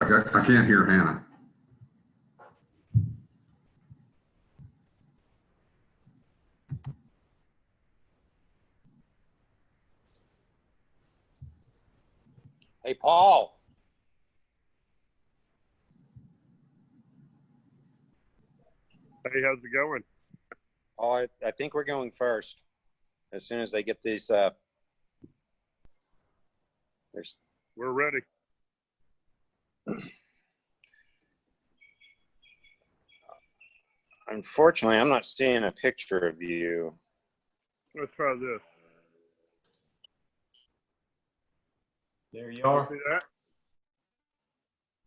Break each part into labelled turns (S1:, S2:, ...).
S1: I can't hear Hannah.
S2: Hey, Paul.
S3: Hey, how's it going?
S2: Oh, I think we're going first. As soon as they get these,
S3: We're ready.
S2: Unfortunately, I'm not seeing a picture of you.
S3: Let's try this.
S4: There you are.
S3: See that?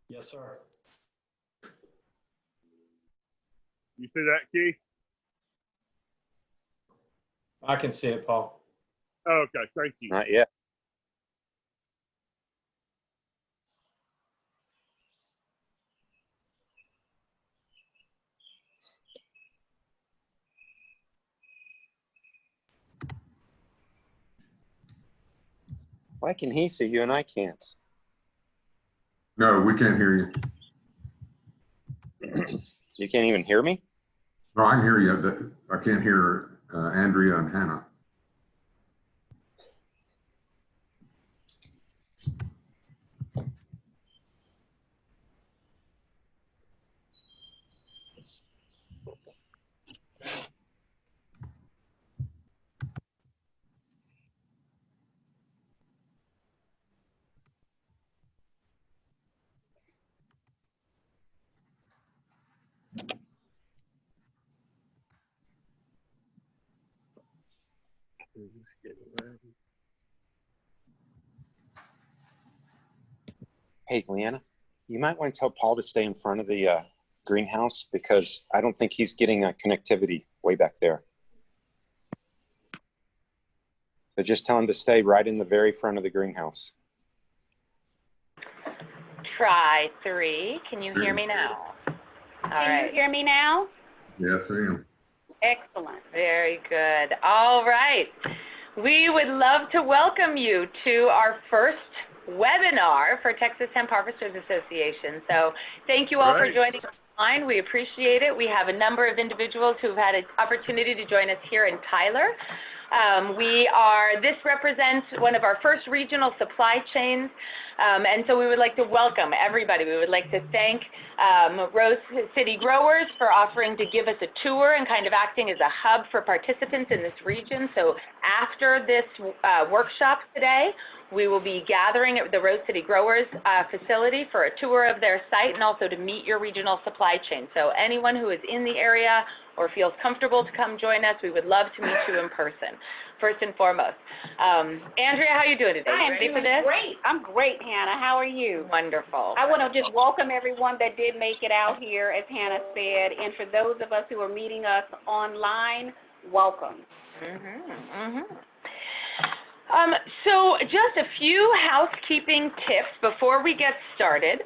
S4: Yes, sir.
S3: You see that, Keith?
S4: I can see it, Paul.
S3: Oh, okay, thank you.
S2: Not yet. Why can he see you and I can't?
S1: No, we can't hear you.
S2: You can't even hear me?
S1: No, I can hear you. I can't hear Andrea and Hannah.
S2: Hey, Leanna, you might want to tell Paul to stay in front of the greenhouse because I don't think he's getting connectivity way back there. So just tell him to stay right in the very front of the greenhouse.
S5: Try 3. Can you hear me now? All right.
S6: Can you hear me now?
S1: Yes, ma'am.
S6: Excellent.
S5: Very good. All right. We would love to welcome you to our first webinar for Texas Hemp Harvesters Association. So thank you all for joining us online. We appreciate it. We have a number of individuals who've had an opportunity to join us here in Tyler. This represents one of our first regional supply chains, and so we would like to welcome everybody. We would like to thank Rose City Growers for offering to give us a tour and kind of acting as a hub for participants in this region. So after this workshop today, we will be gathering at the Rose City Growers facility for a tour of their site and also to meet your regional supply chain. So anyone who is in the area or feels comfortable to come join us, we would love to meet you in person, first and foremost. Andrea, how are you doing today?
S6: I am
S5: ready for
S6: doing
S5: this?
S6: great. I'm great, Hannah. How are you?
S5: Wonderful.
S6: I want to just welcome everyone that did make it out here, as Hannah said, and for those of us who are meeting us online, welcome.
S5: So just a few housekeeping tips before we get started.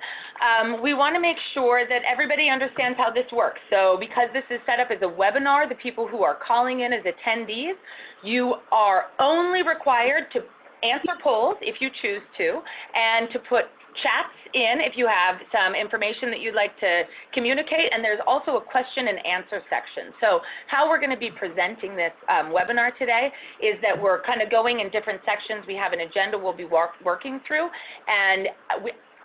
S5: We want to make sure that everybody understands how this works. So because this is set up as a webinar, the people who are calling in as attendees, you are only required to answer polls if you choose to, and to put chats in if you have some information that you'd like to communicate, and there's also a question and answer section. So how we're going to be presenting this webinar today is that we're kind of going in different sections. We have an agenda we'll be working through, and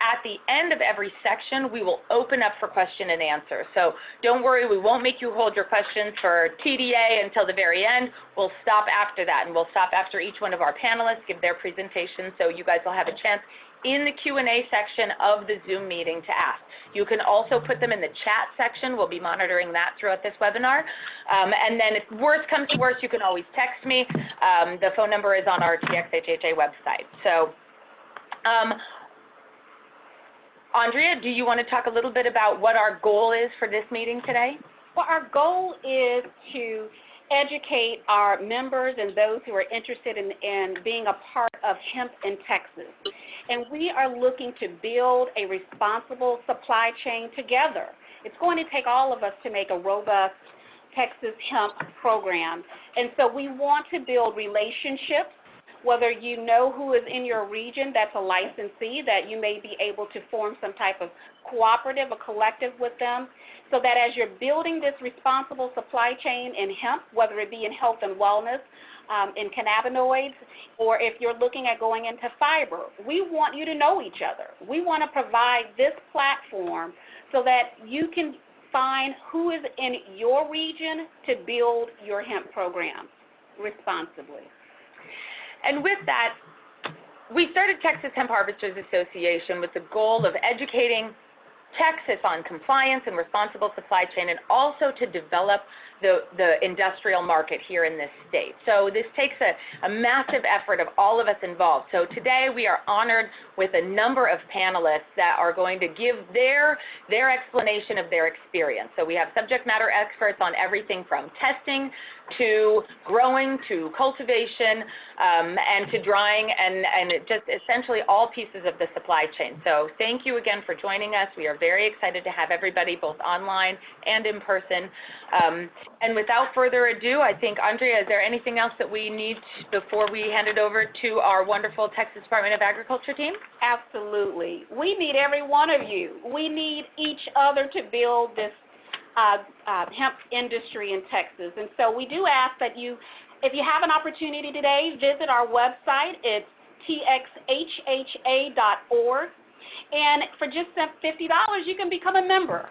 S5: at the end of every section, we will open up for question and answer. So don't worry, we won't make you hold your questions for TDA until the very end. We'll stop after that, and we'll stop after each one of our panelists give their presentation, so you guys will have a chance in the Q&A section of the Zoom meeting to ask. You can also put them in the chat section. We'll be monitoring that throughout this webinar. And then if worst comes to worst, you can always text me. The phone number is on our TXHHA website. So, Andrea, do you want to talk a little bit about what our goal is for this meeting today?
S6: Well, our goal is to educate our members and those who are interested in being a part of hemp in Texas. And we are looking to build a responsible supply chain together. It's going to take all of us to make a robust Texas hemp program. And so we want to build relationships whether you know who is in your region that's a licensee, that you may be able to form some type of cooperative or collective with them, so that as you're building this responsible supply chain in hemp, whether it be in health and wellness, in cannabinoids, or if you're looking at going into fiber, we want you to know each other. We want to provide this platform so that you can find who is in your region to build your hemp program responsibly.
S5: And with that, we started Texas Hemp Harvesters Association with the goal of educating Texas on compliance and responsible supply chain, and also to develop the industrial market here in this state. So this takes a massive effort of all of us involved. So today we are honored with a number of panelists that are going to give their explanation of their experience. So we have subject matter experts on everything from testing to growing to cultivation and to drying, and just essentially all pieces of the supply chain. So thank you again for joining us. We are very excited to have everybody both online and in person. And without further ado, I think, Andrea, is there anything else that we need before we hand it over to our wonderful Texas Department of Agriculture team?
S6: Absolutely. We need every one of you. We need each other to build this hemp industry in Texas. And so we do ask that you, if you have an opportunity today, visit our website. It's TXHHA.org. And for just $50, you can become a member.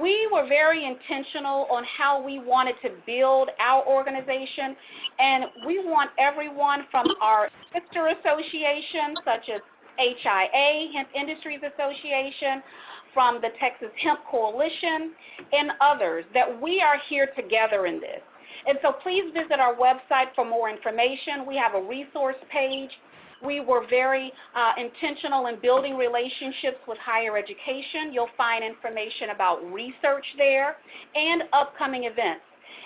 S6: We were very intentional on how we wanted to build our organization, and we want everyone from our sister associations, such as HIA, Hemp Industries Association, from the Texas Hemp Coalition, and others, that we are here together in this. And so please visit our website for more information. We have a resource page. We were very intentional in building relationships with higher education. You'll find information about research there and upcoming events.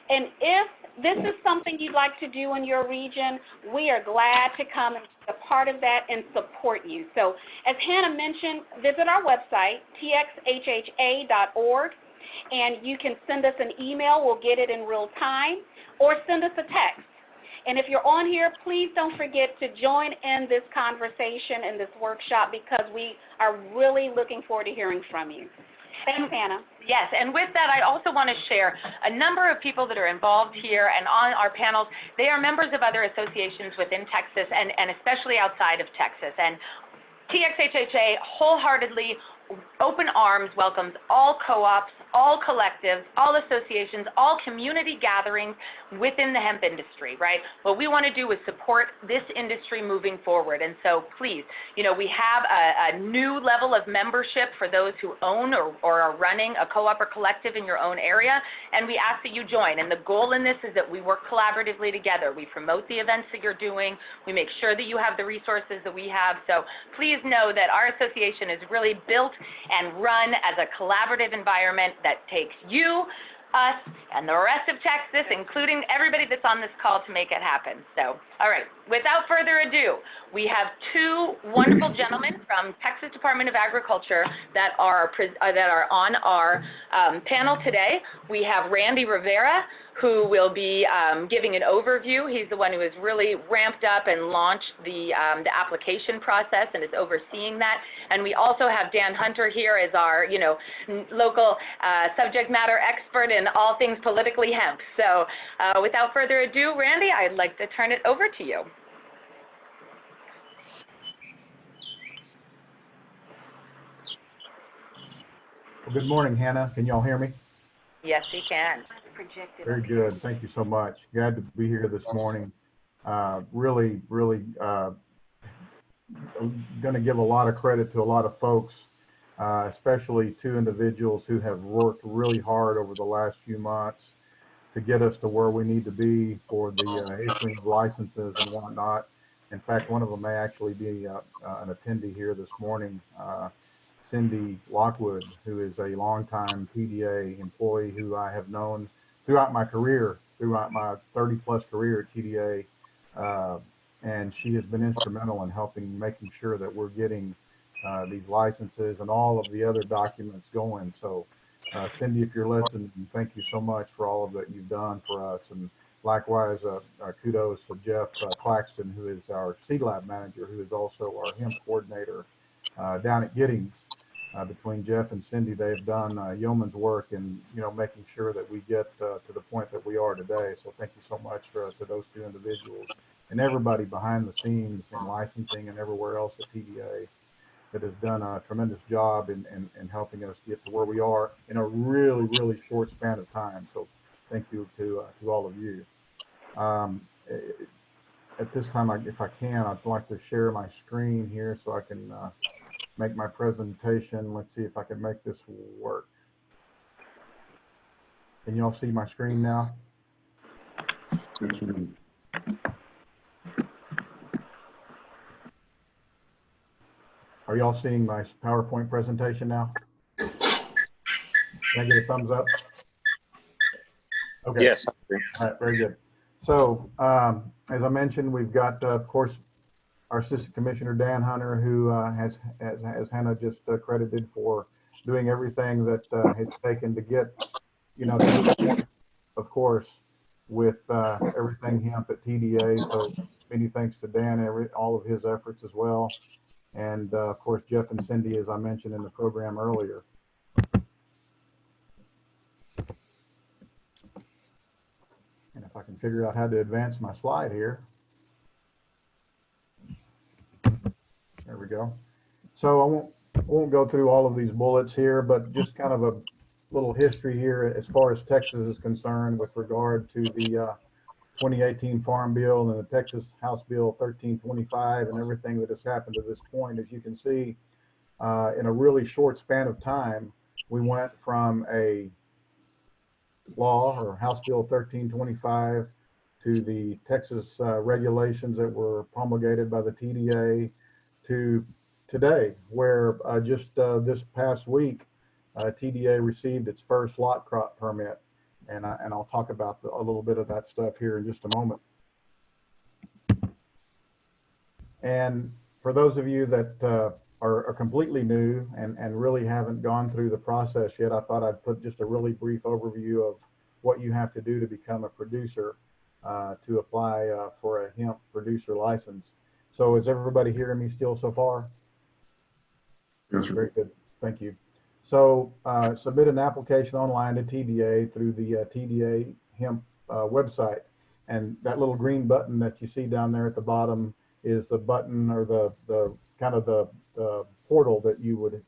S6: And if this is something you'd like to do in your region, we are glad to come and be a part of that and support you. So as Hannah mentioned, visit our website, txhha.org, and you can send us an email. We'll get it in real time, or send us a text. And if you're on here, please don't forget to join in this conversation and this workshop, because we are really looking forward to hearing from you. Thanks, Hannah.
S5: Yes, and with that, I also want to share a number of people that are involved here and on our panels. They are members of other associations within Texas and especially outside of Texas. And TXHHA wholeheartedly, open arms, welcomes all co-ops, all collectives, all associations, all community gatherings within the hemp industry, right? What we want to do is support this industry moving forward. And so please, you know, we have a new level of membership for those who own or are running a co-op or collective in your own area, and we ask that you join. And the goal in this is that we work collaboratively together. We promote the events that you're doing. We make sure that you have the resources that we have. So please know that our association is really built and run as a collaborative environment that takes you, us, and the rest of Texas, including everybody that's on this call, to make it happen. So, all right, without further ado, we have two wonderful gentlemen from Texas Department of Agriculture that are on our panel today. We have Randy Rivera, who will be giving an overview. He's the one who has really ramped up and launched the application process and is overseeing that. And we also have Dan Hunter here as our, you know, local subject matter expert in all things politically hemp. So without further ado, Randy, I'd like to turn it over to you.
S7: Well, good morning, Hannah. Can y'all hear me?
S5: Yes, we can.
S7: Very good. Thank you so much. Glad to be here this morning. Really going to give a lot of credit to a lot of folks, especially two individuals who have worked really hard over the last few months to get us to where we need to be for the issuing of licenses and whatnot. In fact, one of them may actually be an attendee here this morning, Cindy Lockwood, who is a longtime PDA employee who I have known throughout my career, throughout my 30-plus career at TDA, and she has been instrumental in helping making sure that we're getting these licenses and all of the other documents going. So Cindy, if you're listening, thank you so much for all of that you've done for us, and Likewise, kudos to Jeff Claxton, who is our Seed Lab manager, who is also our hemp coordinator down at Giddings. Between Jeff and Cindy, they've done yeoman's work in making sure that we get to the point that we are today. So thank you so much to those two individuals and everybody behind the scenes in licensing and everywhere else at TDA that has done a tremendous job in helping us get to where we are in a really, really short span of time. So thank you to all of you. At this time, if I can, I'd like to share my screen here so I can make my presentation. Let's see if I can make this work. Can you all see my screen now?
S1: Yes, sir.
S7: Are y'all seeing my PowerPoint presentation now? Can I get a thumbs up? Okay.
S2: Yes.
S7: All right, very good. So as I mentioned, we've got, of course, our Assistant Commissioner Dan Hunter, who has Hannah just credited for doing everything that has taken to get, to this point, of course, with everything hemp at TDA. So many thanks to Dan, all of his efforts as well. And of course, Jeff and Cindy, as I mentioned in the program earlier. And if I can figure out how to advance my slide here. There we go. So I won't go through all of these bullets here, but just kind of a little history here as far as Texas is concerned with regard to the 2018 Farm Bill and the Texas House Bill 1325 and everything that has happened to this point. As you can see, in a really short span of time, we went from a law or House Bill 1325 to the Texas regulations that were promulgated by the TDA to today, where just this past week, TDA received its first lot crop permit. And I'll talk about a little bit of that stuff here in just a moment. And for those of you that are completely new and really haven't gone through the process yet, I thought I'd put just a really brief overview of what you have to do to become a producer, to apply for a hemp producer license. So is everybody hearing me still so far?
S1: Yes, sir.
S7: Very good. Thank you. So submit an application online to TDA through the TDA hemp website. And that little green button that you see down there at the bottom is the button or the kind of the portal that you would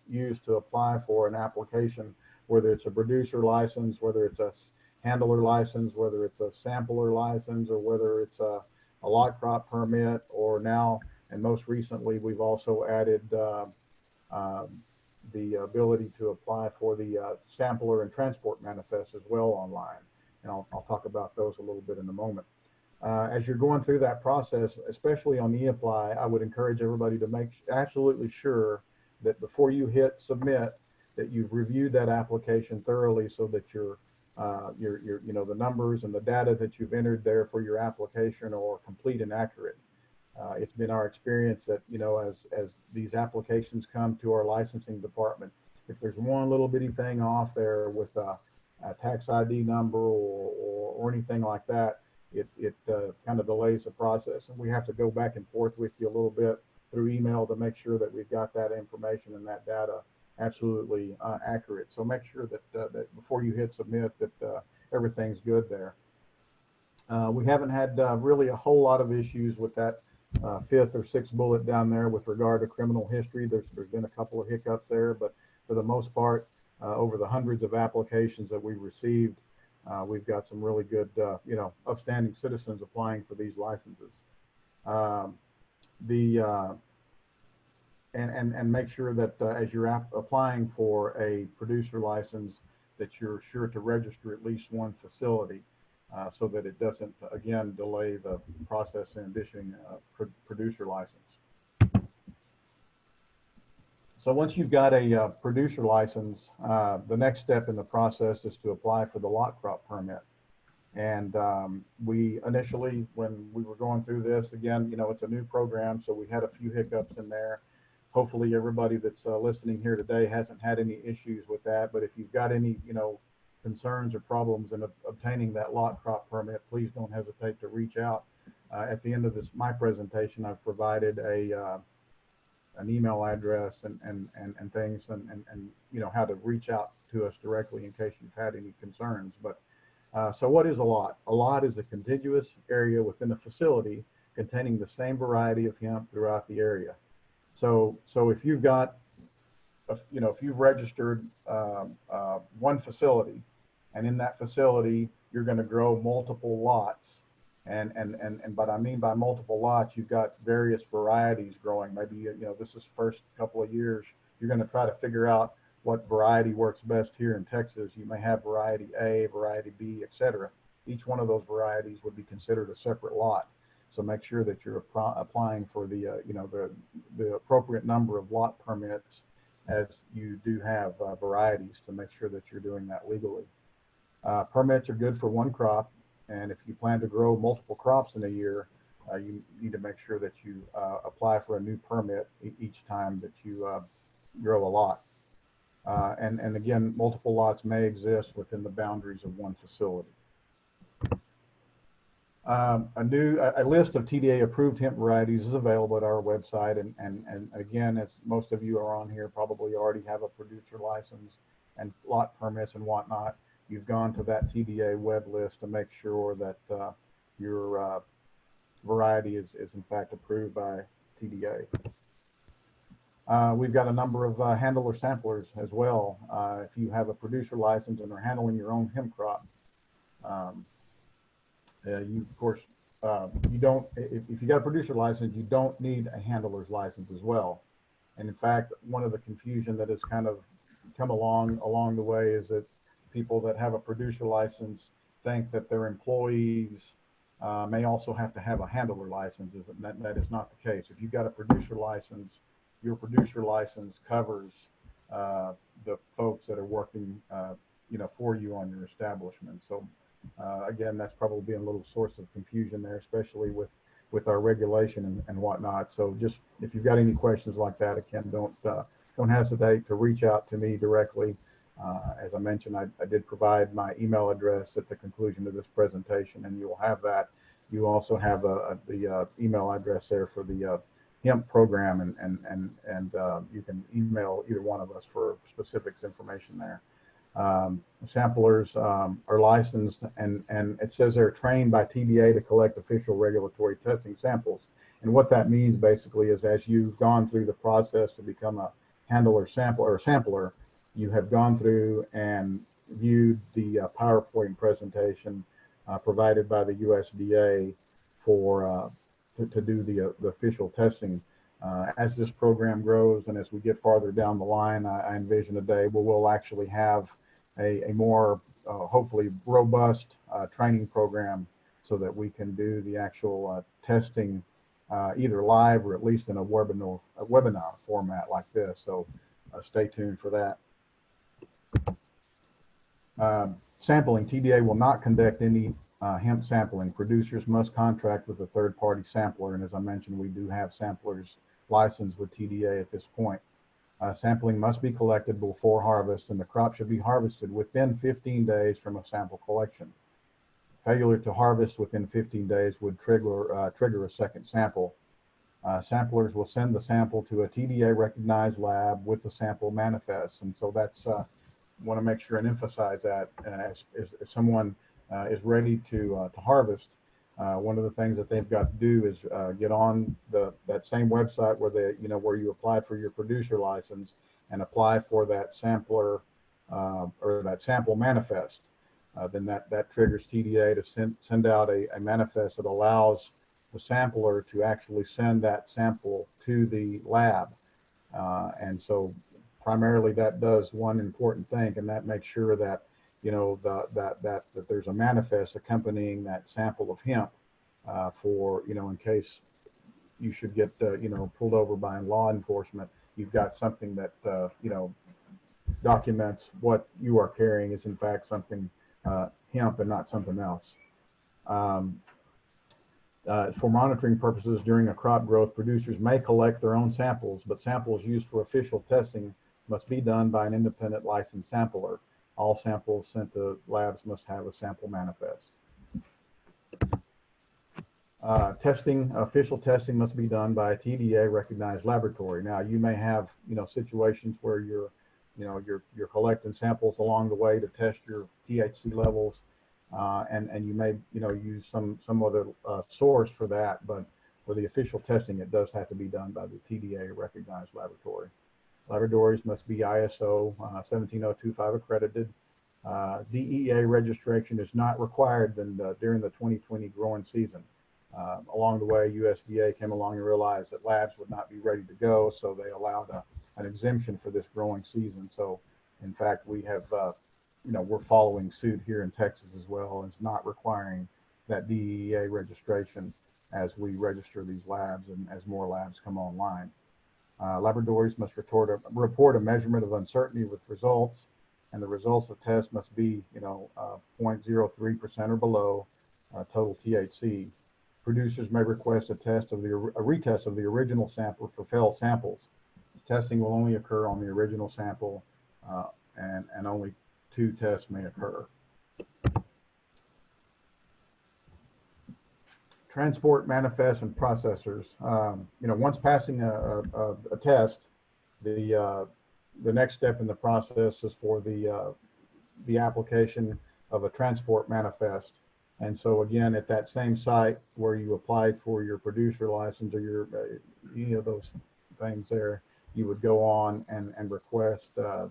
S7: use to apply for an application, whether it's a producer license, whether it's a handler license, whether it's a sampler license, or whether it's a lot crop permit, or now, and most recently, we've also added the ability to apply for the sampler and transport manifest as well online. And I'll talk about those a little bit in a moment. As you're going through that process, especially on e-apply, I would encourage everybody to make absolutely sure that before you hit submit, that you've reviewed that application thoroughly so that your the numbers and the data that you've entered there for your application are complete and accurate. It's been our experience that, as these applications come to our licensing department, if there's one little bitty thing off there with a tax ID number or anything like that, it kind of delays the process. And we have to go back and forth with you a little bit through email to make sure that we've got that information and that data absolutely accurate. So make sure that before you hit submit that everything's good there. We haven't had really a whole lot of issues with that fifth or sixth bullet down there with regard to criminal history. There's been a couple of hiccups there, but for the most part, over the hundreds of applications that we've received, we've got some really good, upstanding citizens applying for these licenses. And make sure that as you're applying for a producer license, that you're sure to register at least one facility. So that it doesn't, again, delay the process in issuing a producer license. So once you've got a producer license, the next step in the process is to apply for the lot crop permit. And we initially, when we were going through this, again, it's a new program, so we had a few hiccups in there. Hopefully everybody that's listening here today hasn't had any issues with that, but if you've got any, concerns or problems in obtaining that lot crop permit, please don't hesitate to reach out. At the end of my presentation, I've provided an email address and things and you know how to reach out to us directly in case you've had any concerns. But so what is a lot? A lot is a contiguous area within a facility containing the same variety of hemp throughout the area. So if you've got, you know, if you've registered one facility, and in that facility you're going to grow multiple lots, and but I mean by multiple lots, you've got various varieties growing. Maybe, you know, this is first couple of years, you're going to try to figure out what variety works best here in Texas. You may have variety A, variety B, etc. Each one of those varieties would be considered a separate lot. So make sure that you're applying for the you know, the appropriate number of lot permits, as you do have varieties, to make sure that you're doing that legally. Permits are good for one crop, and if you plan to grow multiple crops in a year, you need to make sure that you apply for a new permit each time that you grow a lot. And again, multiple lots may exist within the boundaries of one facility. A list of TDA approved hemp varieties is available at our website, and again, as most of you are on here probably already have a producer license and lot permits and whatnot. You've gone to that TDA web list to make sure that your variety is in fact approved by TDA. We've got a number of handler samplers as well. If you have a producer license and are handling your own hemp crop, you of course, you don't, if you got a producer license, you don't need a handler's license as well. And in fact, one of the confusion that has kind of come along the way is that people that have a producer license think that their employees may also have to have a handler license. That is not the case. If you've got a producer license, your producer license covers the folks that are working, you know, for you on your establishment. So again, that's probably been a little source of confusion there, especially with our regulation and whatnot. So just, if you've got any questions like that, again, don't hesitate to reach out to me directly. As I mentioned, I did provide my email address at the conclusion of this presentation, and you will have that. You also have the email address there for the hemp program, and you can email either one of us for specifics information there. Samplers are licensed, and it says they're trained by TDA to collect official regulatory testing samples. And what that means basically is, as you've gone through the process to become a handler sampler or sampler, you have gone through and viewed the PowerPoint presentation provided by the USDA for to do the official testing. As this program grows and as we get farther down the line, I envision a day where we'll actually have a more hopefully robust training program, so that we can do the actual testing either live or at least in a webinar format like this. So stay tuned for that. Sampling. TDA will not conduct any hemp sampling. Producers must contract with a third-party sampler, and as I mentioned, we do have samplers licensed with TDA at this point. Sampling must be collected before harvest, and the crop should be harvested within 15 days from a sample collection. Failure to harvest within 15 days would trigger a second sample. Samplers will send the sample to a TDA recognized lab with the sample manifest, and so that's want to make sure and emphasize that as someone is ready to harvest, one of the things that they've got to do is get on that same website where you applied for your producer license, and apply for that sampler or that sample manifest. Then that triggers TDA to send out a manifest that allows the sampler to actually send that sample to the lab, and so primarily that does one important thing, and that makes sure that that there's a manifest accompanying that sample of hemp for, in case you should get pulled over by law enforcement, you've got something that documents what you are carrying is in fact something hemp and not something else. For monitoring purposes during a crop growth, producers may collect their own samples, but samples used for official testing must be done by an independent licensed sampler. all samples sent to labs must have a sample manifest. Official testing must be done by a TDA recognized laboratory. Now, you may have, situations where you're collecting samples along the way to test your THC levels, and you may, use some other source for that, but for the official testing, it does have to be done by the TDA recognized laboratory. Laboratories must be ISO 17025 accredited. DEA registration is not required during the 2020 growing season. Along the way, USDA came along and realized that labs would not be ready to go, so they allowed an exemption for this growing season. So, in fact, we have, we're following suit here in Texas as well, and it's not requiring that DEA registration as we register these labs and as more labs come online. Laboratories must report a measurement of uncertainty with results, and the results of tests must be, 0.03% or below total THC. Producers may request a retest of the original sample for failed samples. Testing will only occur on the original sample, and only 2 tests may occur. Transport manifests and processors. Once passing a test, the next step in the process is for the application of a transport manifest. And so again, at that same site where you applied for your producer license or your, those things there, you would go on and request the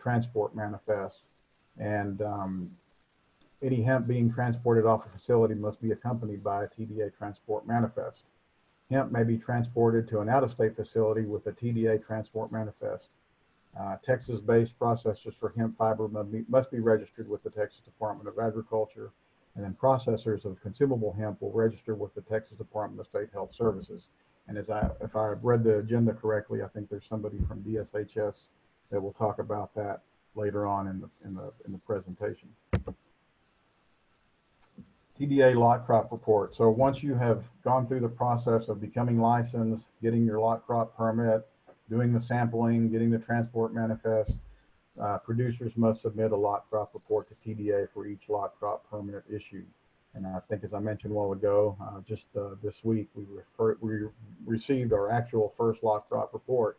S7: transport manifest. And any hemp being transported off a facility must be accompanied by a TDA transport manifest. Hemp may be transported to an out-of-state facility with a TDA transport manifest. Texas-based processors for hemp fiber must be registered with the Texas Department of Agriculture, and then processors of consumable hemp will register with the Texas Department of State Health Services. And if I read the agenda correctly, I think there's somebody from DSHS that will talk about that later on in the presentation. TDA lot crop report. So once you have gone through the process of becoming licensed, getting your lot crop permit, doing the sampling, getting the transport manifest, producers must submit a lot crop report to TDA for each lot crop permit issued. And I think, as I mentioned a while ago, just this week, we received our actual first lot crop report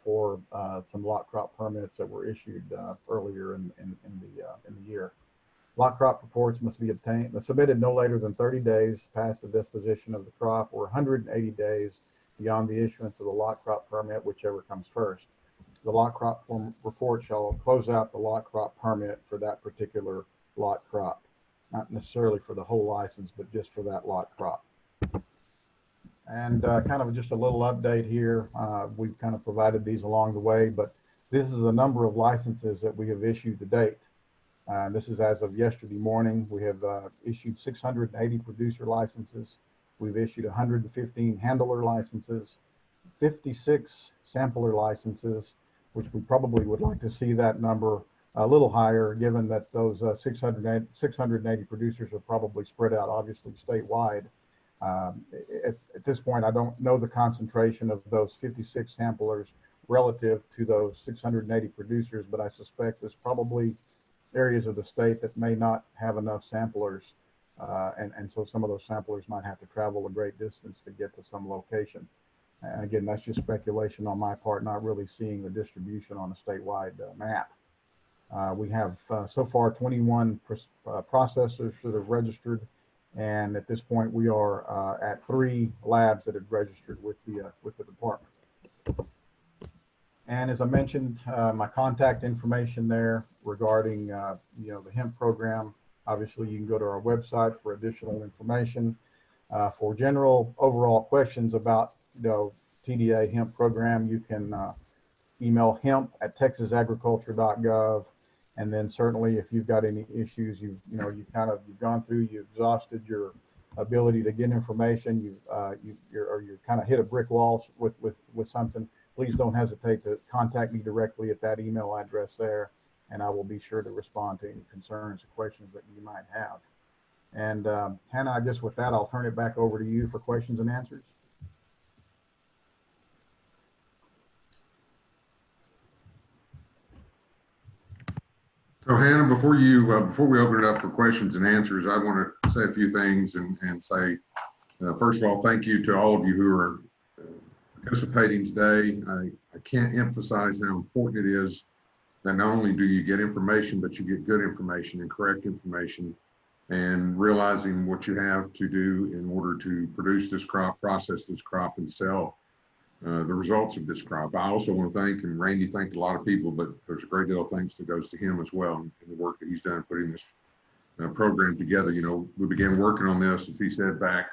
S7: for some lot crop permits that were issued earlier in the year. Lot crop reports must be submitted no later than 30 days past the disposition of the crop, or 180 days beyond the issuance of the lot crop permit, whichever comes first. The lot crop report shall close out the lot crop permit for that particular lot crop, not necessarily for the whole license, but just for that lot crop. And kind of just a little update here. We've kind of provided these along the way, but this is a number of licenses that we have issued to date. This is as of yesterday morning. We have issued 680 producer licenses. We've issued 115 handler licenses, 56 sampler licenses, which we probably would like to see that number a little higher, given that those 680 producers are probably spread out, obviously, statewide. At this point, I don't know the concentration of those 56 samplers relative to those 680 producers, but I suspect there's probably areas of the state that may not have enough samplers, and so some of those samplers might have to travel a great distance to get to some location. And again, that's just speculation on my part, not really seeing the distribution on a statewide map. We have so far 21 processors that have registered, and at this point we are at 3 labs that have registered with the department. And as I mentioned, my contact information there regarding the hemp program. Obviously, you can go to our website for additional information. For general overall questions about TDA hemp program, you can email hemp@texasagriculture.gov. And then certainly, if you've got any issues, you've gone through, you've exhausted your ability to get information, you're kind of hit a brick wall with something, please don't hesitate to contact me directly at that email address there, and I will be sure to respond to any concerns or questions that you might have. And Hannah, I guess with that, I'll turn it back over to you for questions and answers.
S1: So Hannah, before we open it up for questions and answers, I want to say a few things and say, first of all, thank you to all of you who are participating today. I can't emphasize how important it is that not only do you get information, but you get good information and correct information, and realizing what you have to do in order to produce this crop, process this crop, and sell the results of this crop. I also want to thank, and Randy thanked a lot of people, but there's a great deal of thanks that goes to him as well in the work that he's done putting this program together. You know, we began working on this, as he said, back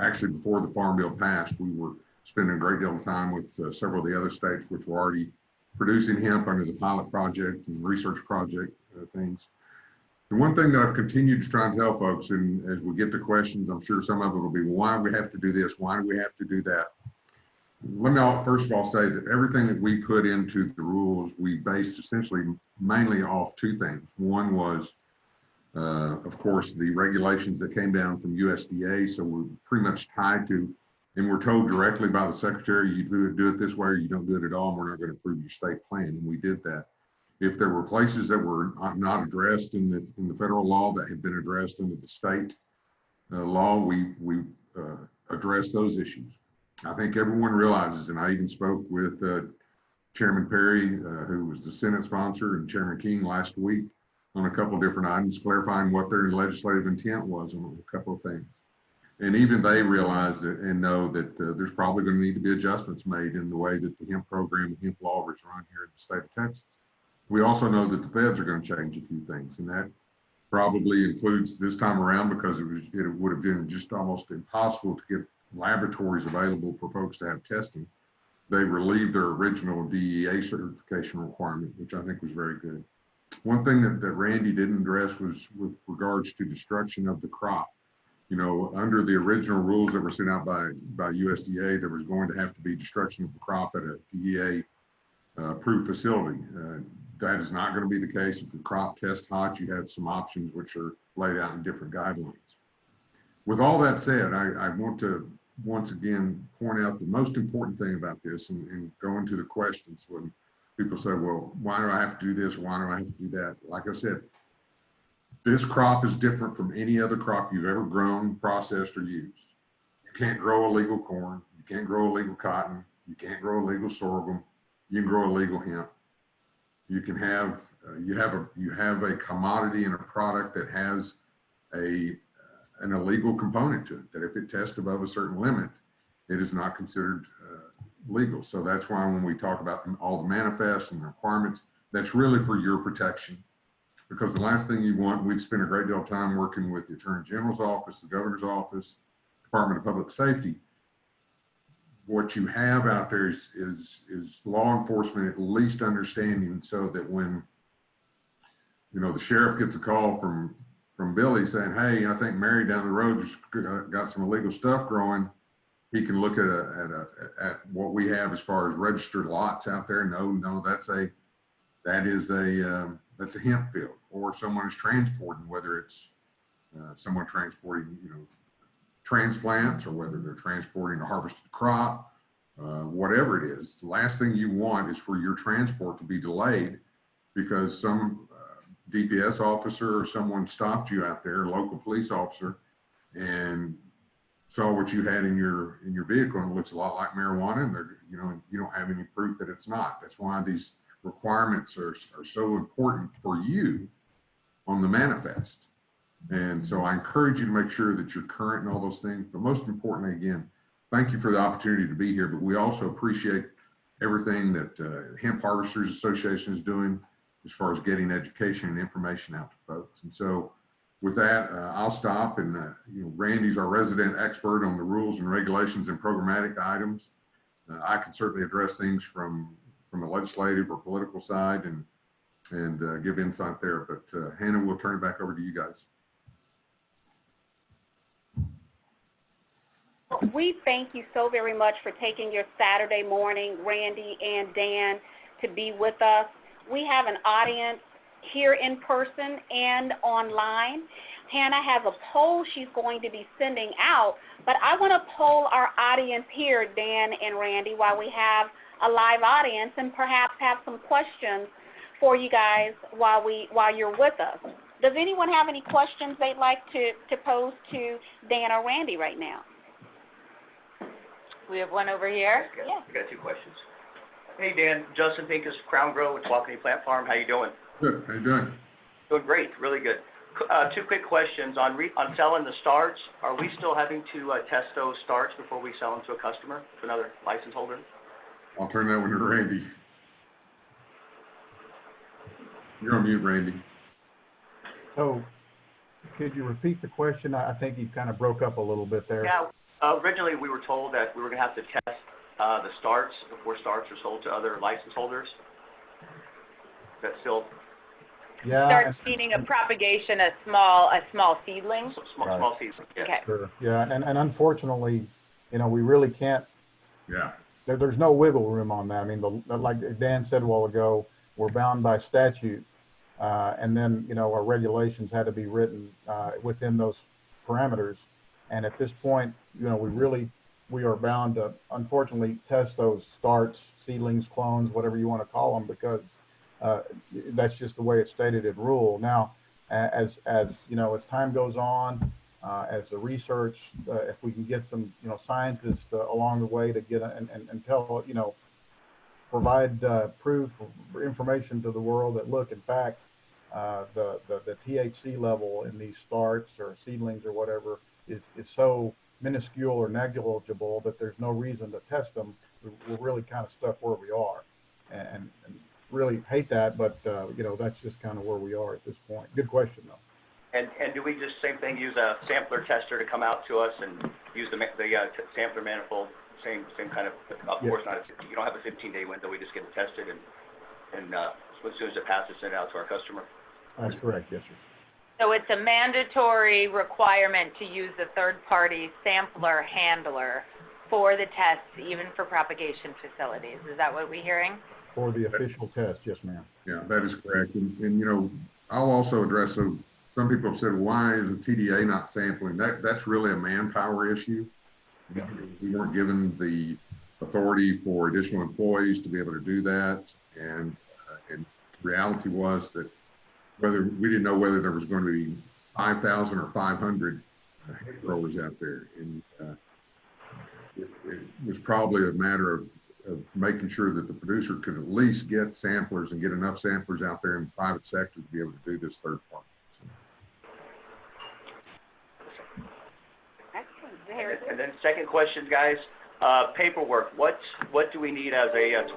S1: actually before the Farm Bill passed. We were spending a great deal of time with several of the other states which were already producing hemp under the pilot project and research project things. The one thing that I've continued to try and tell folks, and as we get to questions, I'm sure some of it will be, well, why do we have to do this? Why do we have to do that? Let me first of all say that everything that we put into the rules, we based essentially mainly off two things. One was, of course, the regulations that came down from USDA. So we're pretty much tied to, and we're told directly by the secretary, you do it this way or you don't do it at all, and we're not going to approve your state plan. And we did that. If there were places that were not addressed in the federal law that had been addressed under the state law, we addressed those issues. I think everyone realizes, and I even spoke with Chairman Perry, who was the Senate sponsor, and Chairman King last week on a couple of different items, clarifying what their legislative intent was on a couple of things. And even they realize that and know that there's probably going to need to be adjustments made in the way that the hemp program and hemp law is run here in the state of Texas. We also know that the feds are going to change a few things, and that probably includes this time around, because it would have been just almost impossible to get laboratories available for folks to have testing. They relieved their original DEA certification requirement, which I think was very good. One thing that Randy didn't address was with regards to destruction of the crop. You know, under the original rules that were sent out by USDA, there was going to have to be destruction of the crop at a DEA approved facility. That is not going to be the case. If the crop tests hot, you have some options which are laid out in different guidelines. With all that said, I want to once again point out the most important thing about this, and go into the questions when people say, well, why do I have to do this? Why do I have to do that? Like I said, this crop is different from any other crop you've ever grown, processed, or used. You can't grow illegal corn. You can't grow illegal cotton. You can't grow illegal sorghum. You can grow illegal hemp. You can have you have a commodity and a product that has an illegal component to it, that if it tests above a certain limit, it is not considered legal. So that's why when we talk about all the manifests and the requirements, that's really for your protection. Because the last thing you want, we've spent a great deal of time working with the Attorney General's office, the Governor's office, Department of Public Safety. What you have out there is law enforcement at least understanding, so that when, you know, the sheriff gets a call from Billy saying, hey, I think Mary down the road just got some illegal stuff growing, he can look at what we have as far as registered lots out there. No, that's a hemp field. Or if someone is transporting, whether it's someone transporting, you know, transplants, or whether they're transporting a harvested crop, whatever it is, the last thing you want is for your transport to be delayed because some DPS officer or someone stopped you out there, a local police officer, and saw what you had in your vehicle, and it looks a lot like marijuana, and you know, you don't have any proof that it's not. That's why these requirements are so important for you on the manifest. And so I encourage you to make sure that you're current in all those things. But most importantly, again, thank you for the opportunity to be here. But we also appreciate everything that Hemp Harvesters Association is doing as far as getting education and information out to folks. And so with that, I'll stop. And you know, Randy's our resident expert on the rules and regulations and programmatic items. I can certainly address things from a legislative or political side and give insight there. But Hannah, we'll turn it back over to you guys.
S6: We thank you so very much for taking your Saturday morning, Randy and Dan, to be with us. We have an audience here in person and online. Hannah has a poll she's going to be sending out, but I want to poll our audience here, Dan and Randy, while we have a live audience, and perhaps have some questions for you guys while you're with us. Does anyone have any questions they'd like to pose to Dan or Randy right now?
S5: We have one over here.
S6: Yeah.
S8: I got 2 questions. Hey, Dan, Justin Pincus, Crown Grow with Walkeny Plant Farm. How you doing?
S1: Good, how you doing?
S8: Doing great, really good. 2 quick questions on selling the starts. Are we still having to test those starts before we sell them to a customer, to another license holder?
S1: I'll turn that one to Randy. You're on mute, Randy.
S7: So could you repeat the question? I think you kind of broke up a little bit there.
S8: Yeah, originally we were told that we were going to have to test the starts before starts are sold to other license holders. Is that still?
S7: Yeah.
S5: Start seeding a propagation, a small seedling.
S8: Small seeds, yeah.
S5: Okay.
S7: Sure. Yeah, and unfortunately, you know, we really can't,
S1: Yeah,
S7: there's no wiggle room on that. I mean, like Dan said a while ago, we're bound by statute. And then, you know, our regulations had to be written within those parameters. And at this point, you know, we are bound to, unfortunately, test those starts, seedlings, clones, whatever you want to call them, because that's just the way it's stated in rule. Now, as you know, as time goes on, as the research, if we can get some, you know, scientists along the way to get and tell, you know, provide proof or information to the world that, look, in fact, the THC level in these starts or seedlings or whatever is so minuscule or negligible that there's no reason to test them. We're really kind of stuck where we are, and really hate that, but you know, that's just kind of where we are at this point. Good question though.
S8: And do we just same thing, use a sampler tester to come out to us and use the sampler manifold? Same kind of course, not you don't have a 15-day window. We just get it tested and as soon as it passes, send it out to our customer.
S7: That's correct. Yes, sir.
S5: So it's a mandatory requirement to use a third-party sampler handler for the tests, even for propagation facilities. Is that what we're hearing?
S7: For the official test, yes, ma'am.
S1: yeah, that is correct. And you know, I'll also address some people have said, why is the TDA not sampling? That's really a manpower issue. We weren't given the authority for additional employees to be able to do that. And reality was that we didn't know whether there was going to be 5,000 or 500 hemp growers out there. And it was probably a matter of making sure that the producer could at least get samplers and get enough samplers out there in the private sector to be able to do this third party.
S8: And then second question, guys, paperwork. What do we need as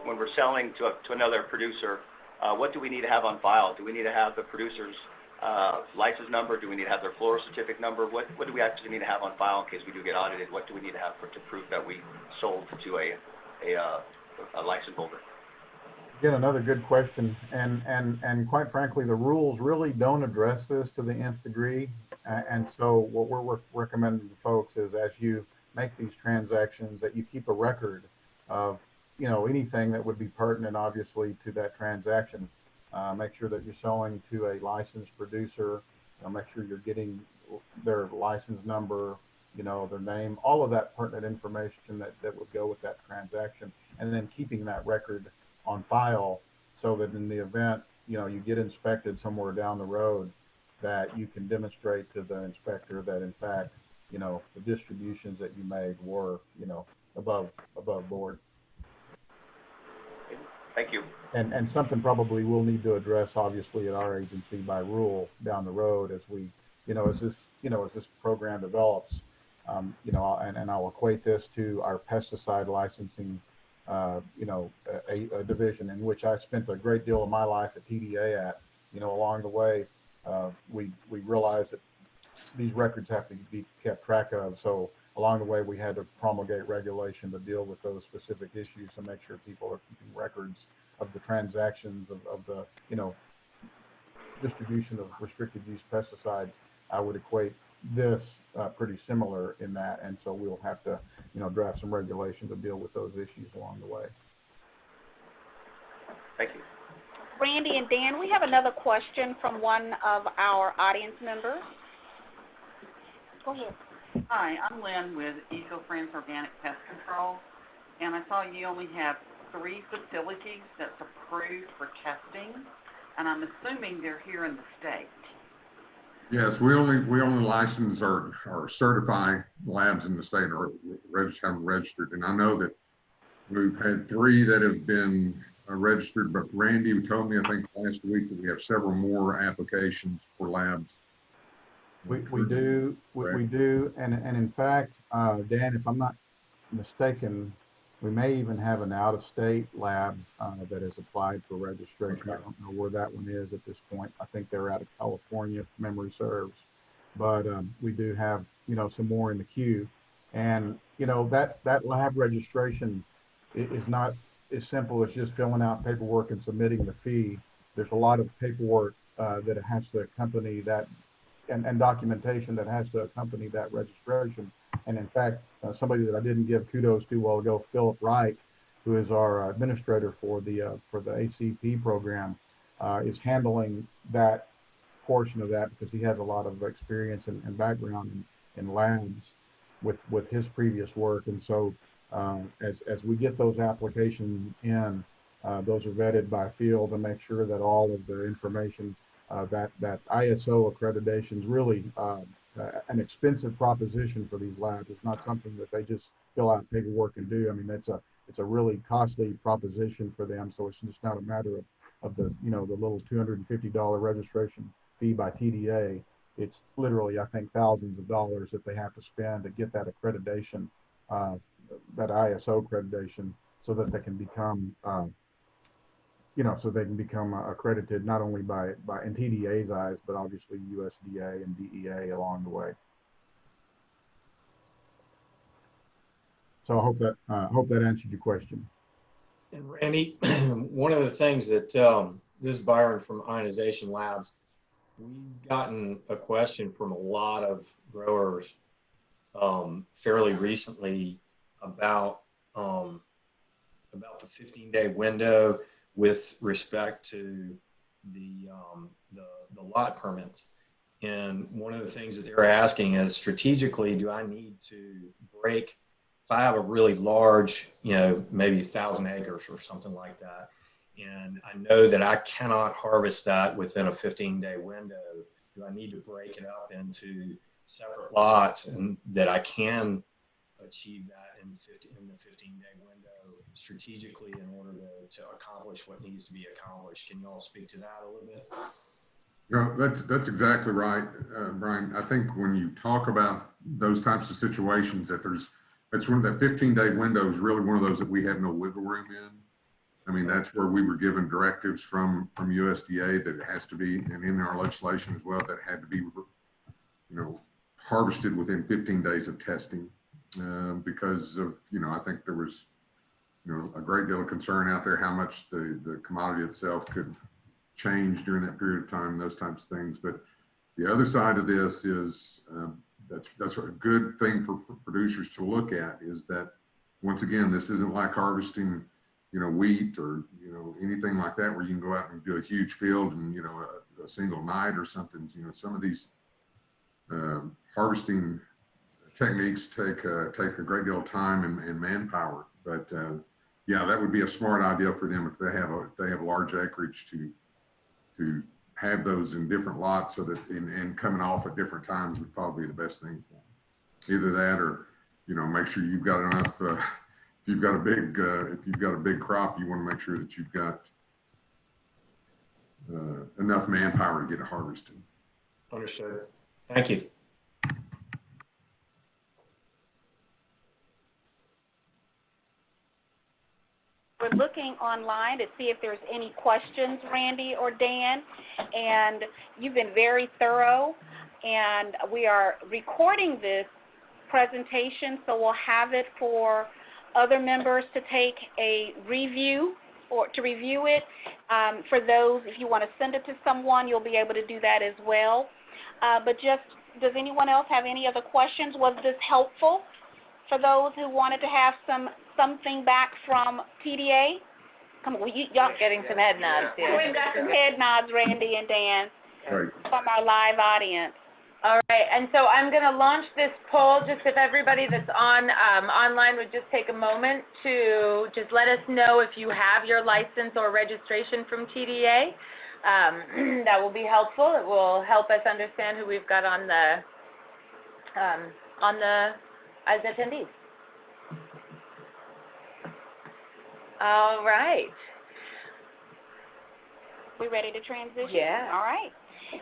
S8: when we're selling to another producer? What do we need to have on file? Do we need to have the producer's license number? Do we need to have their floral certificate number? What do we actually need to have on file in case we do get audited? What do we need to have to prove that we sold to a license holder?
S7: Again, another good question, and quite frankly, the rules really don't address this to the nth degree. And so what we're recommending to folks is, as you make these transactions, that you keep a record of, you know, anything that would be pertinent, obviously, to that transaction. Make sure that you're selling to a licensed producer. Make sure you're getting their license number, you know, their name, all of that pertinent information that would go with that transaction, and then keeping that record on file so that in the event, you know, you get inspected somewhere down the road, that you can demonstrate to the inspector that, in fact, you know, the distributions that you made were, you know, above board.
S8: Thank you.
S7: And something probably we'll need to address, obviously, at our agency by rule down the road as we, you know, as this program develops. You know, and I'll equate this to our pesticide licensing, you know, a division in which I spent a great deal of my life at TDA at. You know, along the way, we realized that these records have to be kept track of. So along the way, we had to promulgate regulation to deal with those specific issues and make sure people are keeping records of the transactions of the, you know, distribution of restricted use pesticides. I would equate this pretty similar in that, and so we'll have to, you know, draft some regulation to deal with those issues along the way.
S8: Thank you.
S6: Randy and Dan, we have another question from one of our audience members. Go ahead.
S9: Hi, I'm Lynn with Eco-Friends Organic Pest Control, and I saw you only have 3 facilities that's approved for testing. and I'm assuming they're here in the state.
S1: Yes, we only license or certify labs in the state or have them registered. And I know that we've had 3 that have been registered, but Randy told me, I think last week, that we have several more applications for labs.
S7: We do, and in fact, Dan, if I'm not mistaken, we may even have an out-of-state lab that has applied for registration.
S1: Okay.
S7: I don't know where that one is at this point. I think they're out of California, if memory serves. But we do have, some more in the queue. And, that lab registration is not as simple as just filling out paperwork and submitting the fee. There's a lot of paperwork that has to accompany that, and documentation that has to accompany that registration. And in fact, somebody that I didn't give kudos to a while ago, Philip Wright, who is our administrator for the ACP program, is handling that portion of that because he has a lot of experience and background in labs with his previous work. And so as we get those applications in, those are vetted by field to make sure that all of the information, that ISO accreditation is really an expensive proposition for these labs. It's not something that they just fill out paperwork and do. I mean, it's a really costly proposition for them. So it's just not a matter of the, the little $250 registration fee by TDA. It's literally, I think, thousands of dollars that they have to spend to get that accreditation, that ISO accreditation, so that they can become, accredited not only by in TDA's eyes, but obviously USDA and DEA along the way. So I hope that answered your question.
S4: And Randy, one of the things that this is Byron from Ionization Labs. We've gotten a question from a lot of growers fairly recently about the 15-day window with respect to the lot permits. And one of the things that they're asking is, strategically, do I need to break, if I have a really large, maybe 1,000 acres or something like that, and I know that I cannot harvest that within a 15-day window, do I need to break it up into separate lots and that I can achieve that in the 15-day window strategically in order to accomplish what needs to be accomplished? Can you all speak to that a little bit?
S1: No, that's exactly right, Brian. I think when you talk about those types of situations, that's one of that 15-day window is really one of those that we have no wiggle room in. I mean, that's where we were given directives from USDA that it has to be, and in our legislation as well, that had to be, harvested within 15 days of testing, because of, I think there was, a great deal of concern out there how much the commodity itself could change during that period of time, those types of things. But the other side of this is, that's a good thing for producers to look at, is that, once again, this isn't like harvesting, wheat or, anything like that, where you can go out and do a huge field and, a single night or something. Some of these harvesting techniques take a great deal of time and manpower. But yeah, that would be a smart idea for them if they have large acreage to have those in different lots, so that and coming off at different times would probably be the best thing for them. Either that, or make sure you've got enough. If you've got a big crop, you want to make sure that you've got enough manpower to get it harvested.
S4: Understood. Thank you.
S6: We're looking online to see if there's any questions, Randy or Dan, and you've been very thorough, and we are recording this presentation, so we'll have it for other members to take a review or to review it. For those, if you want to send it to someone, you'll be able to do that as well. But just, does anyone else have any other questions? Was this helpful for those who wanted to have something back from TDA? Come on, y'all
S5: Getting some head nods. Yeah.
S6: We've got some head nods, Randy and Dan,
S1: Right.
S6: from our live audience.
S5: All right, and so I'm going to launch this poll. Just if everybody that's online would just take a moment to just let us know if you have your license or registration from TDA. That will be helpful. It will help us understand who we've got on the as attendees. All right.
S6: We ready to transition?
S5: Yeah.
S6: All right.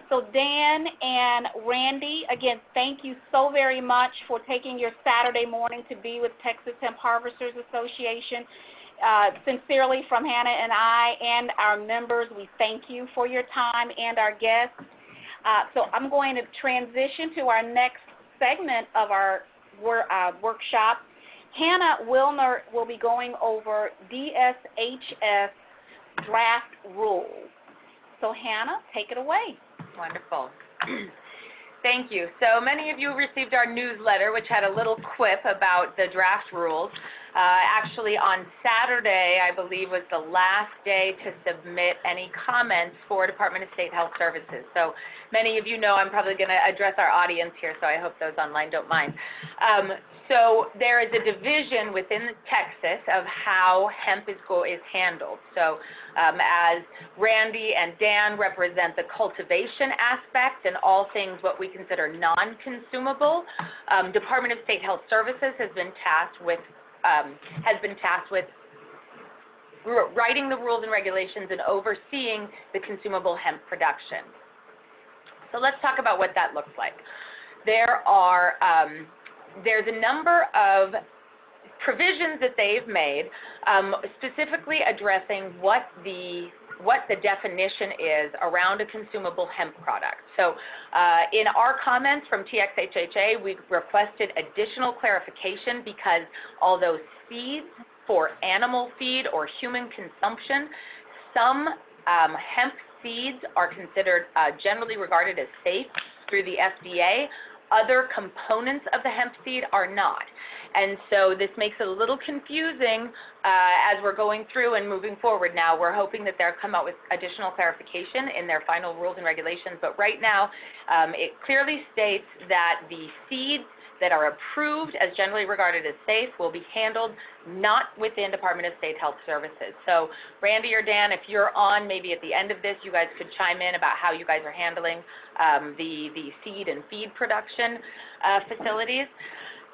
S6: So Dan and Randy, again, thank you so very much for taking your Saturday morning to be with Texas Hemp Harvesters Association. Sincerely from Hannah and I and our members, we thank you for your time and our guests. So I'm going to transition to our next segment of our workshop. Hannah Wilner will be going over DSHS draft rules. So Hannah, take it away.
S5: Wonderful. Thank you. So many of you received our newsletter, which had a little quip about the draft rules. Actually, on Saturday, I believe, was the last day to submit any comments for Department of State Health Services. So many of you know I'm probably going to address our audience here, so I hope those online don't mind. So there is a division within Texas of how hemp is handled. So as Randy and Dan represent the cultivation aspect and all things what we consider non-consumable, Department of State Health Services has been tasked with writing the rules and regulations and overseeing the consumable hemp production. So let's talk about what that looks like. There's a number of provisions that they've made, specifically addressing what the definition is around a consumable hemp product. So in our comments from TXHHA, we requested additional clarification because although seeds for animal feed or human consumption, some hemp seeds are considered generally regarded as safe through the FDA. Other components of the hemp seed are not. And so this makes it a little confusing as we're going through and moving forward now. We're hoping that they'll come out with additional clarification in their final rules and regulations. But right now, it clearly states that the seeds that are approved as generally regarded as safe will be handled not within Department of State Health Services. So Randy or Dan, if you're on, maybe at the end of this, you guys could chime in about how you guys are handling the seed and feed production facilities.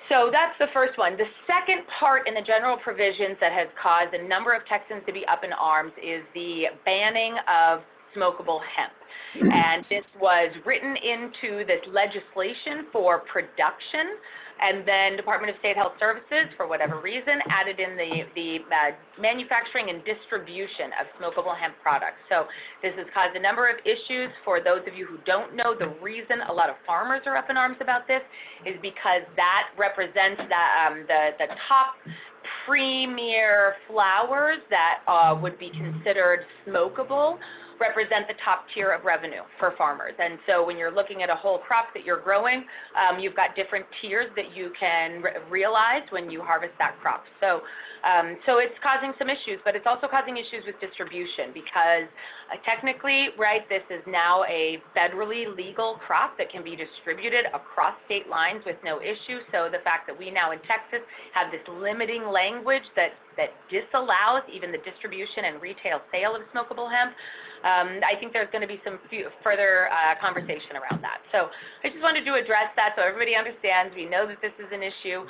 S5: So that's the first one. The second part in the general provisions that has caused a number of Texans to be up in arms is the banning of smokable hemp. And this was written into this legislation for production, and then Department of State Health Services, for whatever reason, added in the manufacturing and distribution of smokable hemp products. So this has caused a number of issues. For those of you who don't know, the reason a lot of farmers are up in arms about this is because that represents the top premier flowers that would be considered smokable, represent the top tier of revenue for farmers. And so when you're looking at a whole crop that you're growing, you've got different tiers that you can realize when you harvest that crop. So it's causing some issues, but it's also causing issues with distribution because technically, right, this is now a federally legal crop that can be distributed across state lines with no issue. So the fact that we now in Texas have this limiting language that disallows even the distribution and retail sale of smokable hemp, I think there's going to be some further conversation around that. So I just wanted to address that so everybody understands. We know that this is an issue.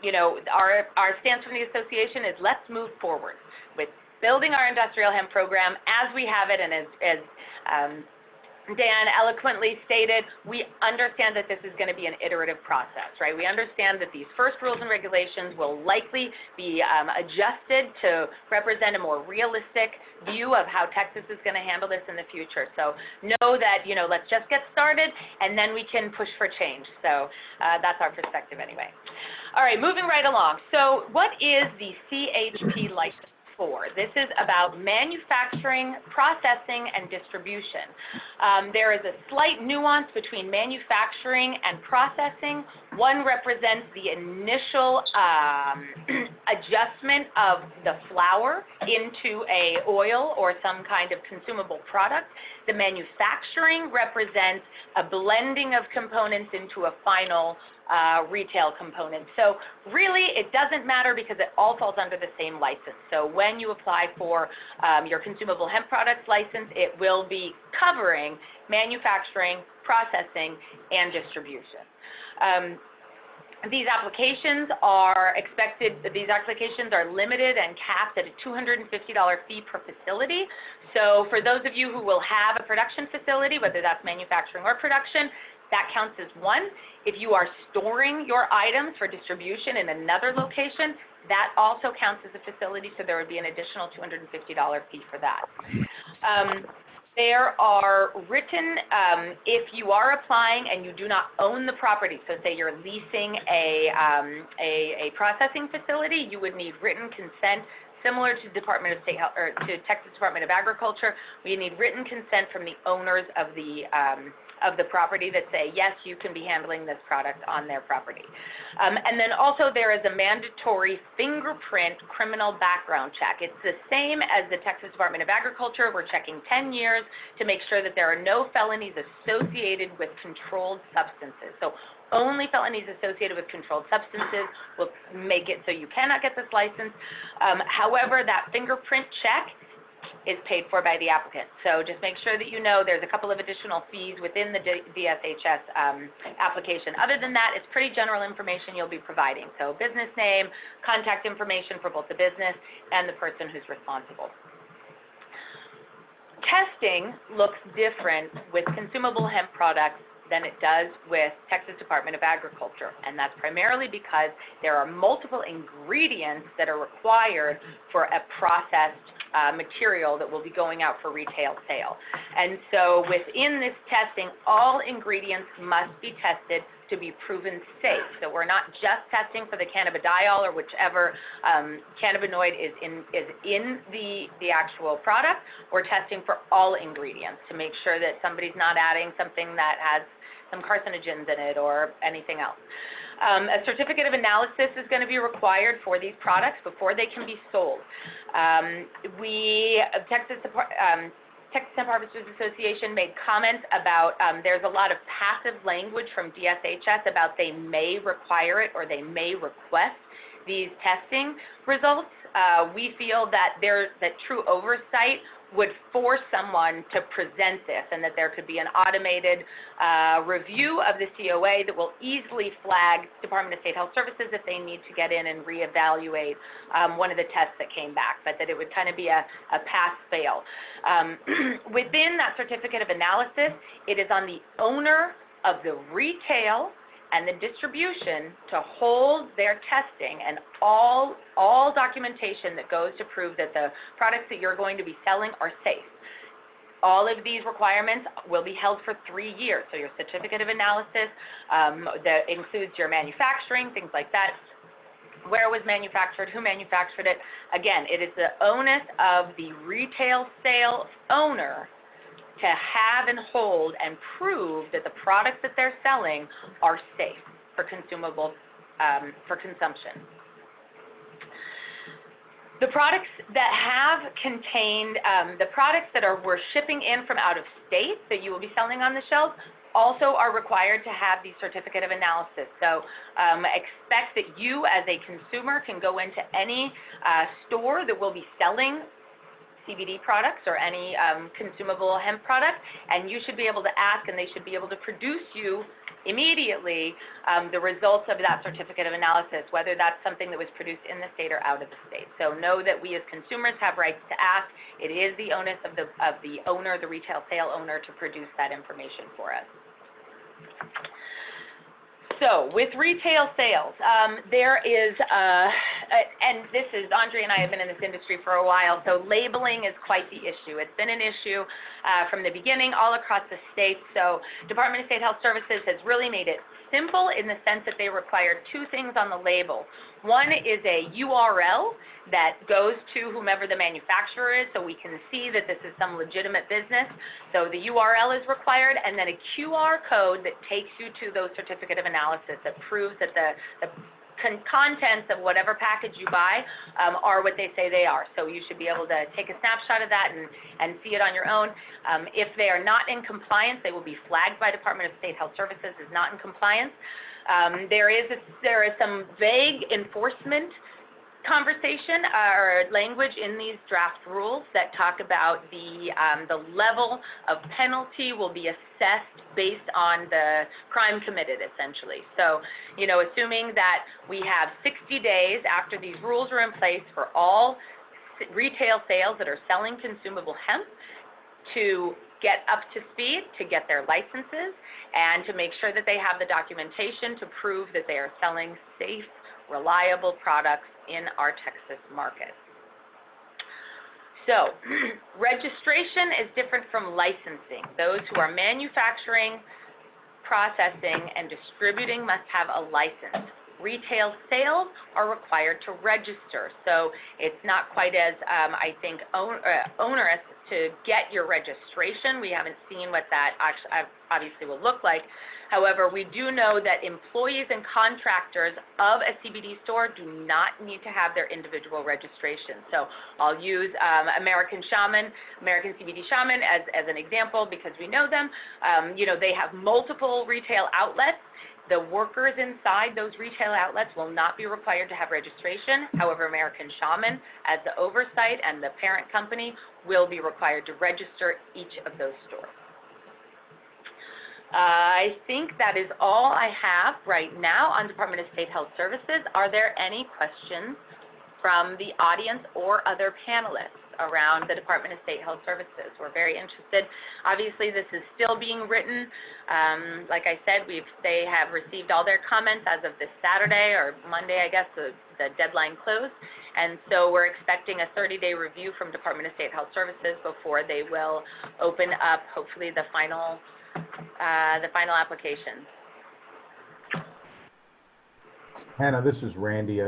S5: You know, our stance from the association is let's move forward with building our industrial hemp program as we have it, and as Dan eloquently stated, we understand that this is going to be an iterative process, right? We understand that these first rules and regulations will likely be adjusted to represent a more realistic view of how Texas is going to handle this in the future. So know that, you know, let's just get started and then we can push for change. So that's our perspective anyway. All right, moving right along. So what is the CHP license for? This is about manufacturing, processing, and distribution. There is a slight nuance between manufacturing and processing. One represents the initial adjustment of the flour into a oil or some kind of consumable product. The manufacturing represents a blending of components into a final retail component. So really, it doesn't matter because it all falls under the same license. So when you apply for your consumable hemp products license, it will be covering manufacturing, processing, and distribution. These applications are limited and capped at a $250 fee per facility. So for those of you who will have a production facility, whether that's manufacturing or production, that counts as one. If you are storing your items for distribution in another location, that also counts as a facility, so there would be an additional $250 fee for that. There are written, if you are applying and you do not own the property, so say you're leasing a processing facility, you would need written consent similar to Department of State Health, or to Texas Department of Agriculture. We need written consent from the owners of the property that say, yes, you can be handling this product on their property. And then also there is a mandatory fingerprint criminal background check. It's the same as the Texas Department of Agriculture. We're checking 10 years to make sure that there are no felonies associated with controlled substances. So only felonies associated with controlled substances will make it so you cannot get this license. However, that fingerprint check is paid for by the applicant. So just make sure that you know there's a couple of additional fees within the DSHS application. Other than that, it's pretty general information you'll be providing. So business name, contact information for both the business and the person who's responsible. Testing looks different with consumable hemp products than it does with Texas Department of Agriculture. And that's primarily because there are multiple ingredients that are required for a processed material that will be going out for retail sale. And so within this testing, all ingredients must be tested to be proven safe. So we're not just testing for the cannabidiol or whichever cannabinoid is in the actual product. We're testing for all ingredients to make sure that somebody's not adding something that has some carcinogens in it or anything else. A certificate of analysis is going to be required for these products before they can be sold. Texas Hemp Harvesters Association made comments about there's a lot of passive language from DSHS about they may require it or they may request these testing results. We feel that true oversight would force someone to present this and that there could be an automated review of the COA that will easily flag Department of State Health Services if they need to get in and reevaluate one of the tests that came back, but that it would kind of be a pass-fail. Within that certificate of analysis, it is on the owner of the retail and the distribution to hold their testing and all documentation that goes to prove that the products that you're going to be selling are safe. All of these requirements will be held for 3 years. So your certificate of analysis that includes your manufacturing, things like that, where it was manufactured, who manufactured it. Again, it is the onus of the retail sale owner to have and hold and prove that the products that they're selling are safe for consumable, for consumption. The products that have contained, the products that we're shipping in from out of state that you will be selling on the shelves also are required to have the certificate of analysis. So expect that you as a consumer can go into any store that will be selling CBD products or any consumable hemp product, and you should be able to ask and they should be able to produce you immediately the results of that certificate of analysis, whether that's something that was produced in the state or out of the state. So know that we as consumers have rights to ask. It is the onus of the owner, the retail sale owner, to produce that information for us. So with retail sales, there is, and this is, Andre and I have been in this industry for a while, so labeling is quite the issue. It's been an issue from the beginning all across the state. So Department of State Health Services has really made it simple in the sense that they require 2 things on the label. One is a URL that goes to whomever the manufacturer is, so we can see that this is some legitimate business. So the URL is required, and then a QR code that takes you to those certificate of analysis that proves that the contents of whatever package you buy are what they say they are. So you should be able to take a snapshot of that and see it on your own. If they are not in compliance, they will be flagged by Department of State Health Services as not in compliance. There is some vague enforcement conversation or language in these draft rules that talk about the level of penalty will be assessed based on the crime committed, essentially. So, assuming that we have 60 days after these rules are in place for all retail sales that are selling consumable hemp to get up to speed, to get their licenses, and to make sure that they have the documentation to prove that they are selling safe, reliable products in our Texas market. So, registration is different from licensing. Those who are manufacturing, processing, and distributing must have a license. Retail sales are required to register, so it's not quite as, I think, onerous to get your registration. We haven't seen what that obviously will look like. However, we do know that employees and contractors of a CBD store do not need to have their individual registration. So I'll use American CBD Shaman as an example because we know them. They have multiple retail outlets. The workers inside those retail outlets will not be required to have registration. However, American Shaman, as the oversight and the parent company, will be required to register each of those stores. I think that is all I have right now on Department of State Health Services. Are there any questions from the audience or other panelists around the Department of State Health Services? We're very interested. Obviously, this is still being written. Like I said, they have received all their comments as of this Saturday or Monday, I guess, the deadline closed. And so we're expecting a 30-day review from Department of State Health Services before they will open up, hopefully, the final application.
S7: Hannah, this is Randy.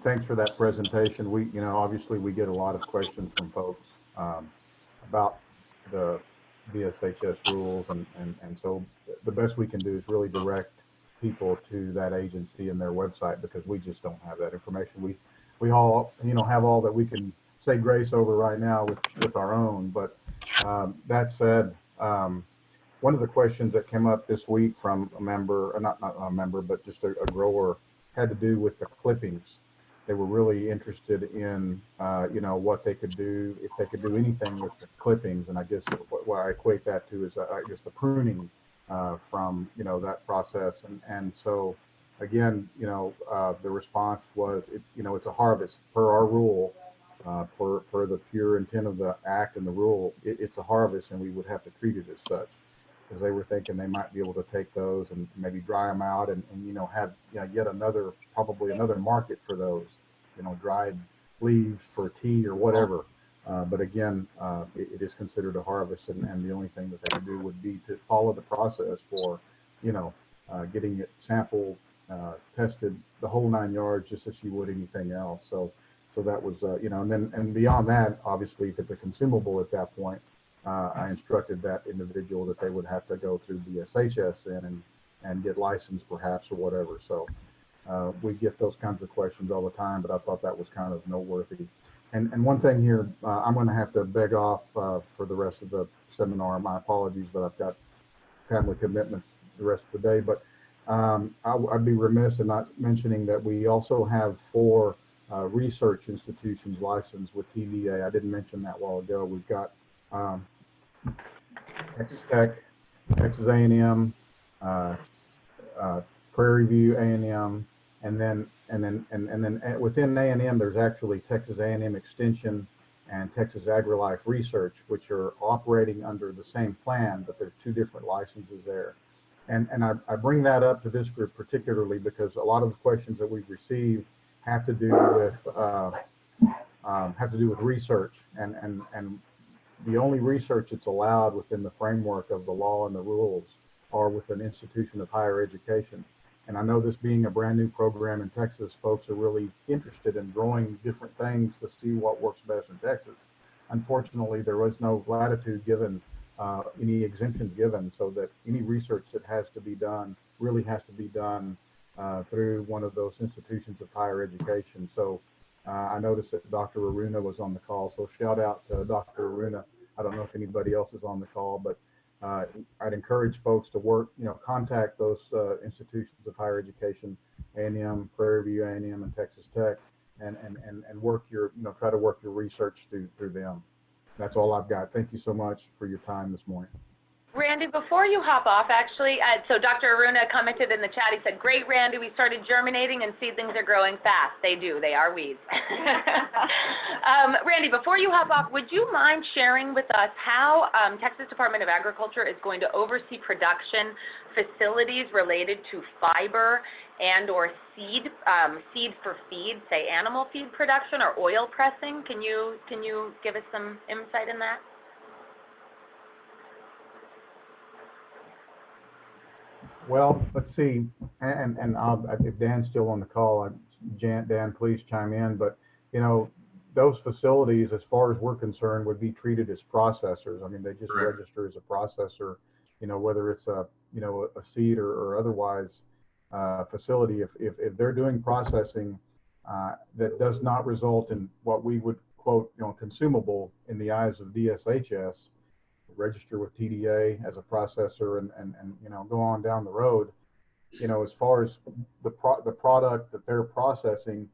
S7: Thanks for that presentation. Obviously we get a lot of questions from folks about the VSHS rules, and so the best we can do is really direct people to that agency and their website because we just don't have that information. We all have all that we can say grace over right now with our own. But that said, one of the questions that came up this week from a member, not a member, but just a grower, had to do with the clippings. They were really interested in, what they could do, if they could do anything with the clippings. And I guess what I equate that to is, I guess, the pruning from, that process. And so, again, the response was, it's a harvest per our rule, per the pure intent of the act and the rule. It's a harvest, and we would have to treat it as such. Because they were thinking they might be able to take those and maybe dry them out and have yet probably another market for those, dried leaves for tea or whatever. But again, it is considered a harvest, and the only thing that they could do would be to follow the process for, getting it sampled, tested, the whole 9 yards, just as you would anything else. So that was, and beyond that, obviously, if it's a consumable at that point, I instructed that individual that they would have to go through the SHS and get licensed perhaps or whatever. So we get those kinds of questions all the time, but I thought that was kind of noteworthy. And one thing here, I'm going to have to beg off for the rest of the seminar. My apologies, but I've got family commitments the rest of the day. But I'd be remiss in not mentioning that we also have 4 research institutions licensed with TVA. I didn't mention that a while ago. We've got Texas Tech, Texas A&M, Prairie View A&M, and then within A&M there's actually Texas A&M Extension and Texas AgriLife Research, which are operating under the same plan, but there's 2 different licenses there. And I bring that up to this group particularly because a lot of the questions that we've received have to do with research, and the only research that's allowed within the framework of the law and the rules are with an institution of higher education. And I know this being a brand new program in Texas, folks are really interested in growing different things to see what works best in Texas. Unfortunately, there was no latitude given, any exemptions given, so that any research that has to be done really has to be done through one of those institutions of higher education. So I noticed that Dr. Aruna was on the call, so shout out to Dr. Aruna. I don't know if anybody else is on the call, but I'd encourage folks to work, contact those institutions of higher education, A&M, Prairie View A&M, and Texas Tech, and work your, try to work your research through them. That's all I've got. Thank you so much for your time this morning.
S5: Randy, before you hop off, actually, so Dr. Aruna commented in the chat, he said, great, Randy, we started germinating and seedlings are growing fast. They do, they are weeds. Randy, before you hop off, would you mind sharing with us how Texas Department of Agriculture is going to oversee production facilities related to fiber and or seed for feed, say animal feed production or oil pressing? Can you give us some insight in that?
S7: Well, let's see, and if Dan's still on the call, Dan, please chime in. But those facilities, as far as we're concerned, would be treated as processors. I mean, they just register as a processor. Whether it's a seed or otherwise facility. If they're doing processing that does not result in what we would quote consumable in the eyes of DSHS, register with TDA as a processor and go on down the road. As far as the product that they're processing,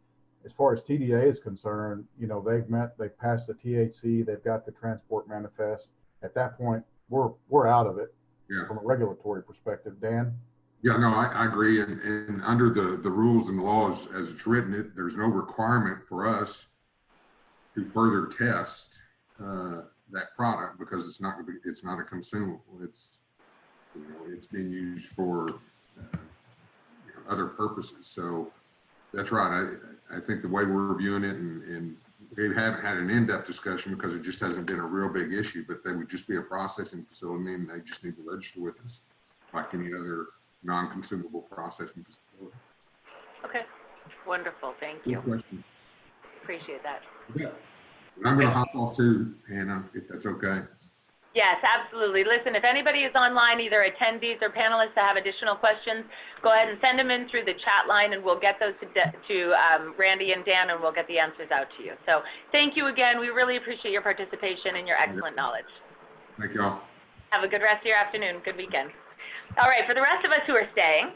S7: as far as TDA is concerned, they've passed the THC, they've got the transport manifest. At that point, we're out of it from a regulatory perspective. Dan?
S1: Yeah, no, I agree. And under the rules and laws as it's written, there's no requirement for us to further test that product because it's not a consumable. It's being used for other purposes. So that's right. I think the way we're reviewing it, and we haven't had an in-depth discussion because it just hasn't been a real big issue, but they would just be a processing facility and they just need to register with us like any other non-consumable processing facility.
S5: Okay, wonderful. Thank you.
S1: Good question.
S5: Appreciate that.
S1: Yeah. And I'm going to hop off too, Hannah, if that's okay.
S5: Yes, absolutely. Listen, if anybody is online, either attendees or panelists that have additional questions, go ahead and send them in through the chat line and we'll get those to Randy and Dan and we'll get the answers out to you. So thank you again. We really appreciate your participation and your excellent knowledge.
S1: Thank you all.
S5: Have a good rest of your afternoon. Good weekend. All right, for the rest of us who are staying,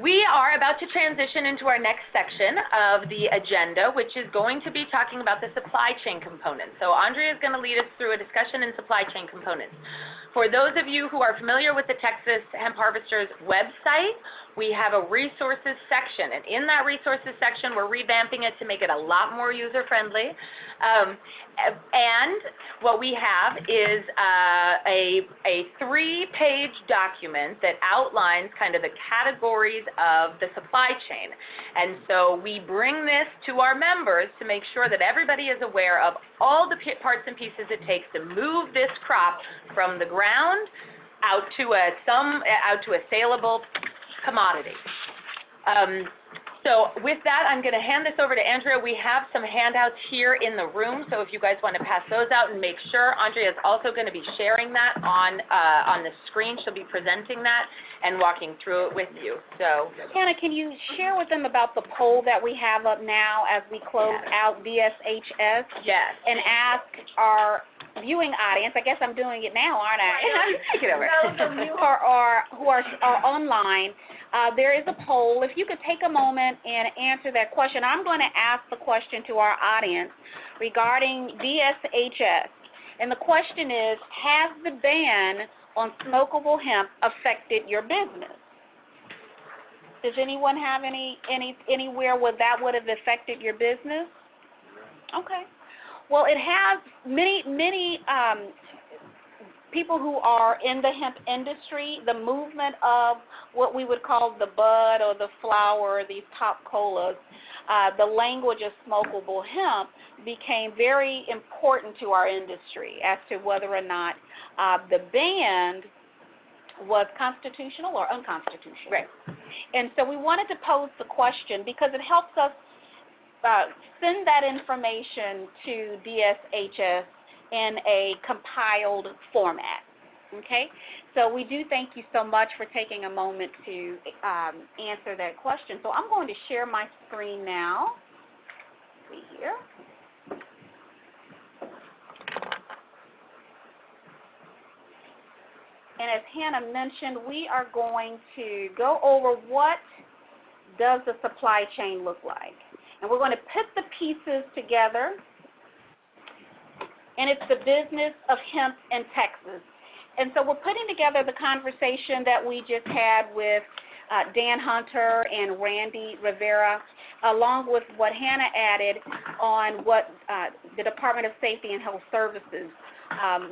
S5: we are about to transition into our next section of the agenda, which is going to be talking about the supply chain components. So Andrea is going to lead us through a discussion in supply chain components. For those of you who are familiar with the Texas Hemp Harvesters website, we have a resources section, and in that resources section, we're revamping it to make it a lot more user-friendly. And what we have is a 3-page document that outlines kind of the categories of the supply chain. And so we bring this to our members to make sure that everybody is aware of all the parts and pieces it takes to move this crop from the ground out to a saleable commodity. So with that, I'm going to hand this over to Andrea. We have some handouts here in the room, so if you guys want to pass those out and make sure, Andrea is also going to be sharing that on the screen. She'll be presenting that and walking through it with you. So,
S6: Hannah, can you share with them about the poll that we have up now as we close out DSHS?
S5: Yes.
S6: And ask our viewing audience, I guess I'm doing it now, aren't I?
S5: Take it over.
S6: Those of you who are online, there is a poll. If you could take a moment and answer that question. I'm going to ask the question to our audience regarding DSHS. And the question is, has the ban on smokable hemp affected your business? Does anyone have anywhere where that would have affected your business? Okay. Well, it has many people who are in the hemp industry. The movement of what we would call the bud or the flower, these top colas, the language of smokable hemp became very important to our industry as to whether or not the ban was constitutional or unconstitutional.
S5: Right.
S6: And so we wanted to pose the question because it helps us send that information to DSHS in a compiled format. Okay? So we do thank you so much for taking a moment to answer that question. So I'm going to share my screen now. Let's see here. And as Hannah mentioned, we are going to go over what does the supply chain look like. And we're going to put the pieces together. And it's the business of hemp in Texas. And so we're putting together the conversation that we just had with Dan Hunter and Randy Rivera, along with what Hannah added on what the Department of Safety and Health Services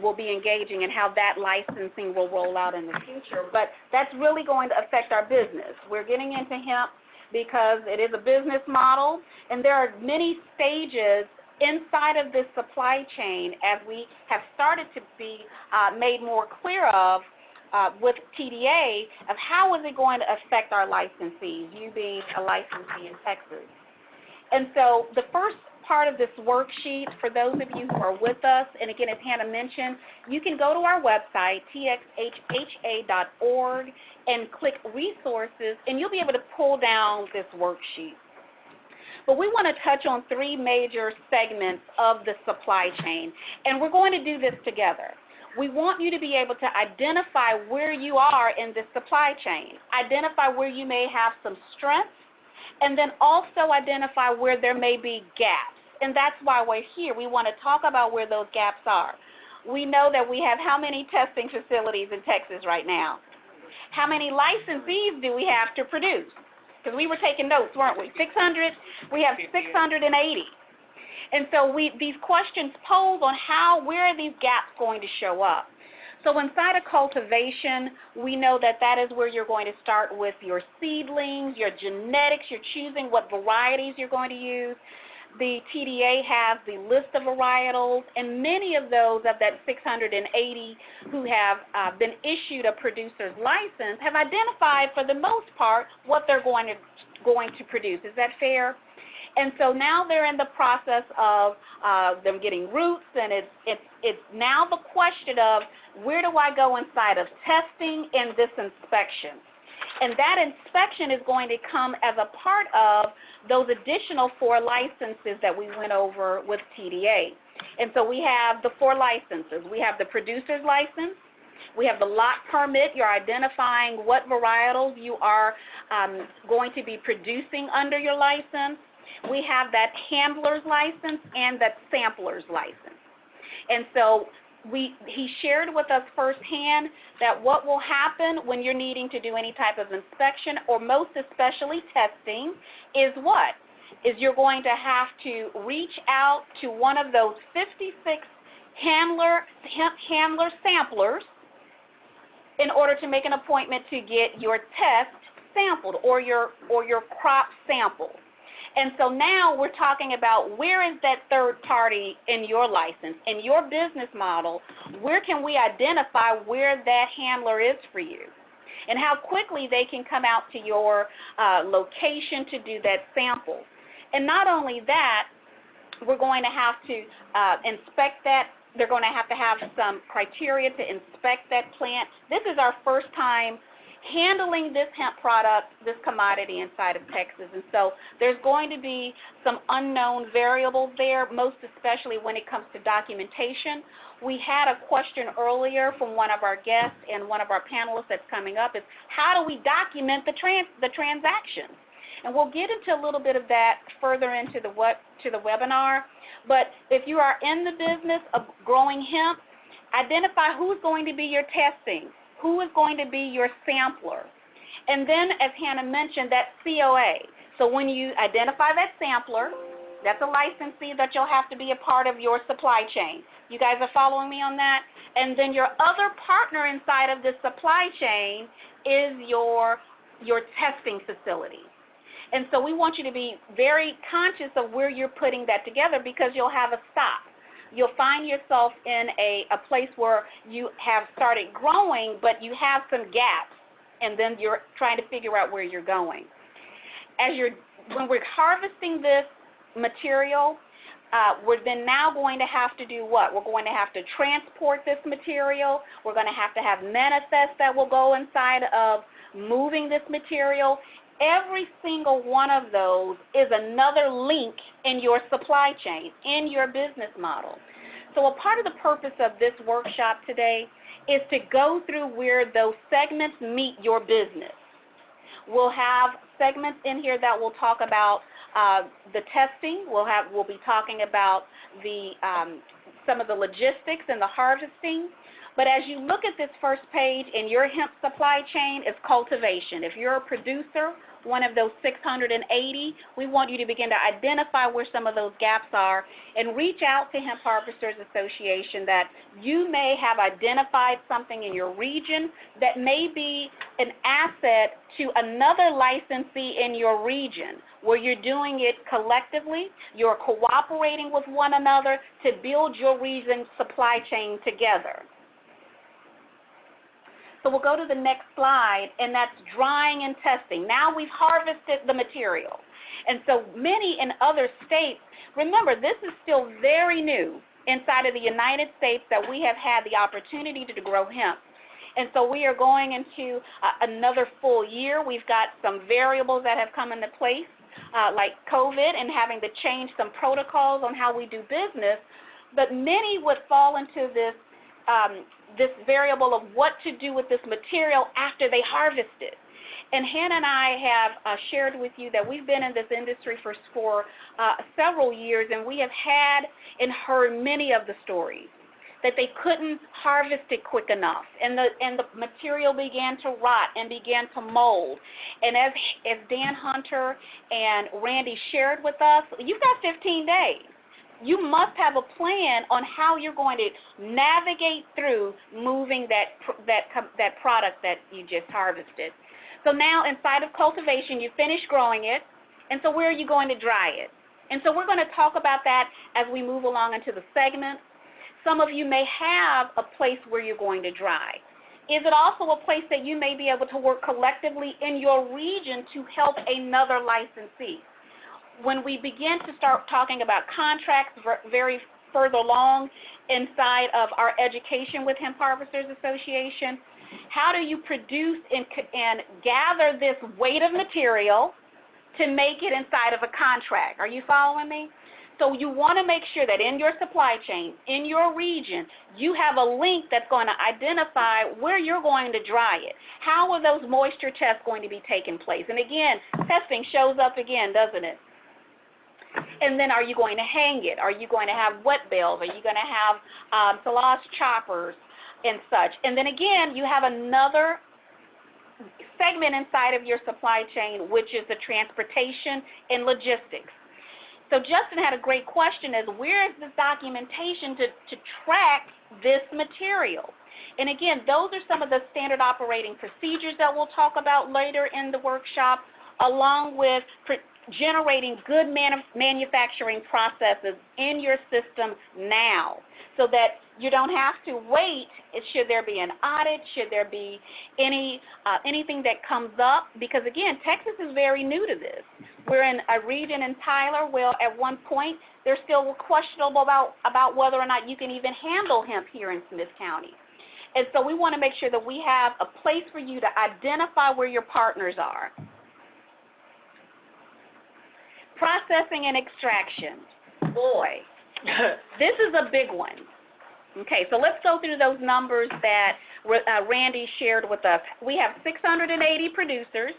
S6: will be engaging and how that licensing will roll out in the future. But that's really going to affect our business. We're getting into hemp because it is a business model, and there are many stages inside of this supply chain, as we have started to be made more clear of with TDA, of how is it going to affect our licensees, you being a licensee in Texas. And so the first part of this worksheet, for those of you who are with us, and again, as Hannah mentioned, you can go to our website, TXHHA.org, and click resources, and you'll be able to pull down this worksheet. But we want to touch on three major segments of the supply chain, and we're going to do this together. We want you to be able to identify where you are in this supply chain, identify where you may have some strengths, and then also identify where there may be gaps. And that's why we're here. We want to talk about where those gaps are. We know that we have how many testing facilities in Texas right now? How many licensees do we have to produce? Because we were taking notes, weren't we? 600, we have 680. And so these questions pose on where are these gaps going to show up? So inside of cultivation, we know that that is where you're going to start with your seedlings, your genetics, you're choosing what varieties you're going to use. The TDA has the list of varietals, and many of those of that 680 who have been issued a producer's license have identified, for the most part, what they're going to produce. Is that fair? And so now they're in the process of them getting roots, and it's now the question of where do I go inside of testing and this inspection? And that inspection is going to come as a part of those additional 4 licenses that we went over with TDA. And so we have the 4 licenses. We have the producer's license. We have the lot permit. You're identifying what varietals you are going to be producing under your license. We have that handler's license and that sampler's license. And so he shared with us firsthand that what will happen when you're needing to do any type of inspection, or most especially testing, is what? Is you're going to have to reach out to one of those 56 handler samplers in order to make an appointment to get your test sampled or your crop sampled. And so now we're talking about where is that third party in your license, in your business model, where can we identify where that handler is for you, and how quickly they can come out to your location to do that sample. And not only that, we're going to have to inspect that. They're going to have some criteria to inspect that plant. This is our first time handling this hemp product, this commodity inside of Texas. And so there's going to be some unknown variables there, most especially when it comes to documentation. We had a question earlier from one of our guests and one of our panelists that's coming up, is how do we document the transactions? And we'll get into a little bit of that further into the webinar. But if you are in the business of growing hemp, identify who's going to be your testing, who is going to be your sampler. And then, as Hannah mentioned, that COA. So when you identify that sampler, that's a licensee that you'll have to be a part of your supply chain. You guys are following me on that? And then your other partner inside of the supply chain is your testing facility. And so we want you to be very conscious of where you're putting that together, because you'll have a stop. You'll find yourself in a place where you have started growing, but you have some gaps, and then you're trying to figure out where you're going. When we're harvesting this material, we're then now going to have to do what? We're going to have to transport this material. We're going to have manifests that will go inside of moving this material. Every single one of those is another link in your supply chain, in your business model. So a part of the purpose of this workshop today is to go through where those segments meet your business. We'll have segments in here that will talk about the testing. We'll be talking about the some of the logistics and the harvesting. But as you look at this first page in your hemp supply chain is cultivation. If you're a producer, one of those 680, we want you to begin to identify where some of those gaps are and reach out to Hemp Harvesters Association that you may have identified something in your region that may be an asset to another licensee in your region where you're doing it collectively, you're cooperating with one another to build your region's supply chain together. So we'll go to the next slide, and that's drying and testing. Now we've harvested the material. And so many in other states, remember, this is still very new inside of the United States that we have had the opportunity to grow hemp. And so we are going into another full year. We've got some variables that have come into place, like COVID and having to change some protocols on how we do business. But many would fall into this this variable of what to do with this material after they harvest it. And Hannah and I have shared with you that we've been in this industry for several years, and we have had and heard many of the stories that they couldn't harvest it quick enough, and the material began to rot and began to mold. And as Dan Hunter and Randy shared with us, you've got 15 days. You must have a plan on how you're going to navigate through moving that product that you just harvested. So now inside of cultivation, you finish growing it, and so where are you going to dry it? And so we're going to talk about that as we move along into the segment. Some of you may have a place where you're going to dry. Is it also a place that you may be able to work collectively in your region to help another licensee? When we begin to start talking about contracts very further along inside of our education with Hemp Harvesters Association, how do you produce and gather this weight of material to make it inside of a contract? Are you following me? So you want to make sure that in your supply chain, in your region, you have a link that's going to identify where you're going to dry it. How are those moisture tests going to be taking place? And again, testing shows up again, doesn't it? And then are you going to hang it? Are you going to have wet bales? Are you going to have silage choppers and such? And then again, you have another segment inside of your supply chain, which is the transportation and logistics. So Justin had a great question as where is this documentation to track this material? And again, those are some of the standard operating procedures that we'll talk about later in the workshop, along with generating good manufacturing processes in your system now so that you don't have to wait. Should there be an audit? Should there be anything that comes up? Because, again, Texas is very new to this. We're in a region in Tyler where at one point they're still questionable about whether or not you can even handle hemp here in Smith County. And so we want to make sure that we have a place for you to identify where your partners are. Processing and extraction. Boy, this is a big one. Okay, so let's go through those numbers that Randy shared with us. We have 680 producers.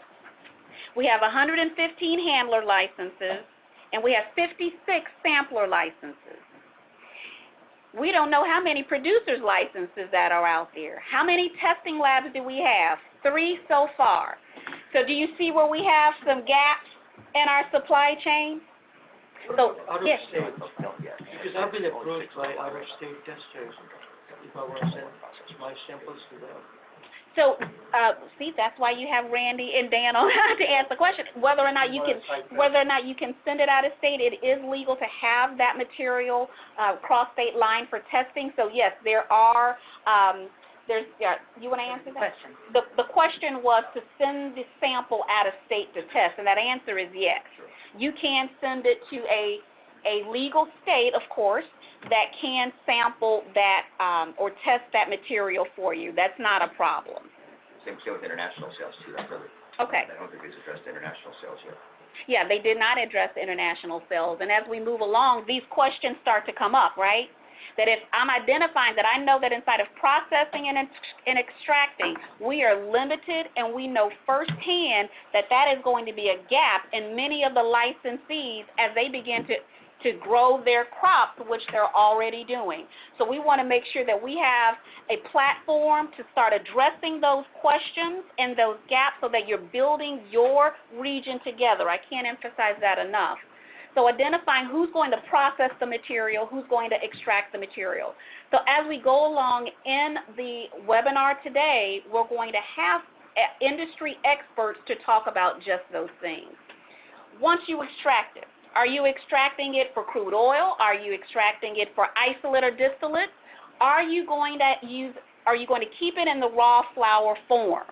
S6: We have 115 handler licenses, and we have 56 sampler licenses. We don't know how many producers' licenses that are out there. How many testing labs do we have? 3 so far. So do you see where we have some gaps in our supply chain? So, yes.
S10: Because I've been approved by out-of-state testers if I want to send my samples to them.
S6: So, see, that's why you have Randy and Dan on to answer the question. Whether or not you can send it out of state, it is legal to have that material cross state line for testing. So yes, there are. You want to answer that? The question was to send the sample out of state to test, and that answer is yes. Sure. You can send it to a legal state, of course, that can sample that or test that material for you. That's not a problem.
S8: Same with international sales too.
S6: Okay.
S8: I don't think it's addressed international sales yet.
S6: Yeah, they did not address international sales, and as we move along, these questions start to come up, right? that if I'm identifying that I know that inside of processing and extracting, we are limited, and we know firsthand that that is going to be a gap in many of the licensees as they begin to grow their crops, which they're already doing. So we want to make sure that we have a platform to start addressing those questions and those gaps so that you're building your region together. I can't emphasize that enough. So identifying who's going to process the material, who's going to extract the material. So as we go along in the webinar today, we're going to have industry experts to talk about just those things. Once you extract it, are you extracting it for crude oil? Are you extracting it for isolate or distillate? Are you going to keep it in the raw flour form?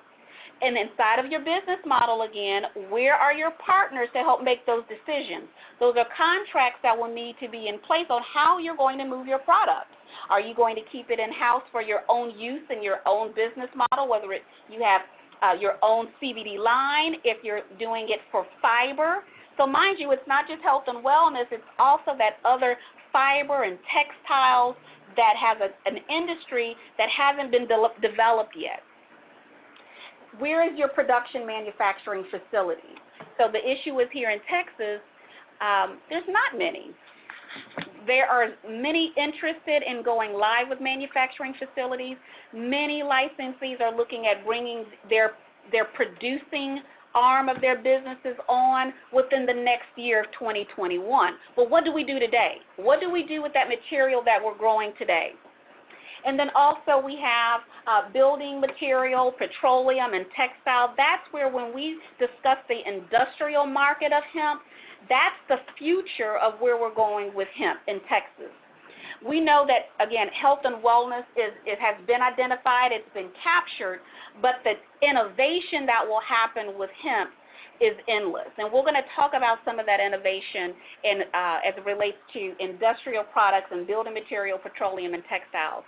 S6: And inside of your business model, again, where are your partners to help make those decisions? Those are contracts that will need to be in place on how you're going to move your product. Are you going to keep it in-house for your own use and your own business model, whether you have your own CBD line, if you're doing it for fiber? So mind you, it's not just health and wellness, it's also that other fiber and textiles that has an industry that hasn't been developed yet. Where is your production manufacturing facility? So the issue is here in Texas, there's not many. There are many interested in going live with manufacturing facilities. Many licensees are looking at bringing their producing arm of their businesses on within the next year of 2021. But what do we do today? What do we do with that material that we're growing today? And then also we have building material, petroleum, and textile. That's where when we discuss the industrial market of hemp, that's the future of where we're going with hemp in Texas. We know that, again, health and wellness has been identified, it's been captured, but the innovation that will happen with hemp is endless. And we're going to talk about some of that innovation as it relates to industrial products and building material, petroleum, and textiles.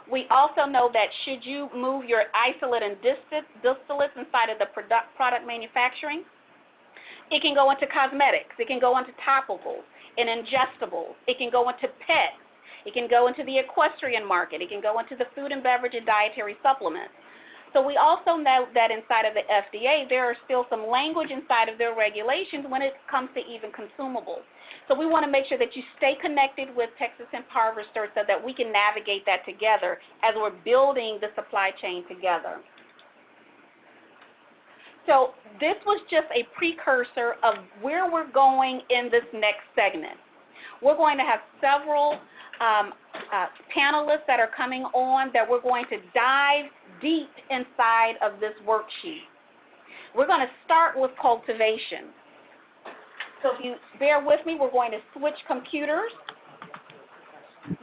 S6: We also know that should you move your isolate and distillates inside of the product manufacturing, it can go into cosmetics, it can go into topicals and ingestibles, it can go into pets, it can go into the equestrian market, it can go into the food and beverage and dietary supplements. So we also know that inside of the FDA, there are still some language inside of their regulations when it comes to even consumables. So we want to make sure that you stay connected with Texas Hemp Harvester so that we can navigate that together as we're building the supply chain together. So this was just a precursor of where we're going in this next segment. We're going to have several panelists that are coming on that we're going to dive deep inside of this worksheet. We're going to start with cultivation. So if you bear with me, we're going to switch computers.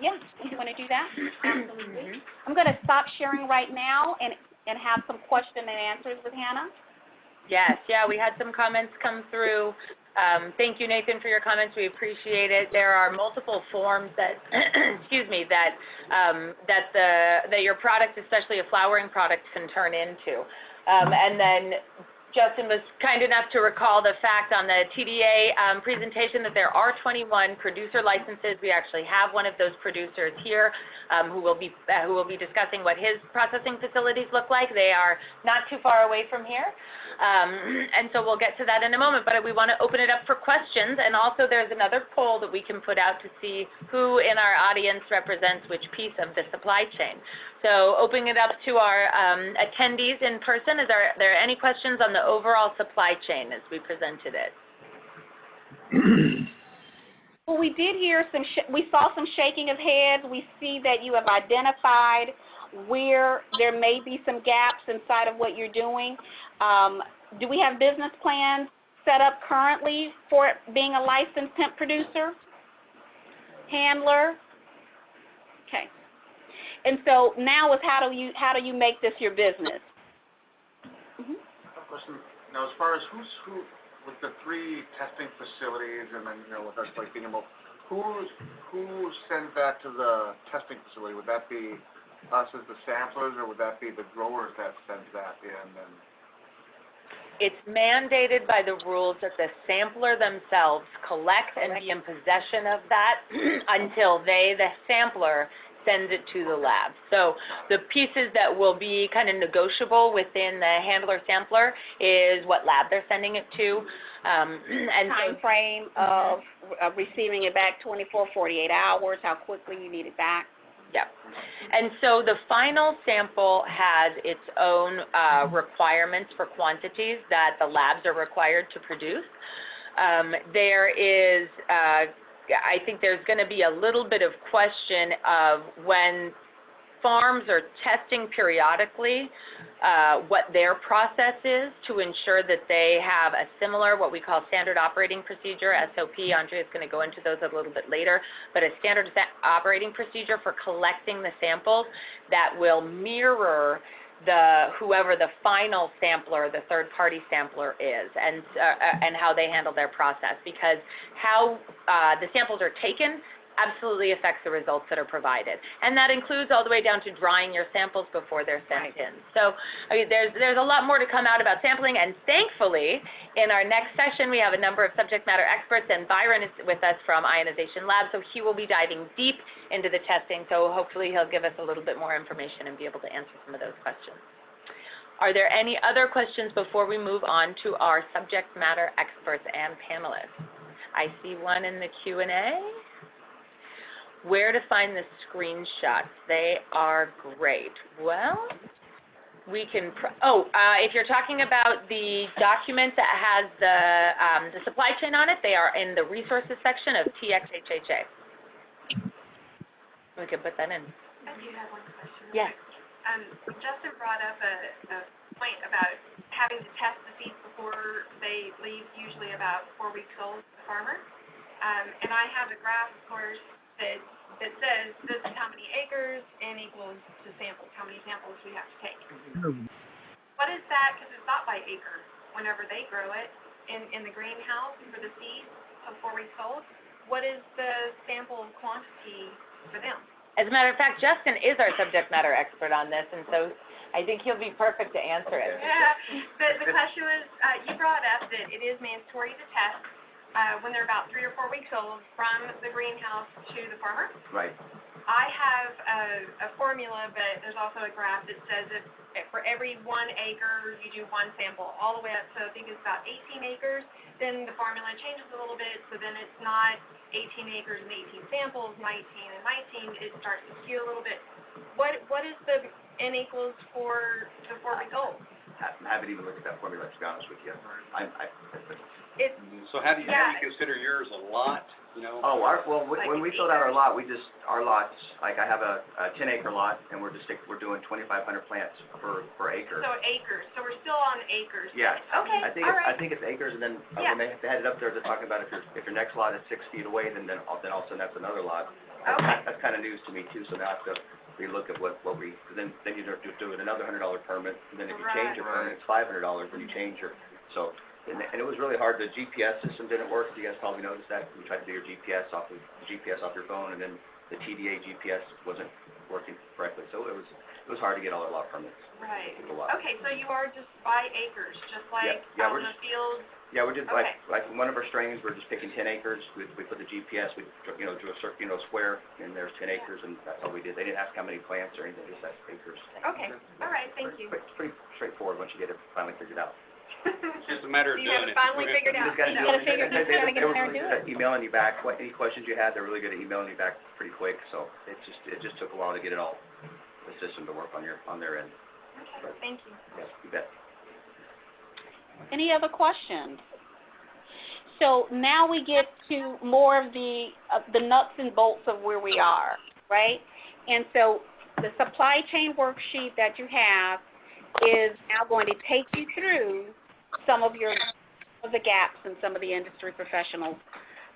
S6: Yes, you want to do that? Absolutely. I'm going to stop sharing right now and have some question and answers with Hannah.
S5: Yes, yeah, we had some comments come through. Thank you, Nathan, for your comments. We appreciate it. There are multiple forms that, excuse me, that your product, especially a flowering product, can turn into. And then Justin was kind enough to recall the fact on the TDA presentation that there are 21 producer licenses. We actually have one of those producers here who will be discussing what his processing facilities look like. They are not too far away from here. And so we'll get to that in a moment, but we want to open it up for questions, and also there's another poll that we can put out to see who in our audience represents which piece of the supply chain. So opening it up to our attendees in person, is there any questions on the overall supply chain as we presented it?
S6: Well, we did hear we saw some shaking of heads. We see that you have identified where there may be some gaps inside of what you're doing. Do we have business plans set up currently for being a licensed hemp producer? Handler? Okay. And so now is how do you make this your business? Mm-hmm.
S11: Question. Now, as far as who with the 3 testing facilities, and then with us like being able, who sends that to the testing facility? Would that be us as the samplers, or would that be the growers that sends that in? And
S5: it's mandated by the rules that the sampler themselves collect and be in possession of that until they, the sampler, sends it to the lab. So the pieces that will be kind of negotiable within the handler sampler is what lab they're sending it to. And
S6: Time frame of receiving it back, 24, 48 hours, how quickly you need it back.
S5: Yep. And so the final sample has its own requirements for quantities that the labs are required to produce. There is, I think there's going to be a little bit of question of when farms are testing periodically what their process is to ensure that they have a similar, what we call standard operating procedure, SOP. Andrea's going to go into those a little bit later, but a standard operating procedure for collecting the samples that will mirror whoever the final sampler, the third-party sampler is, and how they handle their process, because how the samples are taken absolutely affects the results that are provided. And that includes all the way down to drying your samples before they're sent in. So there's a lot more to come out about sampling, and thankfully, in our next session, we have a number of subject matter experts, and Byron is with us from Ionization Lab, so he will be diving deep into the testing, so hopefully he'll give us a little bit more information and be able to answer some of those questions. Are there any other questions before we move on to our subject matter experts and panelists? I see one in the Q&A. Where to find the screenshots? They are great. Well, we can, if you're talking about the document that has the supply chain on it, they are in the resources section of TXHHA. We can put that in.
S12: I do have one question.
S5: Yes.
S12: Justin brought up a point about having to test the seeds before they leave, usually about 4 weeks old, to the farmer. And I have a graph, of course, that says this is how many acres n equals to samples, how many samples we have to take. What is that, because it's not by acre, whenever they grow it in the greenhouse for the seeds of 4 weeks old, what is the sample quantity for them?
S5: As a matter of fact, Justin is our subject matter expert on this, and so I think he'll be perfect to answer it.
S12: Yeah, the question was, you brought up that it is mandatory to test when they're about 3 or 4 weeks old from the greenhouse to the farmer.
S8: Right.
S12: I have a formula, but there's also a graph that says if for every 1 acre, you do 1 sample, all the way up to, I think it's about 18 acres, then the formula changes a little bit, so then it's not 18 acres and 18 samples, 19 and 19, it starts to skew a little bit. What is the N equals for the 4 weeks old?
S8: I haven't even looked at that formula, to be honest with you.
S13: So how do you consider yours a lot, you know?
S8: Oh, when we filled out our lot, our lots, like I have a 10-acre lot, and we're doing 2,500 plants per acre.
S12: So acres, so we're still on acres.
S8: Yeah.
S12: Okay,
S8: I think it's acres, and then when they had it up there, they're talking about if your next lot is 6 feet away, then all of a sudden that's another lot.
S12: Okay.
S8: That's kind of news to me too, so now I have to relook at what we, then you do it another $100 permit, and then if you change your permit, it's $500 when you change your, so. And it was really hard. The GPS system didn't work. You guys probably noticed that. You tried to do your GPS off your phone, and then the TDA GPS wasn't working correctly. So it was hard to get all our lot permits.
S12: Right. Okay, so you are just by acres, just like out in the field.
S8: Yeah, we're just like one of our strains. We're just picking 10 acres. We put the GPS. We drew a certain square, and there's 10 acres, and that's all we did. They didn't ask how many plants or anything. Just asked acres.
S12: Okay. All right. Thank you.
S8: It's pretty straightforward once you get it finally figured out.
S13: It's just a matter of
S12: doing
S13: it.
S12: You have it finally figured out.
S6: You gotta figure, you gotta get in there and do it.
S8: Emailing you back, any questions you had, they're really good at emailing you back pretty quick, so it just took a while to get it all, the system to work on their end.
S12: Okay, thank you.
S8: Yes, you bet.
S6: Any other questions? So now we get to more of the nuts and bolts of where we are, right? And so the supply chain worksheet that you have is now going to take you through some of the gaps in some of the industry professionals.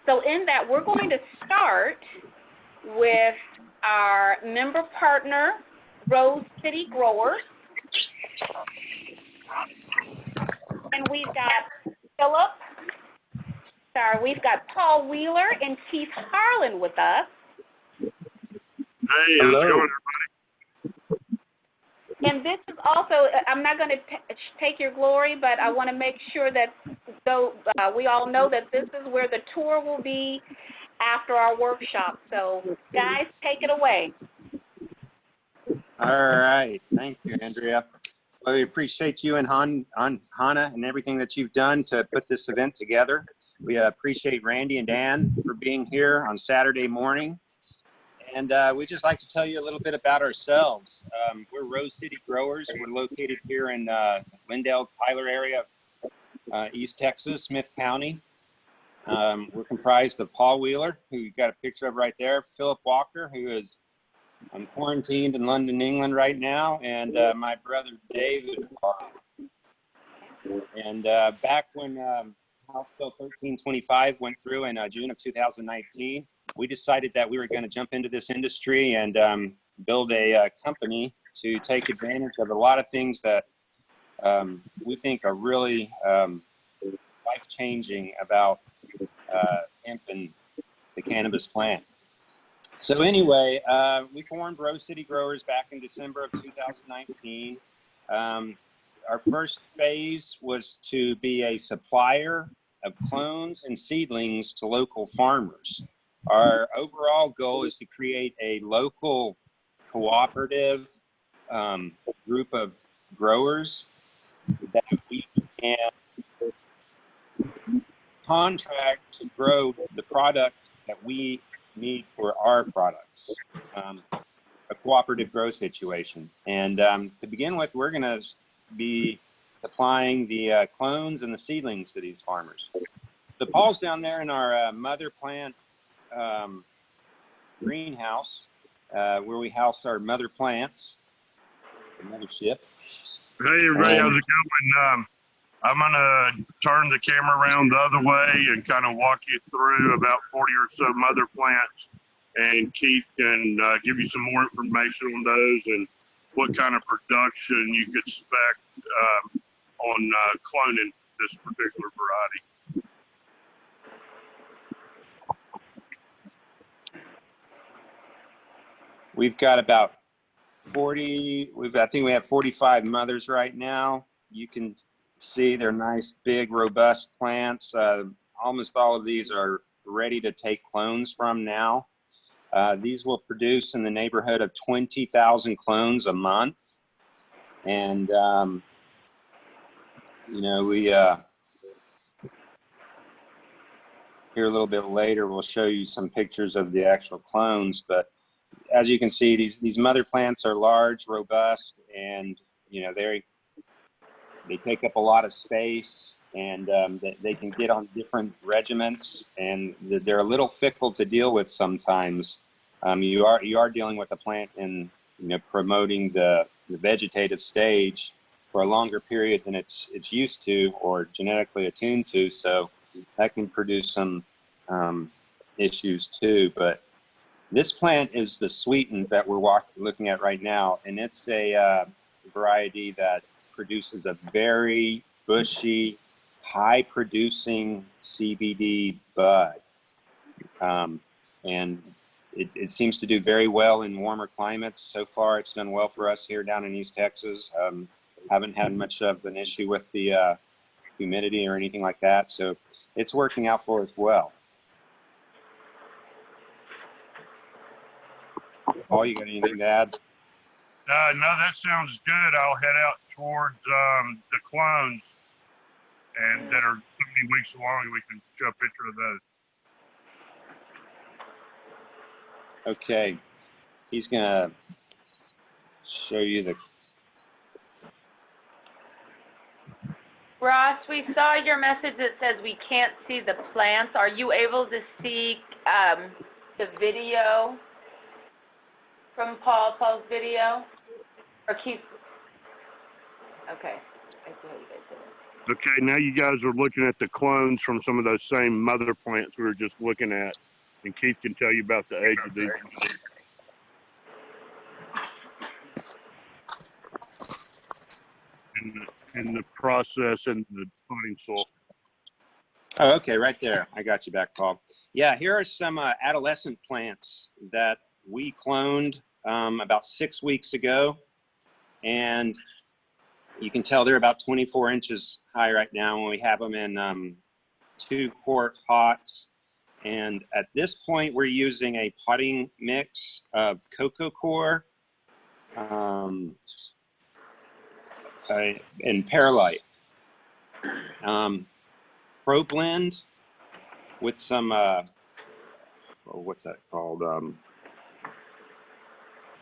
S6: So in that, we're going to start with our member partner, Rose City Growers. And we've got we've got Paul Wheeler and Keith Harlan with us.
S3: Hey, how's it going, everybody?
S6: And this is also, I'm not going to take your glory, but I want to make sure that we all know that this is where the tour will be after our workshop. So, guys, take it away.
S2: All right. Thank you, Andrea. Well, we appreciate you and Hannah and everything that you've done to put this event together. We appreciate Randy and Dan for being here on Saturday morning. And we'd just like to tell you a little bit about ourselves. We're Rose City Growers. We're located here in Lindale, Tyler area, East Texas, Smith County. We're comprised of Paul Wheeler, who you got a picture of right there, Philip Walker, who is quarantined in London, England right now, and my brother David. And back when House Bill 1325 went through in June of 2019, we decided that we were going to jump into this industry and build a company to take advantage of a lot of things that we think are really life-changing about hemp and the cannabis plant. So anyway, we formed Rose City Growers back in December of 2019. Our first phase was to be a supplier of clones and seedlings to local farmers. Our overall goal is to create a local cooperative group of growers that we can contract to grow the product that we need for our products, a cooperative grow situation. And to begin with, we're going to be supplying the clones and the seedlings to these farmers. The Paul's down there in our mother plant greenhouse, where we house our mother plants, the mothership.
S3: Hey, everybody, how's it going? I'm going to turn the camera around the other way and kind of walk you through about 40 or so mother plants. And Keith can give you some more information on those and what kind of production you could expect on cloning this particular variety.
S2: We've got about 40, I think we have 45 mothers right now. You can see they're nice, big, robust plants. Almost all of these are ready to take clones from now. These will produce in the neighborhood of 20,000 clones a month. And, you know, we, here a little bit later, we'll show you some pictures of the actual clones. But as you can see, these mother plants are large, robust, and, you know, they take up a lot of space, and they can get on different regiments, and they're a little fickle to deal with sometimes. You are dealing with a plant in, you know, promoting the vegetative stage for a longer period than it's used to or genetically attuned to, so that can produce some issues too. But this plant is the sweetened that we're looking at right now, and it's a variety that produces a very bushy, high-producing CBD bud. And it seems to do very well in warmer climates. So far, it's done well for us here down in East Texas. Haven't had much of an issue with the humidity or anything like that, so it's working out for us well. Paul, you got anything to add?
S3: No, that sounds good. I'll head out towards the clones, and that are so many weeks along, we can show a picture of those.
S2: Okay, he's gonna show you the.
S5: Ross, we saw your message that says we can't see the plants. Are you able to see the video from Paul's video? Or Keith? Okay. I see how you guys did it.
S3: Okay, now you guys are looking at the clones from some of those same mother plants we were just looking at. And Keith can tell you about the age of these. And the process and the potting soil.
S2: Oh, okay, right there. I got you back, Paul. Yeah, here are some adolescent plants that we cloned about 6 weeks ago. And you can tell they're about 24 inches high right now, when we have them in 2-quart pots. And at this point, we're using a potting mix of coco coir and perlite. Pro blend with some, what's that called?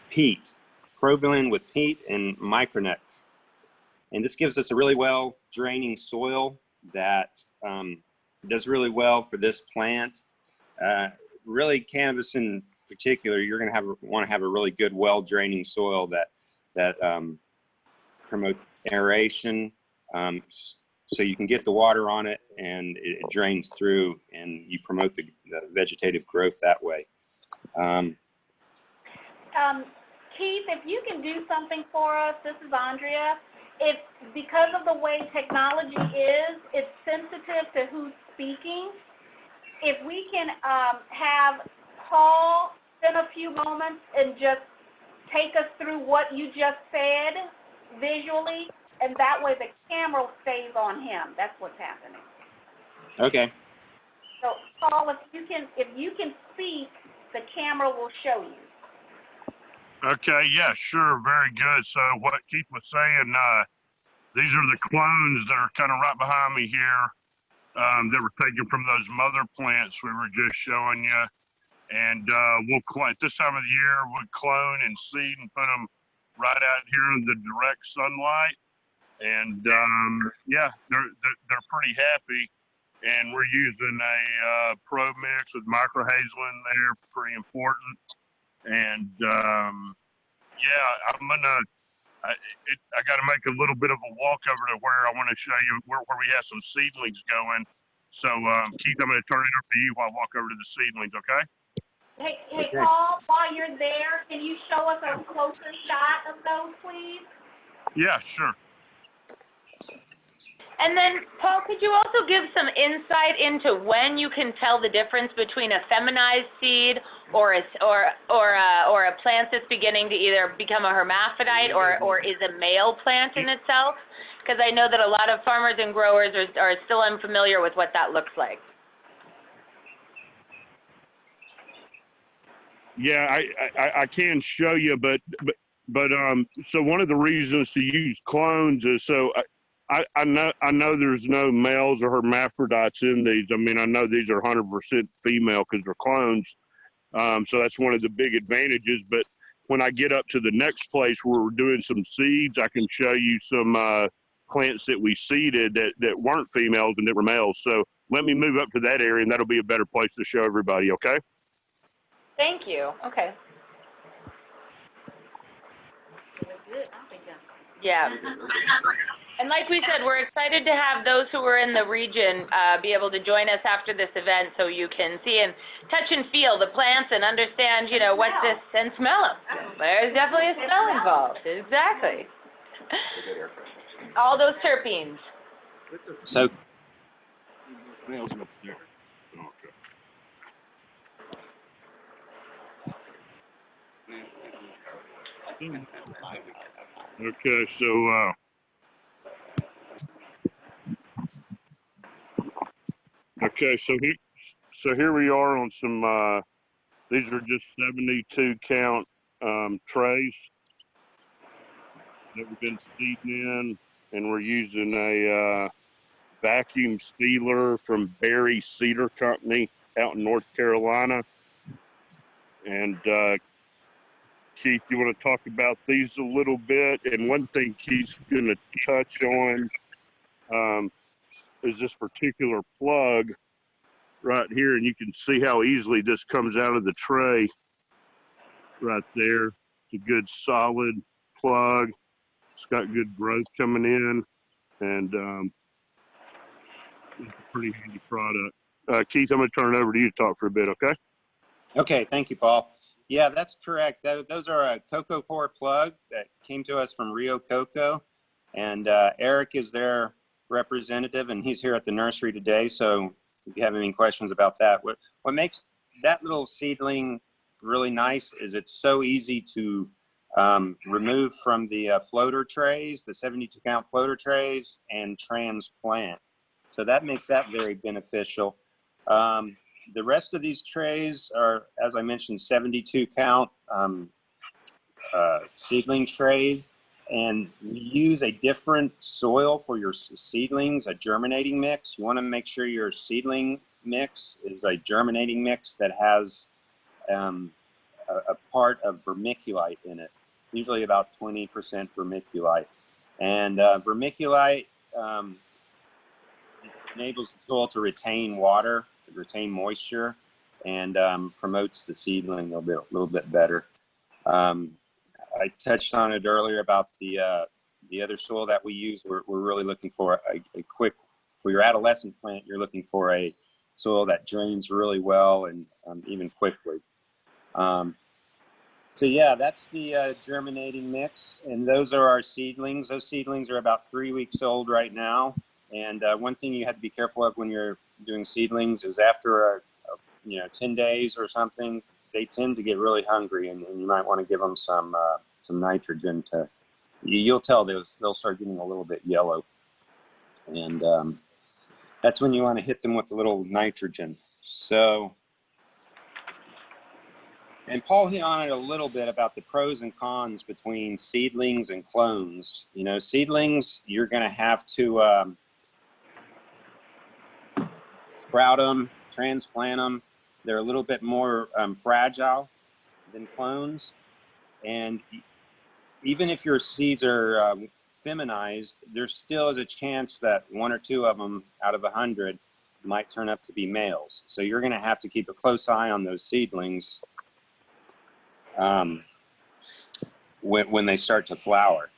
S2: Peat. Pro blend with peat and micronex. And this gives us a really well draining soil that does really well for this plant. Really, cannabis in particular, you're going to want to have a really good, well draining soil that promotes aeration, so you can get the water on it and it drains through, and you promote the vegetative growth that way.
S6: Keith, if you can do something for us, this is Andrea. If because of the way technology is, it's sensitive to who's speaking. If we can have Paul spend a few moments and just take us through what you just said visually, and that way the camera stays on him. That's what's happening.
S2: Okay.
S6: So Paul, if you can speak, the camera will show you.
S3: Okay, yeah, sure, very good. So what Keith was saying, these are the clones that are kind of right behind me here, that were taken from those mother plants we were just showing you. And we'll clone, at this time of the year, we'll clone and seed and put them right out here in the direct sunlight. And yeah, they're pretty happy. And we're using a pro mix with micro hazelnut there, pretty important. And yeah, I got to make a little bit of a walk over to where I want to show you where we have some seedlings going. So Keith, I'm going to turn it over to you while I walk over to the seedlings, okay?
S6: Hey, Paul, while you're there, can you show us a closer shot of those, please?
S3: Yeah, sure.
S5: And then, Paul, could you also give some insight into when you can tell the difference between a feminized seed or a plant that's beginning to either become a hermaphrodite or is a male plant in itself? Because I know that a lot of farmers and growers are still unfamiliar with what that looks like.
S3: Yeah, I can show you, but so one of the reasons to use clones is so I know there's no males or hermaphrodites in these. I mean, I know these are 100% female because they're clones. So that's one of the big advantages. But when I get up to the next place where we're doing some seeds, I can show you some plants that we seeded that weren't females and that were males. So let me move up to that area, and that'll be a better place to show everybody, okay?
S5: Thank you. Okay. Yeah. And like we said, we're excited to have those who are in the region be able to join us after this event so you can see and touch and feel the plants and understand, you know, what this, and smell them. There's definitely a smell involved. Exactly. All those terpenes.
S2: So,
S3: Okay, so here we are on some these are just 72 count trays that we've been seeding in, and we're using a vacuum sealer from Berry Cedar Company out in North Carolina. And Keith, you want to talk about these a little bit? And one thing Keith's going to touch on is this particular plug right here. And you can see how easily this comes out of the tray right there. It's a good solid plug. It's got good growth coming in. And it's a pretty handy product. Keith, I'm going to turn it over to you to talk for a bit, okay?
S2: okay, thank you, Paul. Yeah, that's correct. Those are a cocoa core plug that came to us from Rio Coco, and Eric is their representative, and he's here at the nursery today. So if you have any questions about that, what makes that little seedling really nice is it's so easy to remove from the floater trays, the 72 count floater trays, and transplant. So that makes that very beneficial. The rest of these trays are, as I mentioned, 72 count seedling trays, and use a different soil for your seedlings, a germinating mix. You want to make sure your seedling mix is a germinating mix that has a part of vermiculite in it, usually about 20% vermiculite. And vermiculite enables the soil to retain water, retain moisture, and promotes the seedling a little bit better. I touched on it earlier about the other soil that we use. We're really looking for a quick, for your adolescent plant, you're looking for a soil that drains really well and even quickly. So yeah, that's the germinating mix, and those are our seedlings. Those seedlings are about 3 weeks old right now. And one thing you have to be careful of when you're doing seedlings is after 10 days or something, they tend to get really hungry, and you might want to give them some nitrogen to. You'll tell they'll start getting a little bit yellow, and that's when you want to hit them with a little nitrogen. So. And Paul hit on it a little bit about the pros and cons between seedlings and clones. You know, seedlings, you're going to have to sprout them, transplant them. They're a little bit more fragile than clones. And even if your seeds are feminized, there still is a chance that 1 or 2 of them out of 100 might turn up to be males. So you're going to have to keep a close eye on those seedlings when they start to flower.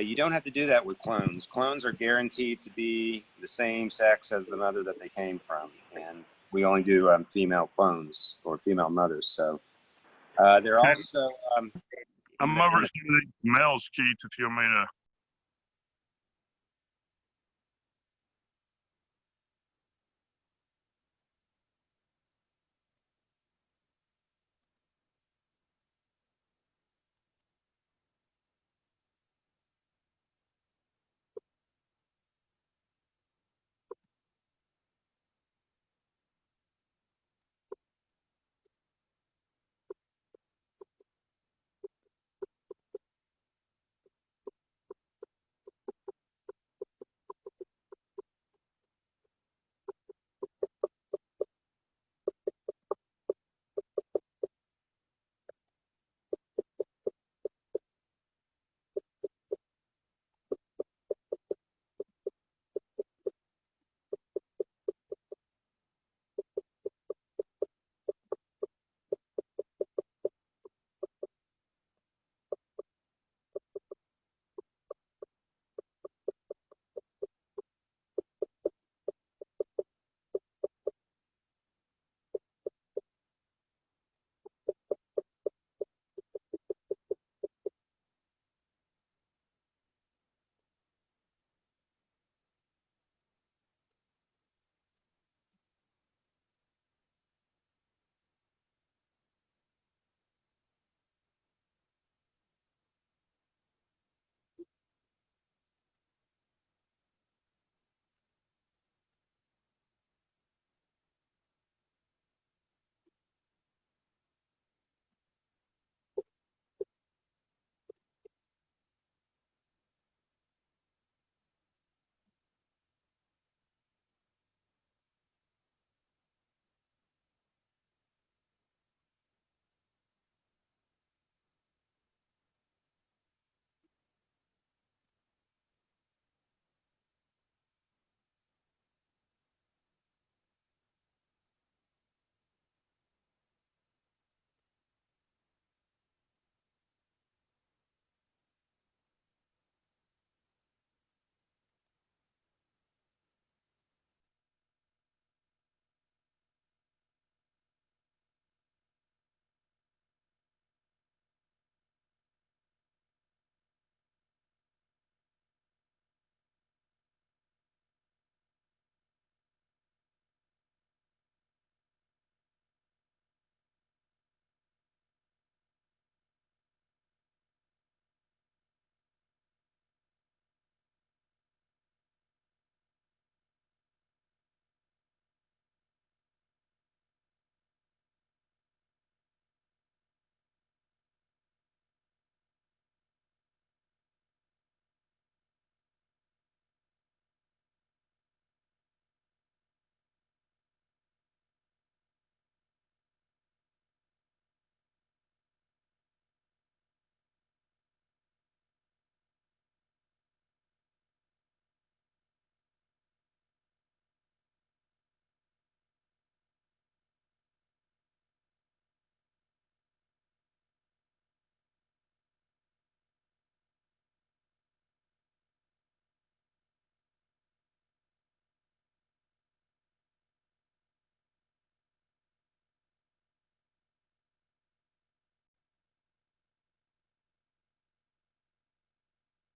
S2: You don't have to do that with clones. Clones are guaranteed to be the same sex as the mother that they came from, and we only do female clones or female mothers. So they're also.
S3: I'm over at some of these males, Keith, if you want me to.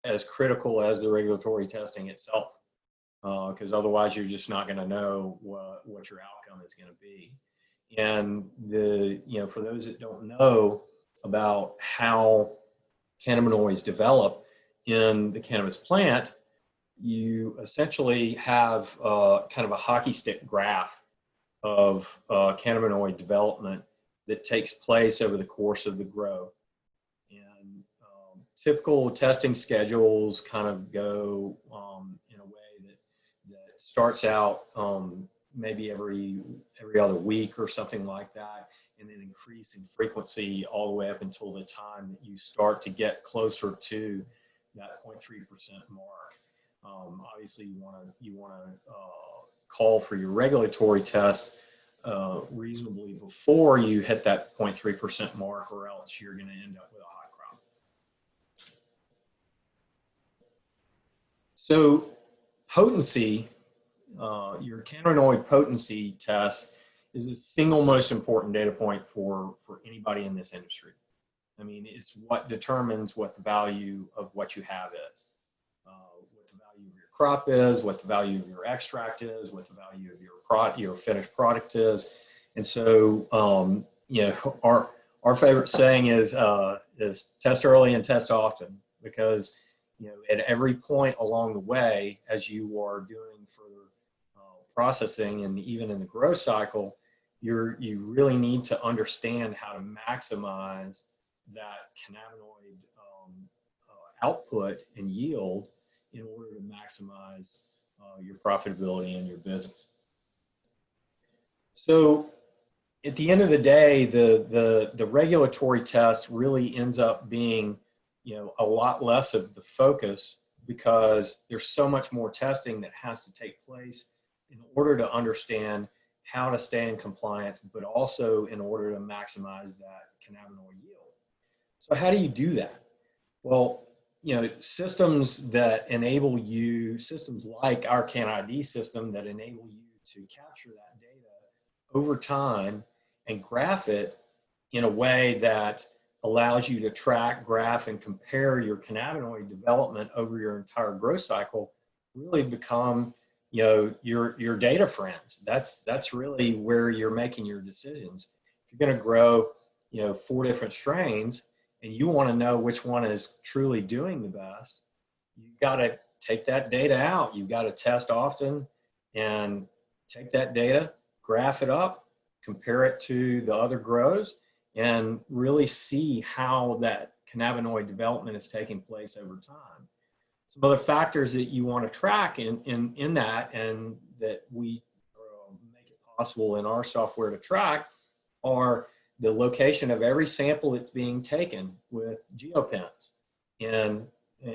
S4: as critical as the regulatory testing itself, because otherwise you're just not going to know what your outcome is going to be. And for those that don't know about how cannabinoids develop in the cannabis plant, you essentially have kind of a hockey stick graph of cannabinoid development that takes place over the course of the grow. And typical testing schedules kind of go in a way that starts out maybe every other week or something like that, and then increase in frequency all the way up until the time that you start to get closer to that 0.3% mark. Obviously, you want to call for your regulatory test reasonably before you hit that 0.3% mark, or else you're going to end up with a high crop. So potency, your cannabinoid potency test is the single most important data point for anybody in this industry. I mean, it's what determines what the value of what you have is, what the value of your crop is, what the value of your extract is, what the value of your finished product is. And so, our favorite saying is test early and test often, because at every point along the way, as you are doing further processing and even in the grow cycle, you really need to understand how to maximize that cannabinoid output and yield in order to maximize your profitability in your business. So at the end of the day, the regulatory test really ends up being a lot less of the focus, because there's so much more testing that has to take place in order to understand how to stay in compliance, but also in order to maximize that cannabinoid yield. So how do you do that? Well, systems that enable you, systems like our CanID system that enable you to capture that data over time and graph it in a way that allows you to track, graph, and compare your cannabinoid development over your entire growth cycle really become your data friends. That's really where you're making your decisions. If you're going to grow 4 different strains and you want to know which one is truly doing the best, you've got to take that data out. You've got to test often and take that data, graph it up, compare it to the other grows, and really see how that cannabinoid development is taking place over time. Some other factors that you want to track in that, and that we make it possible in our software to track, are the location of every sample that's being taken with geopens, and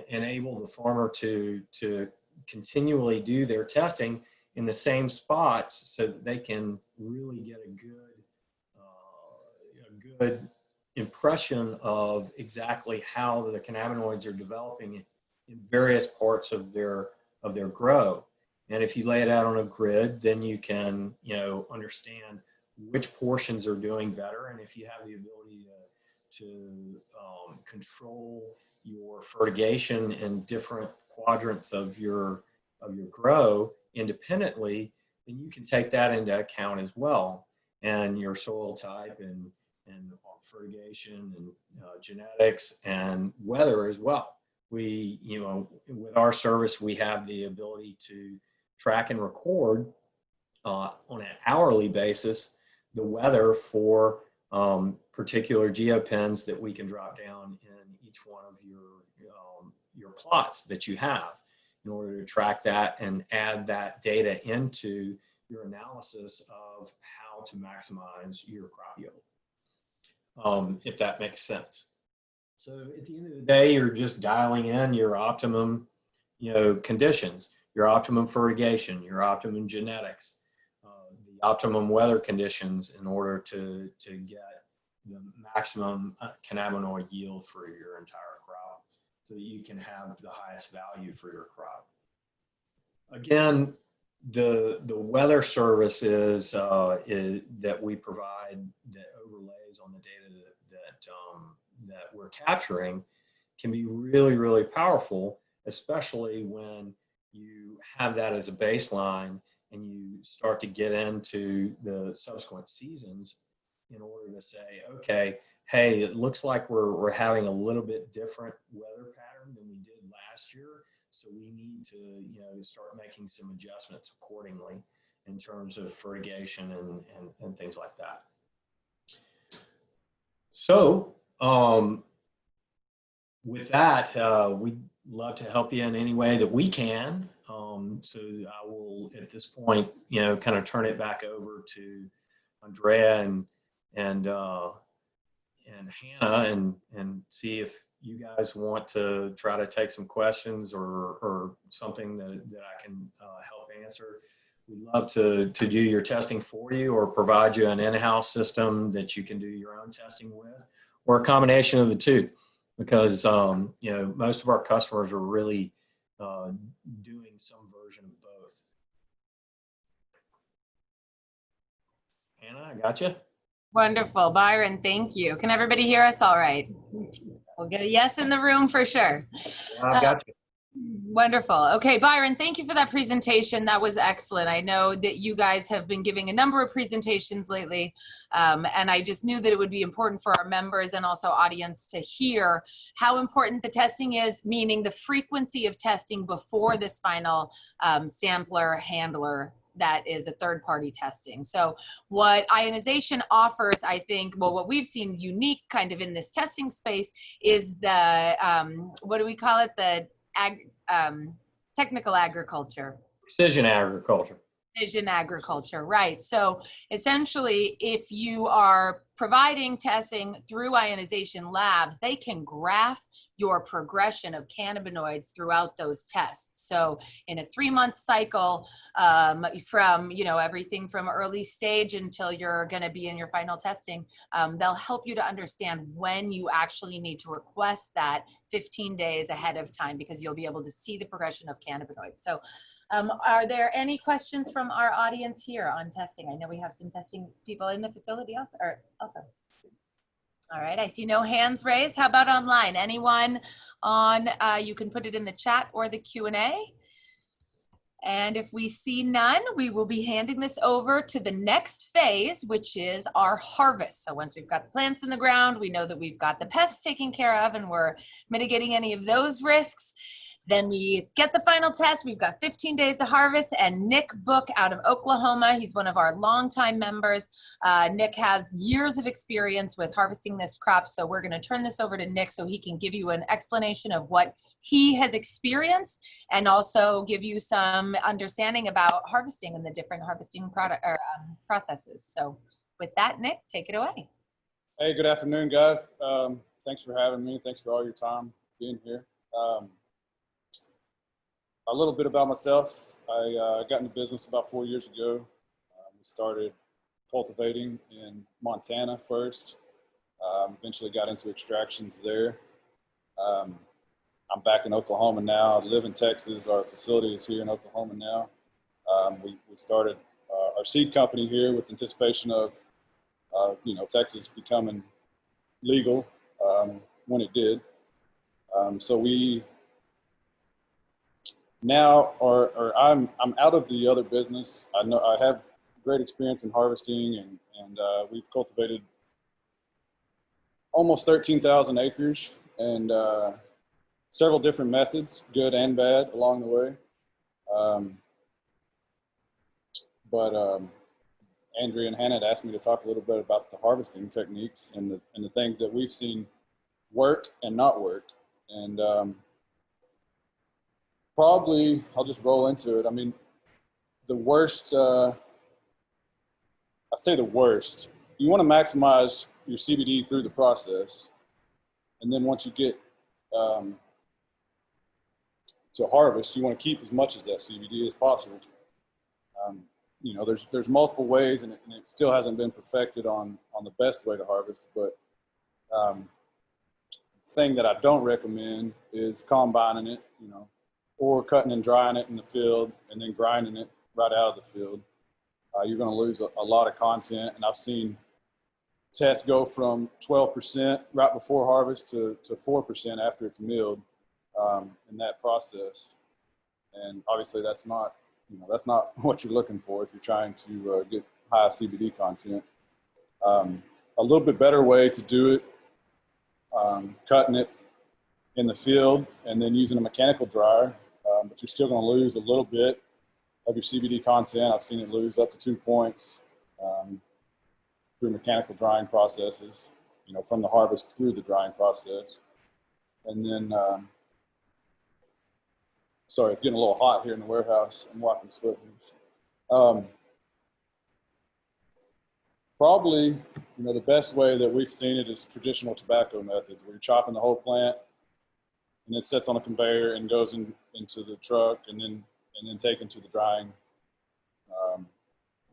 S4: enable the farmer to continually do their testing in the same spots so that they can really get a good impression of exactly how the cannabinoids are developing in various parts of their grow. And if you lay it out on a grid, then you can understand which portions are doing better, and if you have the ability to control your fertigation in different quadrants of your grow independently, then you can take that into account as well, and your soil type and fertigation and genetics and weather as well. We, with our service, we have the ability to track and record on an hourly basis the weather for particular geopens that we can drop down in each one of your plots that you have, in order to track that and add that data into your analysis of how to maximize your crop yield, if that makes sense. So at the end of the day, you're just dialing in your optimum, conditions, your optimum fertigation, your optimum genetics, the optimum weather conditions, in order to get the maximum cannabinoid yield for your entire crop, so that you can have the highest value for your crop. Again, the weather service is that we provide, that overlays on the data that we're capturing, can be really, really powerful, especially when you have that as a baseline and you start to get into the subsequent seasons in order to say, okay, hey, it looks like we're having a little bit different weather pattern than we did last year. So we need to, start making some adjustments accordingly in terms of fertigation and things like that. So with that, we'd love to help you in any way that we can. So I will, at this point, kind of turn it back over to Andrea and Hannah and see if you guys want to try to take some questions or something that I can help answer. We'd love to do your testing for you or provide you an in-house system that you can do your own testing with, or a combination of the two, because most of our customers are really doing some version of both. Hannah, I got you.
S14: Wonderful. Byron, thank you. Can everybody hear us all right? We'll get a yes in the room for sure.
S4: I got you.
S14: Wonderful. Okay, Byron, thank you for that presentation. That was excellent. I know that you guys have been giving a number of presentations lately, and I just knew that it would be important for our members and also audience to hear how important the testing is, meaning the frequency of testing before this final sampler handler that is a third-party testing. So what ionization offers, I think, well, what we've seen unique kind of in this testing space is the, what do we call it? The technical agriculture.
S4: Precision agriculture.
S14: Precision agriculture, right. So essentially, if you are providing testing through ionization labs, they can graph your progression of cannabinoids throughout those tests. So in a 3-month cycle, from everything from early stage until you're going to be in your final testing, they'll help you to understand when you actually need to request that 15 days ahead of time, because you'll be able to see the progression of cannabinoids. So are there any questions from our audience here on testing? I know we have some testing people in the facility also. All right, I see no hands raised. How about online? Anyone on, you can put it in the chat or the Q&A. And if we see none, we will be handing this over to the next phase, which is our harvest. So once we've got the plants in the ground, we know that we've got the pests taken care of and we're mitigating any of those risks. Then we get the final test. We've got 15 days to harvest, and Nick Book out of Oklahoma, he's one of our longtime members. Nick has years of experience with harvesting this crop, so we're going to turn this over to Nick so he can give you an explanation of what he has experienced and also give you some understanding about harvesting and the different harvesting processes. So with that, Nick, take it away.
S15: Hey, good afternoon, guys. Thanks for having me. Thanks for all your time being here. A little bit about myself. I got into business about 4 years ago. We started cultivating in Montana first. Eventually got into extractions there. I'm back in Oklahoma now. I live in Texas. Our facility is here in Oklahoma now. We started our seed company here with anticipation of Texas becoming legal when it did. So we now I'm out of the other business. I know I have great experience in harvesting, and we've cultivated almost 13,000 acres and several different methods, good and bad, along the way. But Andrea and Hannah had asked me to talk a little bit about the harvesting techniques and the things that we've seen work and not work. And probably I'll just roll into it. I mean, the worst, I say the worst, you want to maximize your CBD through the process. And then once you get to harvest, you want to keep as much of that CBD as possible. There's multiple ways, and it still hasn't been perfected on the best way to harvest. But thing that I don't recommend is combining it, or cutting and drying it in the field and then grinding it right out of the field. You're going to lose a lot of content, and I've seen tests go from 12% right before harvest to 4% after it's milled. in that process. And obviously that's not, that's not what you're looking for if you're trying to get high CBD content. A little bit better way to do it, cutting it in the field and then using a mechanical dryer, but you're still going to lose a little bit of your CBD content. I've seen it lose up to 2 points through mechanical drying processes, from the harvest through the drying process. And then, sorry, it's getting a little hot here in the warehouse. I'm walking slippers. Probably, the best way that we've seen it is traditional tobacco methods, where you're chopping the whole plant and it sits on a conveyor and goes into the truck and then taken to the drying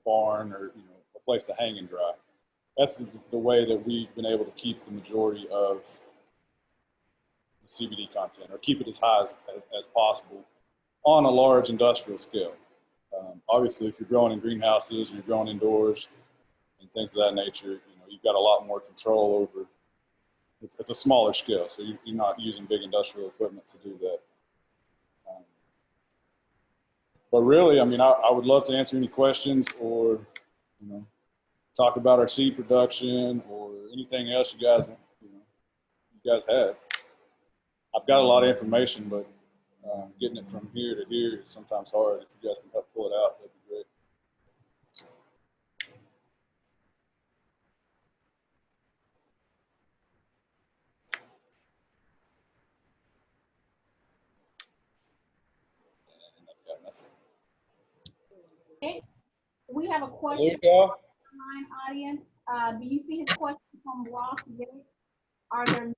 S15: barn or a place to hang and dry. That's the way that we've been able to keep the majority of the CBD content, or keep it as high as possible on a large industrial scale. Obviously, if you're growing in greenhouses or you're growing indoors and things of that nature, you've got a lot more control over. It's a smaller scale, so you're not using big industrial equipment to do that. But really, I would love to answer any questions or, talk about our seed production or anything else you guys have. I've got a lot of information, but getting it from here to here is sometimes hard. If you guys can help pull it out, that'd be great.
S6: Okay, we have a question from the online audience. Do you see his question from Ross Vick? Are there methods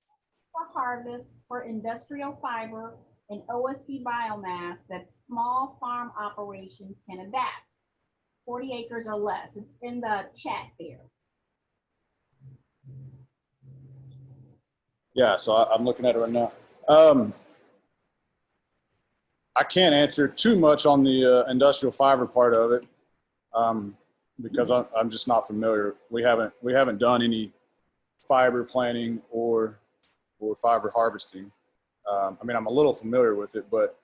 S6: for harvest for industrial fiber and OSB biomass that small farm operations can adapt? 40 acres or less. It's in the chat there.
S15: Yeah, so I'm looking at it right now. I can't answer too much on the industrial fiber part of it because I'm just not familiar. We haven't done any fiber planting or fiber harvesting. I'm a little familiar with it, but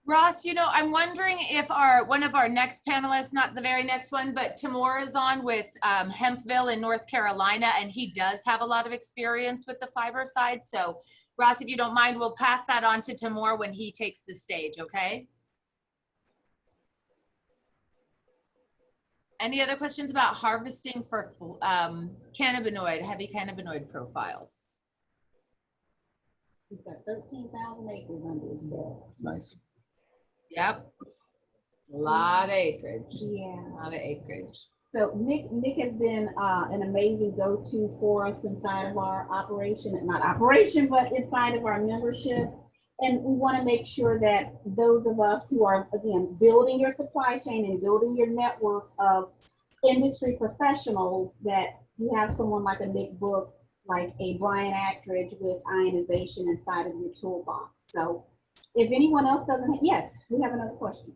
S14: Ross, I'm wondering if one of our next panelists, not the very next one, but Timur is on with Hempville in North Carolina, and he does have a lot of experience with the fiber side. So Ross, if you don't mind, we'll pass that on to Timur when he takes the stage, okay? Any other questions about harvesting for heavy cannabinoid profiles?
S6: He's got 13,000 acres under his belt.
S16: That's nice.
S14: Yep. A lot of acreage.
S6: Yeah.
S14: A lot of acreage.
S6: So Nick has been an amazing go-to for us inside of our operation, not operation, but inside of our membership. And we want to make sure that those of us who are, again, building your supply chain and building your network of industry professionals, that you have someone like a Nick Book, like a Brian Attridge with ionization inside of your toolbox. So if anyone else doesn't, yes, we have another question.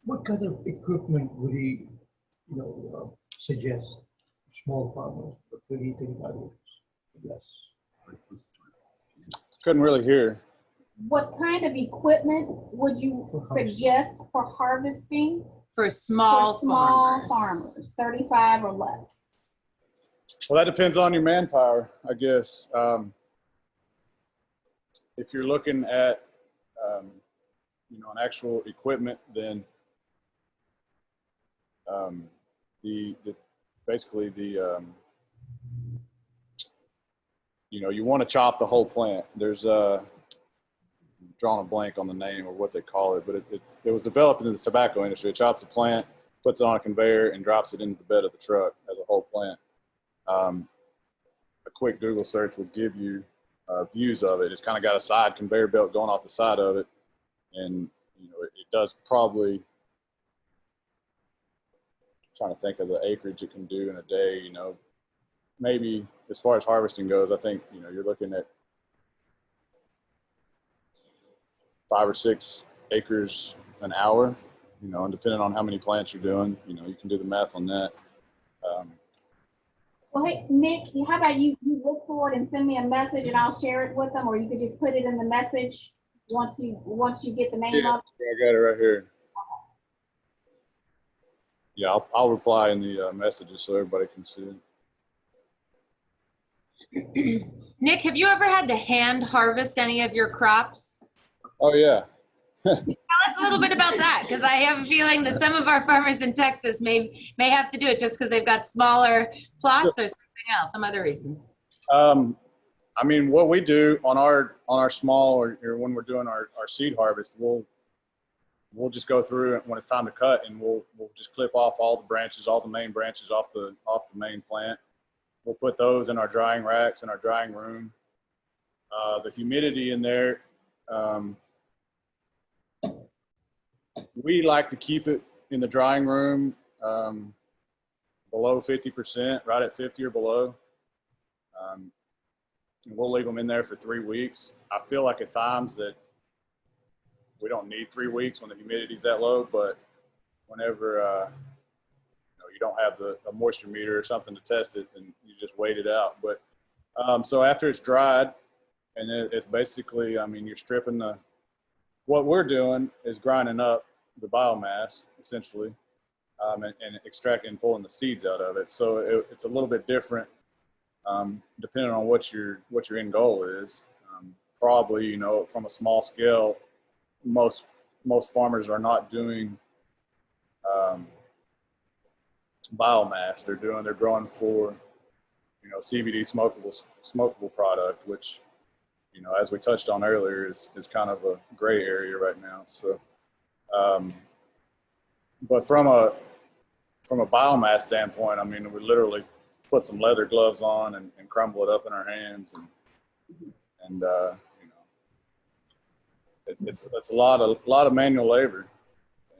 S10: What kind of equipment would he, suggest small farmers, but 30, 35 acres? Yes.
S15: couldn't really hear.
S6: What kind of equipment would you suggest for harvesting?
S14: For small
S6: farmers, 35 or less.
S15: Well, that depends on your manpower, I guess. If you're looking at, an actual equipment, then you want to chop the whole plant. There's drawing a blank on the name or what they call it, but it was developed in the tobacco industry. It chops the plant, puts it on a conveyor, and drops it into the bed of the truck as a whole plant. A quick Google search will give you views of it. It's kind of got a side conveyor belt going off the side of it, and it does probably. Trying to think of the acreage it can do in a day. Maybe as far as harvesting goes, I think you're looking at 5 or 6 acres an hour. And depending on how many plants you're doing, you can do the math on that.
S16: Well, hey, Nick, how about you look for it and send me a message and I'll share it with them, or you could just put it in the message once you get the name
S15: Yeah,
S16: of it.
S15: I got it right here. Yeah, I'll reply in the messages so everybody can see it.
S14: Nick, have you ever had to hand harvest any of your crops?
S15: Oh yeah.
S14: Tell us a little bit about that, because I have a feeling that some of our farmers in Texas may have to do it just because they've got smaller plots or something else, some other reason.
S15: I mean, what we do on our small or when we're doing our seed harvest, we'll just go through it when it's time to cut, and we'll just clip off all the branches, all the main branches off the main plant. We'll put those in our drying racks in our drying room. The humidity in there, we like to keep it in the drying room below 50%, right at 50 or below. And we'll leave them in there for 3 weeks. I feel like at times that we don't need 3 weeks when the humidity's that low, but whenever you don't have the moisture meter or something to test it, and you just wait it out. But so after it's dried, and it's basically, I mean, you're stripping what we're doing is grinding up the biomass essentially, and extracting and pulling the seeds out of it. So it's a little bit different depending on what your end goal is. Probably, from a small scale, most farmers are not doing biomass. They're growing for CBD smokable product, which as we touched on earlier is kind of a gray area right now. So but from a biomass standpoint, I mean, we literally put some leather gloves on and crumble it up in our hands, and it's a lot of manual labor,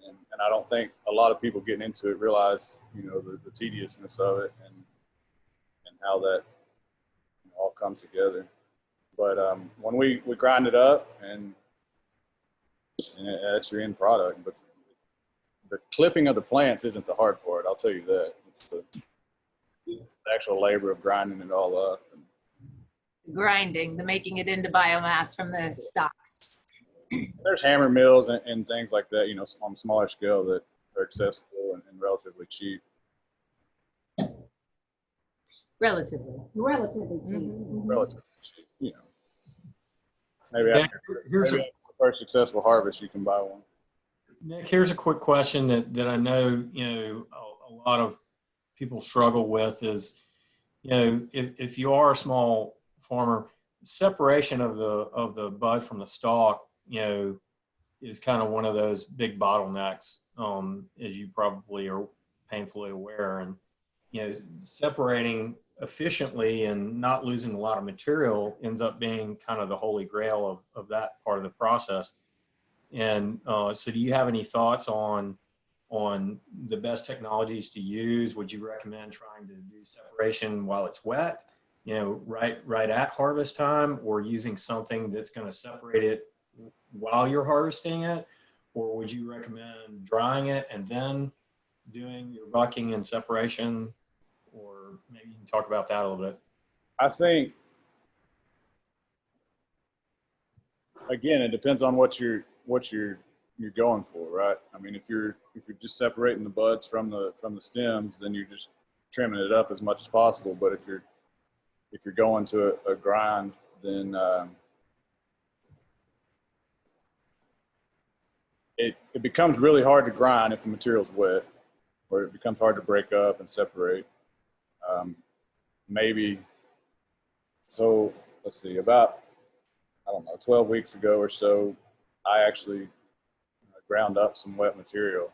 S15: and I don't think a lot of people getting into it realize the tediousness of it and how that all comes together. But when we grind it up and that's your end product. But the clipping of the plants isn't the hard part, I'll tell you that. It's the actual labor of grinding it all up.
S14: Grinding, the making it into biomass from the stalks.
S15: There's hammer mills and things like that, on a smaller scale that are accessible and relatively cheap.
S14: Relatively cheap.
S15: Relatively cheap, Maybe after the first successful harvest, you can buy one.
S4: Nick, here's a quick question that I know, a lot of people struggle with is, if you are a small farmer, separation of the bud from the stalk, is kind of one of those big bottlenecks, as you probably are painfully aware. And, separating efficiently and not losing a lot of material ends up being kind of the holy grail of that part of the process. And so do you have any thoughts on the best technologies to use? Would you recommend trying to do separation while it's wet, right at harvest time, or using something that's going to separate it while you're harvesting it? Or would you recommend drying it and then doing your bucking and separation? Or maybe you can talk about that a little bit.
S15: I think, again, it depends on what you're going for, right? I mean, if you're just separating the buds from the stems, then you're just trimming it up as much as possible. But if you're going to a grind, then it becomes really hard to grind if the material's wet, or it becomes hard to break up and separate. Maybe, so let's see, about, 12 weeks ago or so, I actually ground up some wet material,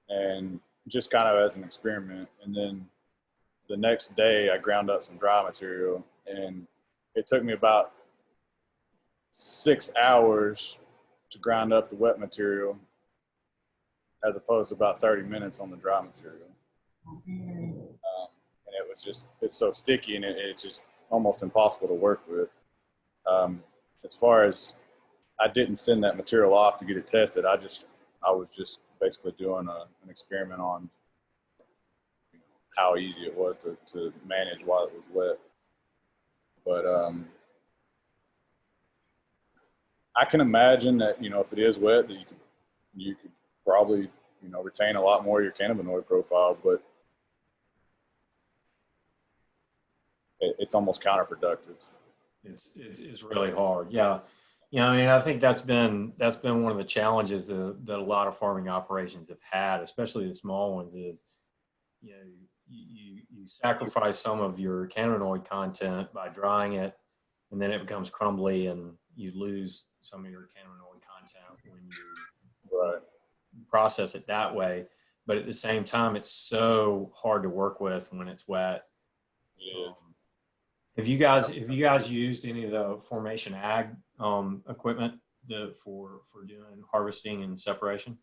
S15: and just kind of as an experiment. And then the next day I ground up some dry material, and it took me about 6 hours to grind up the wet material as opposed to about 30 minutes on the dry material. And it was just, it's so sticky, and it's just almost impossible to work with. As far as, I didn't send that material off to get it tested. I was just basically doing an experiment on how easy it was to manage while it was wet. But I can imagine that, you know, if it is wet, that you could probably, you know, retain a lot more of your cannabinoid profile, but it's almost counterproductive.
S4: It's really hard. Yeah. You know, I mean, I think that's been one of the challenges that a lot of farming operations have had, especially the small ones, is, you know, you sacrifice some of your cannabinoid content by drying it, and then it becomes crumbly and you lose some of your cannabinoid content when you process it that way. But at the same time, it's so hard to work with when it's wet.
S15: Yeah.
S4: Have you guys used any of the Formation Ag equipment for doing harvesting and separation?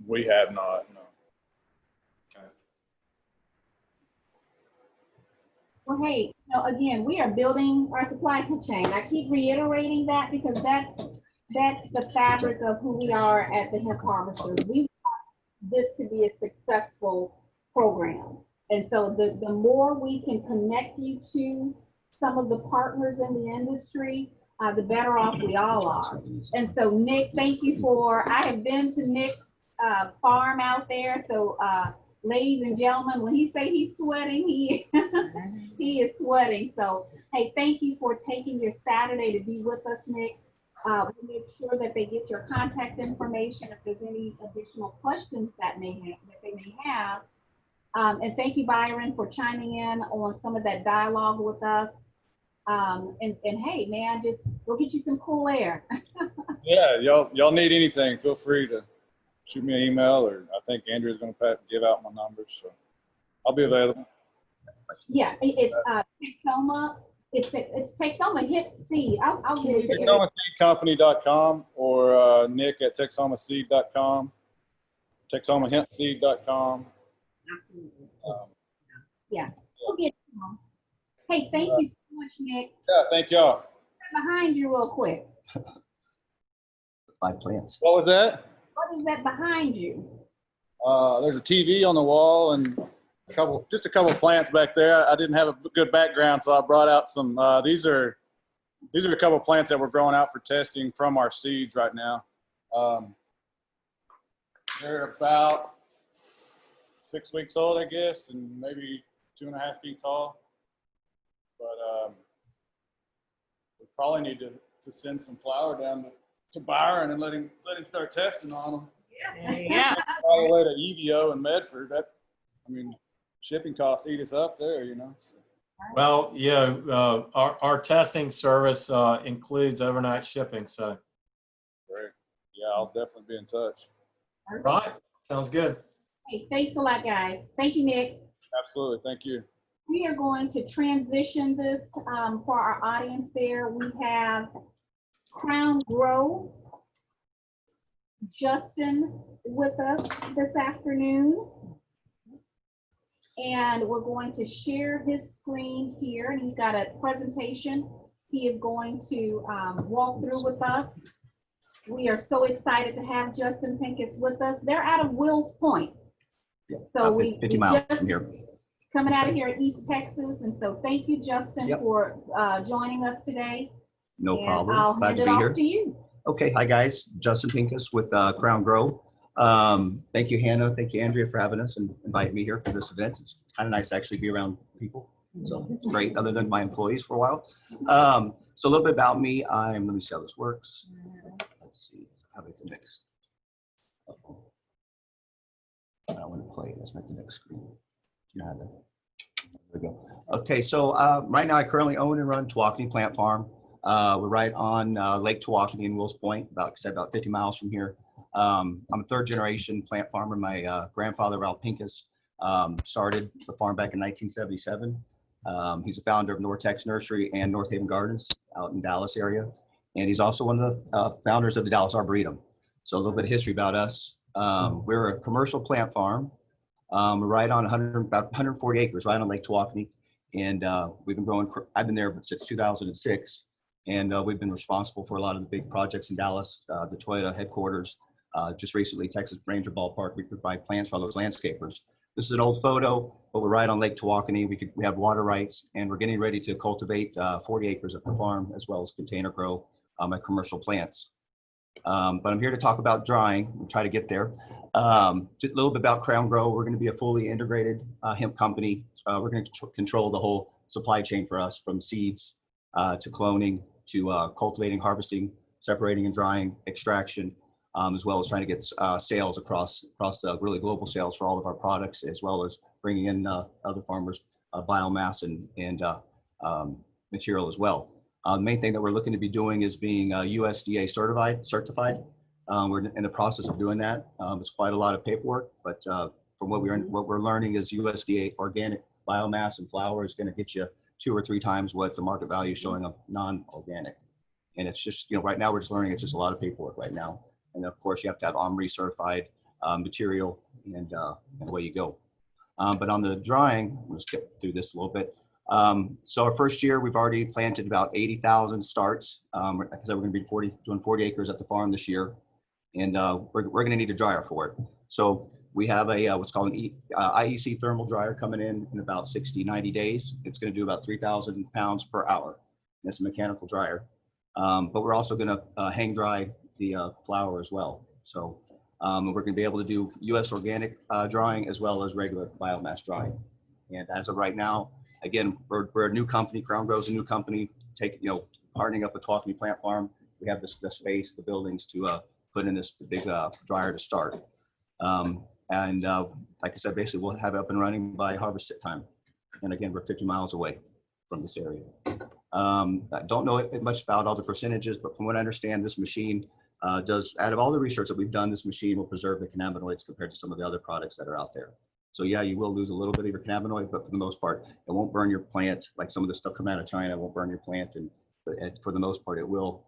S15: We have not, no.
S4: Okay.
S16: Well, hey, you know, again, we are building our supply chain. I keep reiterating that because that's the fabric of who we are at the hemp harvesters. We want this to be a successful program. And so the more we can connect you to some of the partners in the industry, the better off we all are. And so Nick, thank you I have been to Nick's farm out there. So ladies and gentlemen, when he say he's sweating, he is sweating. So, hey, thank you for taking your Saturday to be with us, Nick. We'll make sure that they get your contact information if there's any additional questions that they may have. And thank you, Byron, for chiming in on some of that dialogue with us. And hey, man, just go get you some cool air.
S15: Yeah, y'all need anything, feel free to shoot me an email, or I think Andrea's going to give out my numbers, so I'll be available.
S16: Yeah, it's TXHHA. It's TXHHA Hemp Seed. I'll get it to you.
S15: TexHomaSeedCompany.com or Nick at TexHomaSeed.com, TexHomaHempSeed.com.
S16: Absolutely. Yeah, we'll get you on. Hey, thank you so much, Nick.
S15: Yeah, thank y'all.
S16: Behind you real quick.
S17: 5 plants.
S15: What was that?
S16: What is that behind you?
S15: There's a TV on the wall and just a couple of plants back there. I didn't have a good background, so I brought out some. These are a couple of plants that we're growing out for testing from our seeds right now. They're about 6 weeks old, I guess, and maybe 2.5 feet tall. But we probably need to send some flour down to Byron and let him start testing on them.
S14: Yeah.
S15: All the way to EVO and Medford. Shipping costs eat us up there, you know. So.
S4: Well, yeah, our testing service includes overnight shipping, so.
S15: Great. Yeah, I'll definitely be in touch.
S4: Right. Sounds good.
S16: Hey, thanks a lot, guys. Thank you, Nick.
S15: Absolutely. Thank you.
S16: We are going to transition this for our audience there. We have Crown Grow, Justin with us this afternoon. And we're going to share his screen here, and he's got a presentation he is going to walk through with us. We are so excited to have Justin Pincus with us. They're out of Wills Point. So
S17: 50 miles from here.
S16: Coming out of here at East Texas. And so thank you, Justin, for joining us today.
S17: No problem.
S16: I'll
S17: Glad
S16: hand
S17: to
S16: it
S17: be
S16: off
S17: here.
S16: to you.
S17: Okay. Hi, guys. Justin Pincus with Crown Grow. Thank you, Hannah. Thank you, Andrea, for having us and inviting me here for this event. It's kind of nice to actually be around people. So it's great, other than my employees for a while. So a little bit about me. Let me see how this works. Let's see how we can mix. I want to play. Let's make the next screen. You know how to. There we go. Okay, so right now I currently own and run Tawakoni Plant Farm. We're right on Lake Tawakoni in Wills Point, about 50 miles from here. I'm a 3rd generation plant farmer. My grandfather, Ralph Pincus, started the farm back in 1977. He's a founder of Nortex Nursery and North Haven Gardens out in Dallas area. And he's also one of the founders of the Dallas Arboretum. So a little bit of history about us. We're a commercial plant farm. We're right on about 140 acres, right on Lake Tawakoni. And we've been growing, I've been there since 2006. And we've been responsible for a lot of the big projects in Dallas, the Toyota headquarters. Just recently, Texas Ranger Ballpark, we provide plants for all those landscapers. This is an old photo, but we're right on Lake Tawakoni. We have water rights, and we're getting ready to cultivate 40 acres at the farm, as well as container grow my commercial plants. But I'm here to talk about drying. We'll try to get there. Just a little bit about Crown Grow. We're going to be a fully integrated hemp company. We're going to control the whole supply chain for us, from seeds to cloning to cultivating, harvesting, separating and drying, extraction, as well as trying to get sales across really global sales for all of our products, as well as bringing in other farmers' biomass and material as well. The main thing that we're looking to be doing is being USDA certified. We're in the process of doing that. It's quite a lot of paperwork, but from what we're learning is USDA organic biomass and flour is going to get you 2 or 3 times what the market value is showing of non-organic. And it's just, right now we're just learning it's just a lot of paperwork right now. And of course you have to have OMRI certified material, and away you go. But on the drying, let's get through this a little bit. So our first year, we've already planted about 80,000 starts. Like I said, we're going to be doing 40 acres at the farm this year, and we're going to need a dryer for it. So we have a what's called an IEC thermal dryer coming in about 60, 90 days. It's going to do about 3,000 pounds per hour. And it's a mechanical dryer. But we're also going to hang dry the flour as well. So we're going to be able to do U.S. organic drying as well as regular biomass drying. And as of right now, again, we're a new company. Crown Grow is a new company. Partnering up with Tawakoni Plant Farm, we have the space, the buildings to put in this big dryer to start. Like I said, basically we'll have it up and running by harvest time. And again, we're 50 miles away from this area. I don't know much about all the percentages, but from what I understand, this machine does, out of all the research that we've done, this machine will preserve the cannabinoids compared to some of the other products that are out there. So yeah, you will lose a little bit of your cannabinoid, but for the most part, it won't burn your plant. Like some of the stuff coming out of China won't burn your plant, and for the most part, it will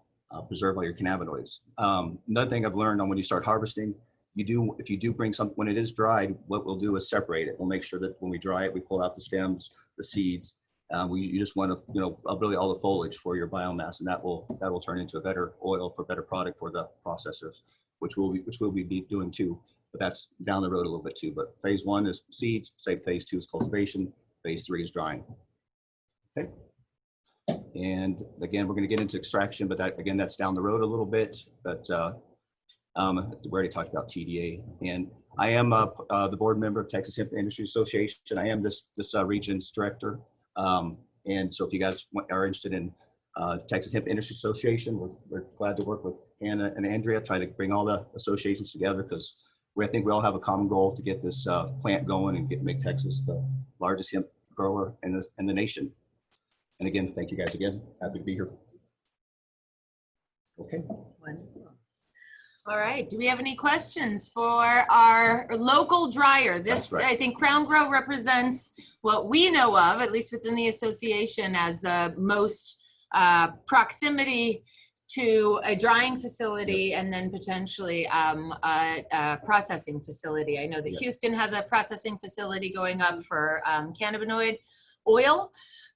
S17: preserve all your cannabinoids. Another thing I've learned on when you start harvesting, if you do bring when it is dried, what we'll do is separate it. We'll make sure that when we dry it, we pull out the stems, the seeds. You just want to, really all the foliage for your biomass, and that will turn into a better oil for better product for the processors, which we'll be doing too. But that's down the road a little bit too. But phase 1 is seeds. Phase 2 is cultivation. Phase 3 is drying. Okay. And again, we're going to get into extraction, but that's down the road a little bit. But we already talked about TDA, and I am the board member of Texas Hemp Industry Association. I am this region's director. And so if you guys are interested in Texas Hemp Industry Association, we're glad to work with Anna and Andrea, try to bring all the associations together, because I think we all have a common goal to get this plant going and make Texas the largest hemp grower in the nation. And again, thank you guys again. Happy to be here. Okay.
S14: Wonderful. All right. Do we have any questions for our local dryer? This, right. I think Crown Grow represents what we know of, at least within the association, as the most proximity to a drying facility, and then potentially a processing facility. I know that Houston has a processing facility going up for cannabinoid oil.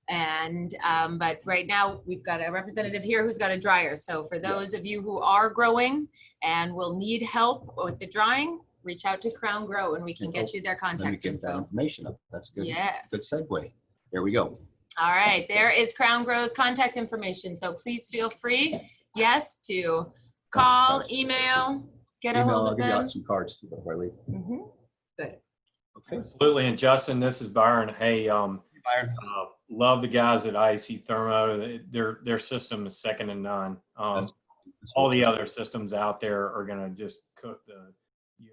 S14: And but right now we've got a representative here who's got a dryer. So for those of you who are growing and will need help with the drying, reach out to Crown Grow and we can get you their contact
S17: info. That information up. That's good.
S14: Yes.
S17: Good segue. There we go.
S14: All right, there is Crown Grow's contact information. So please feel free, to call, email, get a hold of them.
S17: I'll give you out some cards too before I leave.
S14: Good.
S4: Okay. Absolutely. And Justin, this is Byron. Hey,
S17: Byron.
S4: Love the guys at IEC Thermo. Their system is second to none. All the other systems out there are going to just cook the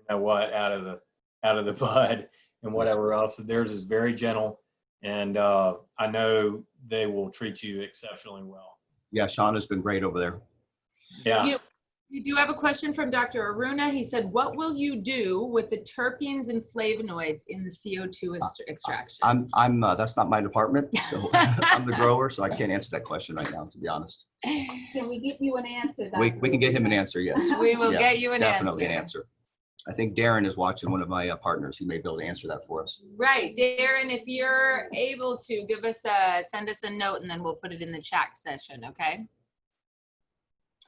S4: out of the bud and whatever else. Theirs is very gentle, and I know they will treat you exceptionally well.
S17: Yeah, Sean has been great over there.
S4: Yeah.
S14: We do have a question from Dr. Aruna. He said, what will you do with the terpenes and flavonoids in the CO2 extraction?
S17: I'm that's not my department. So I'm the grower, so I can't answer that question right now, to be honest.
S16: Can we give you an answer, Dr.
S17: We can get him an answer, yes.
S14: We will get you
S17: definitely an answer. I think Darren is watching, one of my partners. He may be able to answer that for us.
S14: Right. Darren, if you're able to send us a note, and then we'll put it in the chat session, okay?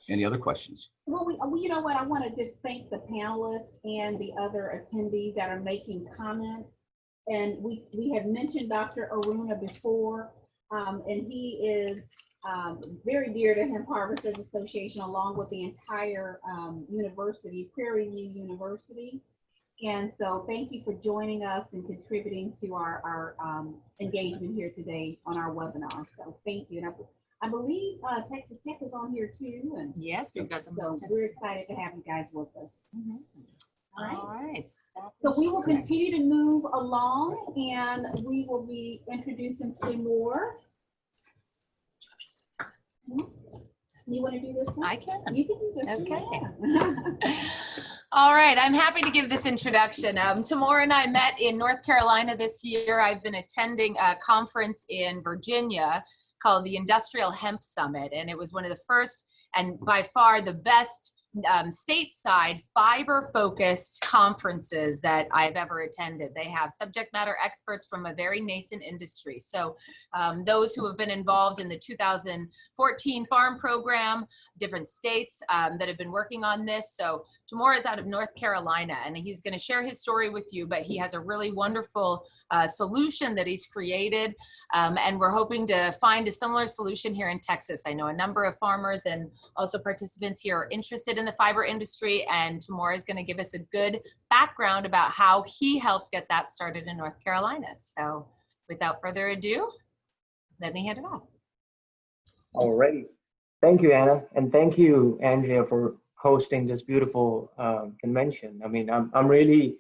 S17: Any other questions?
S16: Well, you know what? I want to just thank the panelists and the other attendees that are making comments. And we had mentioned Dr. Aruna before, and he is very dear to Hemp Harvesters Association, along with the entire university, Prairie View University. And so thank you for joining us and contributing to our engagement here today on our webinar. So thank you. And I believe Texas Tech is on here too. And
S14: yes, we've got some.
S16: So we're excited to have you guys with us.
S14: Mm-hmm. All right.
S16: So we will continue to move along, and we will be introducing two more. You want to do this one?
S14: I can.
S16: You can do this.
S14: Okay.
S16: Yeah.
S14: All right, I'm happy to give this introduction. Tamora and I met in North Carolina this year. I've been attending a conference in Virginia called the Industrial Hemp Summit, and it was one of the first and by far the best stateside fiber-focused conferences that I've ever attended. They have subject matter experts from a very nascent industry. So those who have been involved in the 2014 farm program, different states that have been working on this. So Tamora is out of North Carolina, and he's going to share his story with you, but he has a really wonderful solution that he's created, and we're hoping to find a similar solution here in Texas. I know a number of farmers and also participants here are interested in the fiber industry, and Tamora is going to give us a good background about how he helped get that started in North Carolina. So without further ado, let me hand it off.
S18: Alrighty. Thank you, Anna, and thank you, Andrea, for hosting this beautiful convention. I mean, I'm really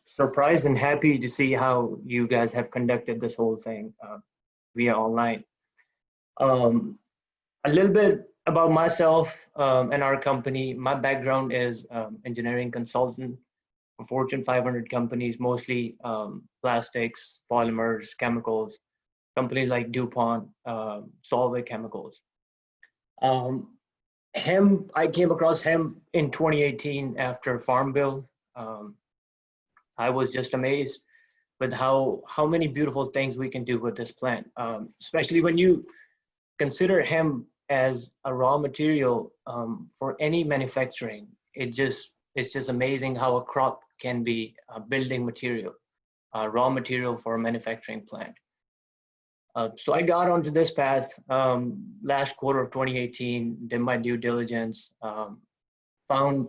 S18: surprised and happy to see how you guys have conducted this whole thing via online. A little bit about myself and our company. My background is engineering consultant for Fortune 500 companies, mostly plastics, polymers, chemicals, companies like DuPont, Solvay Chemicals. Hemp, I came across hemp in 2018 after Farm Bill. I was just amazed with how many beautiful things we can do with this plant, especially when you consider hemp as a raw material for any manufacturing. It's just amazing how a crop can be a building material, raw material for a manufacturing plant. So I got onto this path last quarter of 2018, did my due diligence, found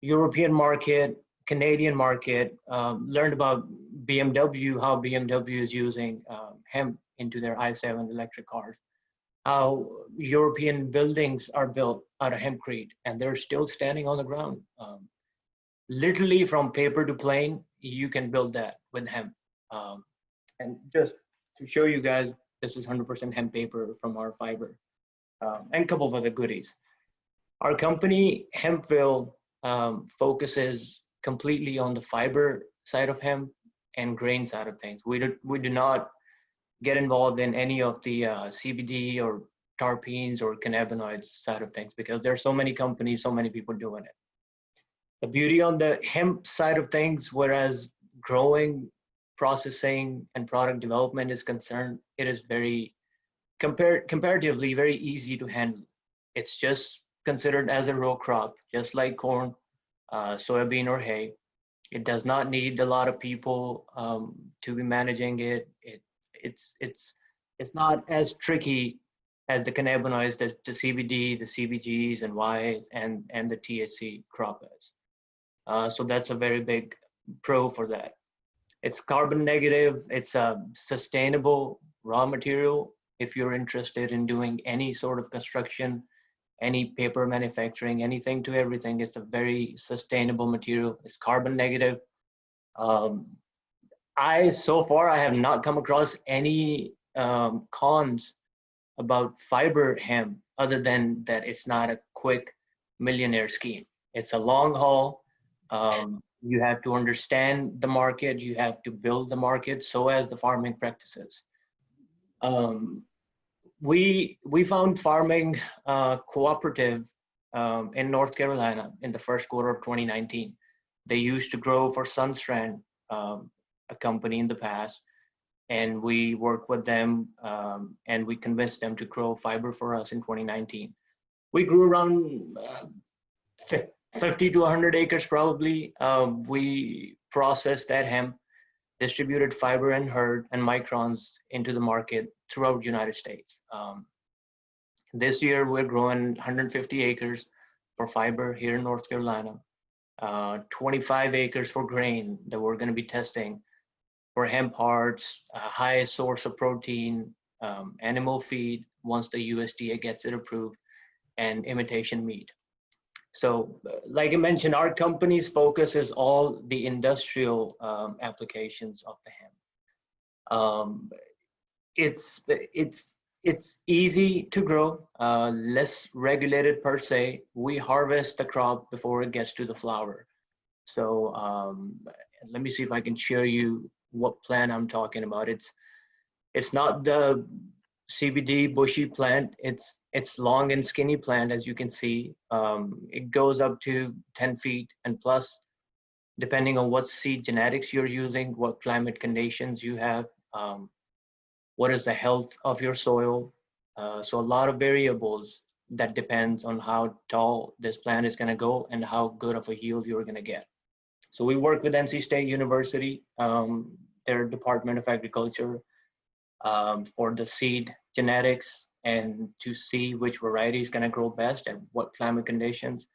S18: European market, Canadian market, learned about BMW, how BMW is using hemp into their i7 electric cars, how European buildings are built out of hempcrete, and they're still standing on the ground. Literally from paper to plane, you can build that with hemp. And just to show you guys, this is 100% hemp paper from our fiber, and a couple of other goodies. Our company, Hempville, focuses completely on the fiber side of hemp and grain side of things. We do not get involved in any of the CBD or terpenes or cannabinoids side of things, because there's so many companies, so many people doing it. The beauty on the hemp side of things, whereas growing, processing, and product development is concerned, it is very comparatively very easy to handle. It's just considered as a row crop, just like corn, soybean, or hay. It does not need a lot of people to be managing it. It's not as tricky as the cannabinoids, the CBD, the CBGs, and Ys, and the THC crop is. So that's a very big pro for that. It's carbon negative. It's a sustainable raw material. If you're interested in doing any sort of construction, any paper manufacturing, anything to everything, it's a very sustainable material. It's carbon negative. So far, I have not come across any cons about fiber hemp, other than that it's not a quick millionaire scheme. It's a long haul. You have to understand the market. You have to build the market, so as the farming practices. We found farming cooperative in North Carolina in the first quarter of 2019. They used to grow for Sunstrand, a company in the past, and we worked with them and we convinced them to grow fiber for us in 2019. We grew around 50 to 100 acres probably. We processed that hemp, distributed fiber and herd and microns into the market throughout the United States. This year, we're growing 150 acres for fiber here in North Carolina, 25 acres for grain that we're going to be testing for hemp hearts, high source of protein, animal feed once the USDA gets it approved, and imitation meat. So like I mentioned, our company's focus is all the industrial applications of the hemp. It's easy to grow, less regulated per se. We harvest the crop before it gets to the flower. So let me see if I can show you what plant I'm talking about. It's not the CBD bushy plant. It's long and skinny plant, as you can see. It goes up to 10 feet and plus, depending on what seed genetics you're using, what climate conditions you have, what is the health of your soil. So a lot of variables that depends on how tall this plant is going to go and how good of a yield you're going to get. So we work with NC State University, their Department of Agriculture, for the seed genetics and to see which variety is going to grow best and what climate conditions.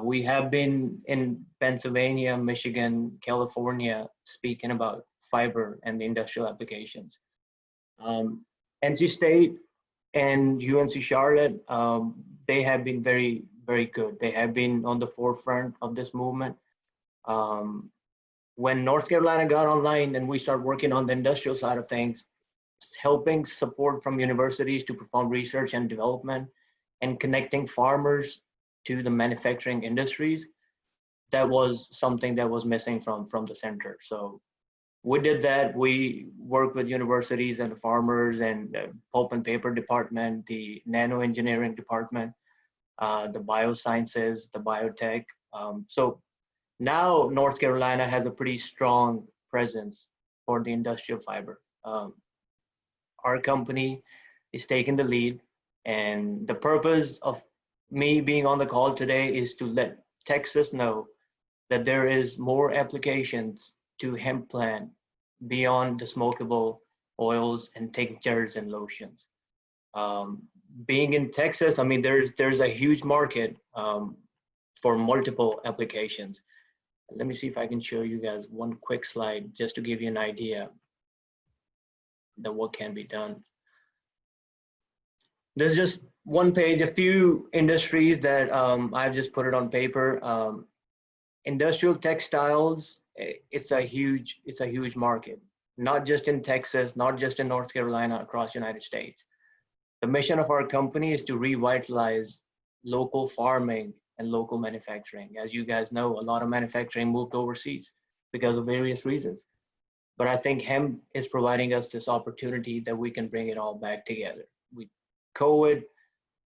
S18: We have been in Pennsylvania, Michigan, California, speaking about fiber and the industrial applications. NC State and UNC Charlotte, they have been very, very good. They have been on the forefront of this movement. When North Carolina got online and we started working on the industrial side of things, helping support from universities to perform research and development and connecting farmers to the manufacturing industries, that was something that was missing from the center. So we did that. We worked with universities and the farmers and the pulp and paper department, the nano engineering department, the biosciences, the biotech. So now North Carolina has a pretty strong presence for the industrial fiber. Our company is taking the lead, and the purpose of me being on the call today is to let Texas know that there is more applications to hemp plant beyond the smokable oils and tinctures and lotions. Being in Texas, I mean, there's a huge market for multiple applications. Let me see if I can show you guys one quick slide just to give you an idea that what can be done. There's just one page, a few industries that I've just put it on paper. Industrial textiles, it's a huge market, not just in Texas, not just in North Carolina, across the United States. The mission of our company is to revitalize local farming and local manufacturing. As you guys know, a lot of manufacturing moved overseas because of various reasons. But I think hemp is providing us this opportunity that we can bring it all back together. COVID,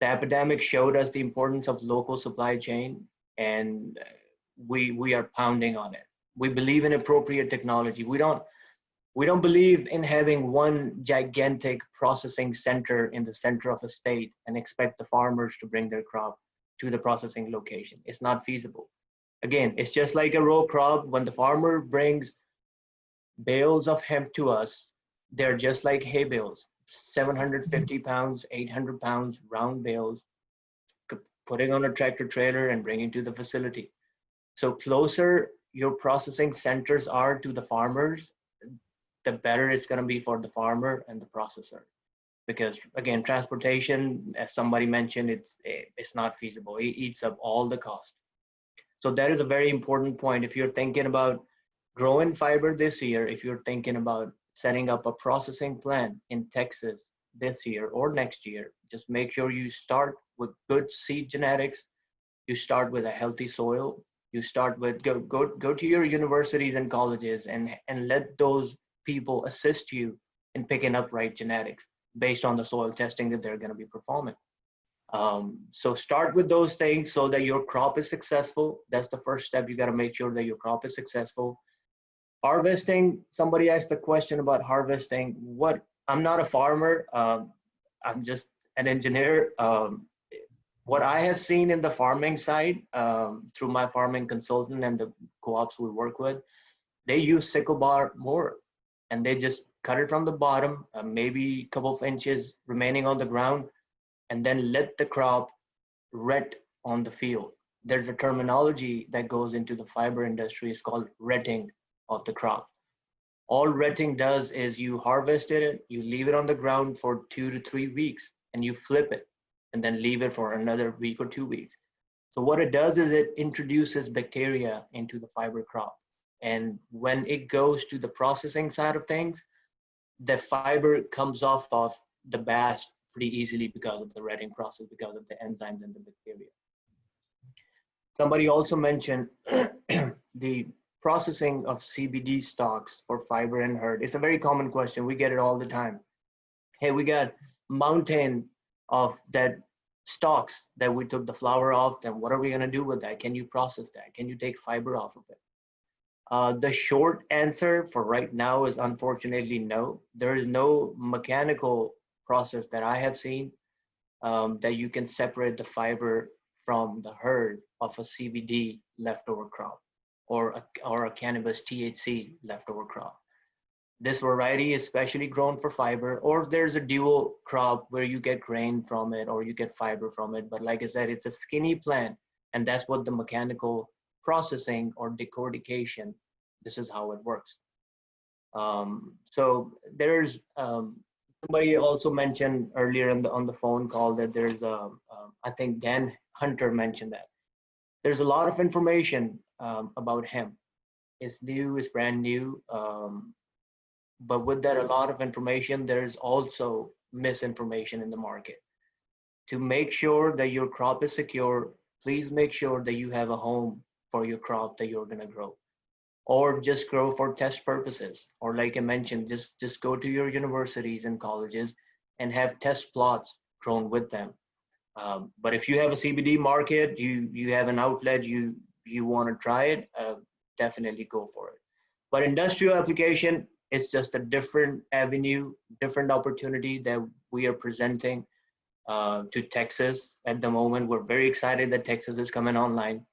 S18: the epidemic showed us the importance of local supply chain, and we are pounding on it. We believe in appropriate technology. We don't believe in having one gigantic processing center in the center of a state and expect the farmers to bring their crop to the processing location. It's not feasible. Again, it's just like a row crop. When the farmer brings bales of hemp to us, they're just like hay bales, 750 pounds, 800 pounds, round bales, putting on a tractor trailer and bringing to the facility. So closer your processing centers are to the farmers, the better it's going to be for the farmer and the processor. Because again, transportation, as somebody mentioned, it's not feasible. It eats up all the cost. So that is a very important point. If you're thinking about growing fiber this year, if you're thinking about setting up a processing plant in Texas this year or next year, just make sure you start with good seed genetics. You start with a healthy soil. You start with, go to your universities and colleges and let those people assist you in picking up right genetics based on the soil testing that they're going to be performing. So start with those things so that your crop is successful. That's the first step. You got to make sure that your crop is successful. Harvesting, somebody asked a question about harvesting. I'm not a farmer. I'm just an engineer. What I have seen in the farming side, through my farming consultant and the co-ops we work with, they use sickle bar mower, and they just cut it from the bottom, maybe a couple of inches remaining on the ground, and then let the crop ret on the field. There's a terminology that goes into the fiber industry. It's called retting of the crop. All retting does is you harvest it, you leave it on the ground for 2 to 3 weeks, and you flip it, and then leave it for another week or 2 weeks. So what it does is it introduces bacteria into the fiber crop. And when it goes to the processing side of things, the fiber comes off of the bast pretty easily because of the retting process, because of the enzymes and the bacteria. Somebody also mentioned the processing of CBD stalks for fiber and hurd. It's a very common question. We get it all the time. Hey, we got mountain of that stalks that we took the flower off, then what are we gonna do with that? Can you process that? Can you take fiber off of it? The short answer for right now is unfortunately no. There is no mechanical process that I have seen that you can separate the fiber from the hurd of a CBD leftover crop or a cannabis THC leftover crop. This variety is specially grown for fiber, or there's a dual crop where you get grain from it or you get fiber from it. But like I said, it's a skinny plant, and that's what the mechanical processing or decortication, this is how it works. So there's somebody also mentioned earlier on the phone call that there's I think Dan Hunter mentioned that there's a lot of information about hemp. It's new, it's brand new, but with that a lot of information, there's also misinformation in the market. To make sure that your crop is secure, please make sure that you have a home for your crop that you're gonna grow, or just grow for test purposes. Or like I mentioned, just go to your universities and colleges and have test plots grown with them. But if you have a CBD market, you have an outlet, you want to try it, definitely go for it. But industrial application is just a different avenue, different opportunity that we are presenting to Texas at the moment. We're very excited that Texas is coming online.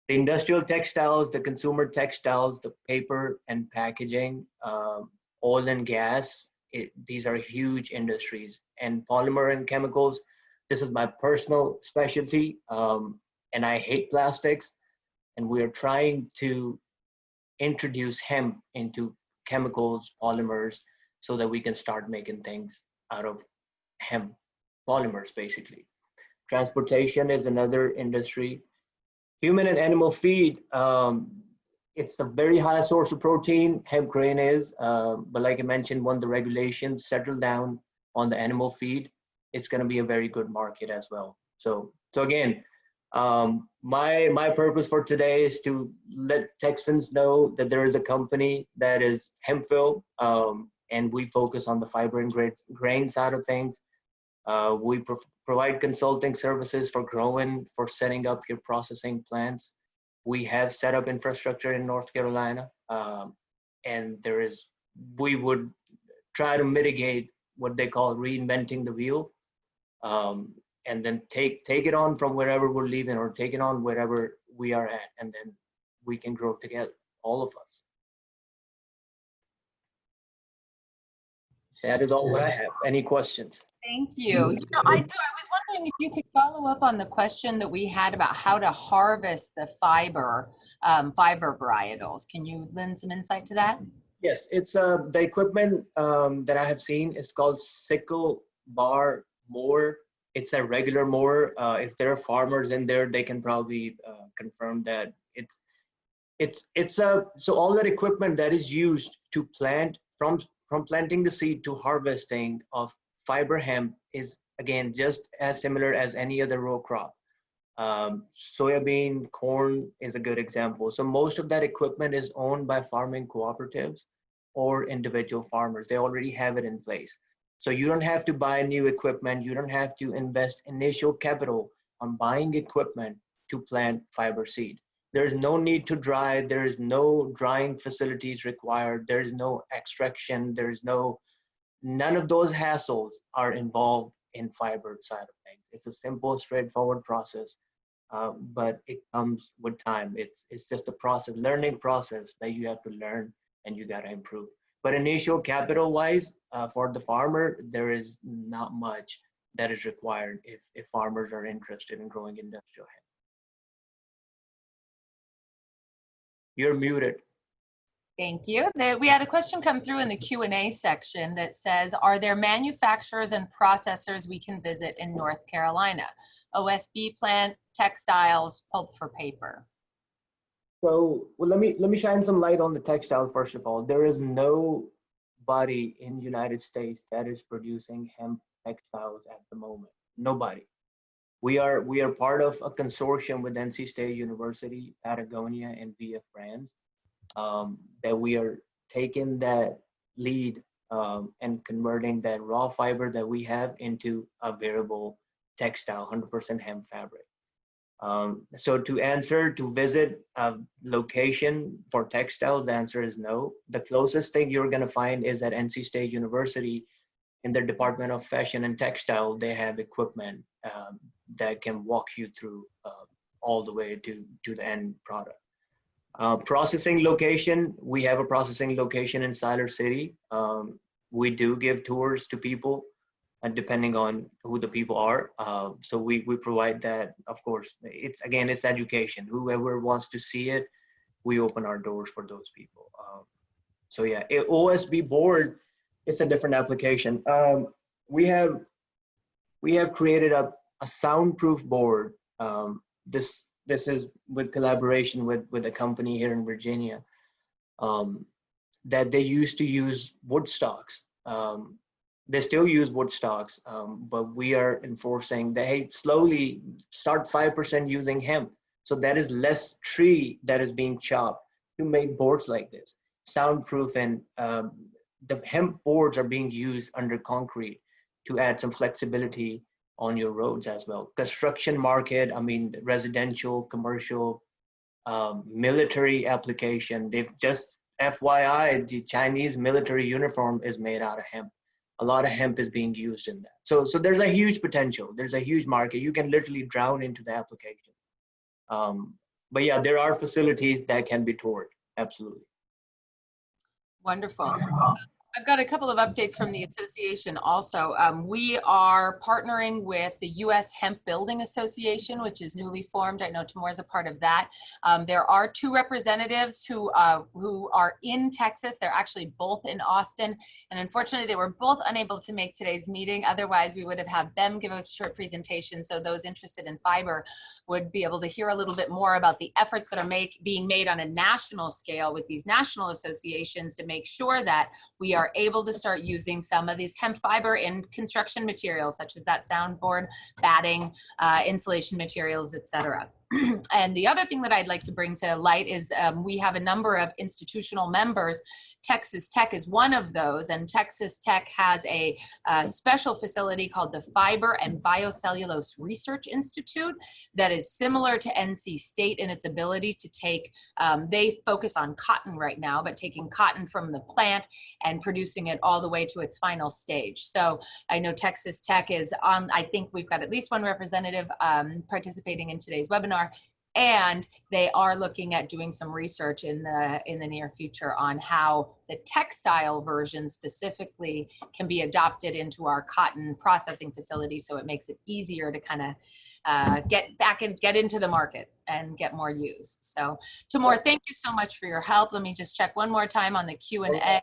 S18: The industrial textiles, the consumer textiles, the paper and packaging, oil and gas, these are huge industries. And polymer and chemicals, this is my personal specialty, and I hate plastics. And we are trying to introduce hemp into chemicals, polymers, so that we can start making things out of hemp polymers, basically. Transportation is another industry. Human and animal feed, it's a very high source of protein, hemp grain is, but like I mentioned, when the regulations settle down on the animal feed, it's gonna be a very good market as well. So again, my purpose for today is to let Texans know that there is a company that is Hempville, and we focus on the fiber and grain side of things. We provide consulting services for growing, for setting up your processing plants. We have set up infrastructure in North Carolina, and we would try to mitigate what they call reinventing the wheel, and then take it on from wherever we're leaving, or take it on wherever we are at, and then we can grow together, all of us. That is all I have. Any questions?
S14: Thank you. I was wondering if you could follow up on the question that we had about how to harvest the fiber varietals. Can you lend some insight to that?
S18: Yes, it's the equipment that I have seen is called sickle bar mower. It's a regular mower. If there are farmers in there, they can probably confirm that so all that equipment that is used to plant from planting the seed to harvesting of fiber hemp is, again, just as similar as any other row crop. Soybean, corn is a good example. So most of that equipment is owned by farming cooperatives or individual farmers. They already have it in place. So you don't have to buy new equipment. You don't have to invest initial capital on buying equipment to plant fiber seed. There's no need to dry. There is no drying facilities required. There is no extraction. None of those hassles are involved in fiber side of things. It's a simple, straightforward process. but it comes with time. It's just a process, learning process that you have to learn and you got to improve. But initial capital wise, for the farmer, there is not much that is required if farmers are interested in growing industrial hemp. You're muted.
S14: Thank you. We had a question come through in the Q&A section that says, are there manufacturers and processors we can visit in North Carolina? OSB plant, textiles, pulp for paper.
S18: So well, let me shine some light on the textile first of all. There is nobody in the United States that is producing hemp textiles at the moment. Nobody. We are part of a consortium with NC State University, Patagonia, and VF Brands. That we are taking that lead and converting that raw fiber that we have into a wearable textile, 100% hemp fabric. So to visit a location for textiles, the answer is no. The closest thing you're gonna find is at NC State University in their Department of Fashion and Textile. They have equipment that can walk you through all the way to the end product. Processing location, we have a processing location in Siler City. We do give tours to people depending on who the people are. So we provide that, of course. It's education. Whoever wants to see it, we open our doors for those people. So yeah, OSB board, it's a different application. We have created a soundproof board. This is with collaboration with a company here in Virginia that they used to use wood stocks. They still use wood stocks, but we are enforcing that, hey, slowly start 5% using hemp. So that is less tree that is being chopped to make boards like this. Soundproof, and the hemp boards are being used under concrete to add some flexibility on your roads as well. Construction market, I mean, residential, commercial, military application. They've just, FYI, the Chinese military uniform is made out of hemp. A lot of hemp is being used in that. So there's a huge potential. There's a huge market. You can literally drown into the application. But yeah, there are facilities that can be toured. Absolutely.
S14: Wonderful. I've got a couple of updates from the association also. We are partnering with the U.S. Hemp Building Association, which is newly formed. I know Timur is a part of that. There are two representatives who are in Texas. They're actually both in Austin. And unfortunately, they were both unable to make today's meeting. Otherwise, we would have had them give a short presentation so those interested in fiber would be able to hear a little bit more about the efforts that are being made on a national scale with these national associations to make sure that we are able to start using some of these hemp fiber in construction materials, such as that soundboard, batting, insulation materials, etc. And the other thing that I'd like to bring to light is we have a number of institutional members. Texas Tech is one of those, and Texas Tech has a special facility called the Fiber and Biocellulose Research Institute that is similar to NC State in its ability to take, they focus on cotton right now, but taking cotton from the plant and producing it all the way to its final stage. So I know Texas Tech is on, I think we've got at least one representative participating in today's webinar, and they are looking at doing some research in the near future on how the textile version specifically can be adopted into our cotton processing facility, so it makes it easier to kind of get back and get into the market and get more use. So Timur, thank you so much for your help. Let me just check one more time on the Q&A.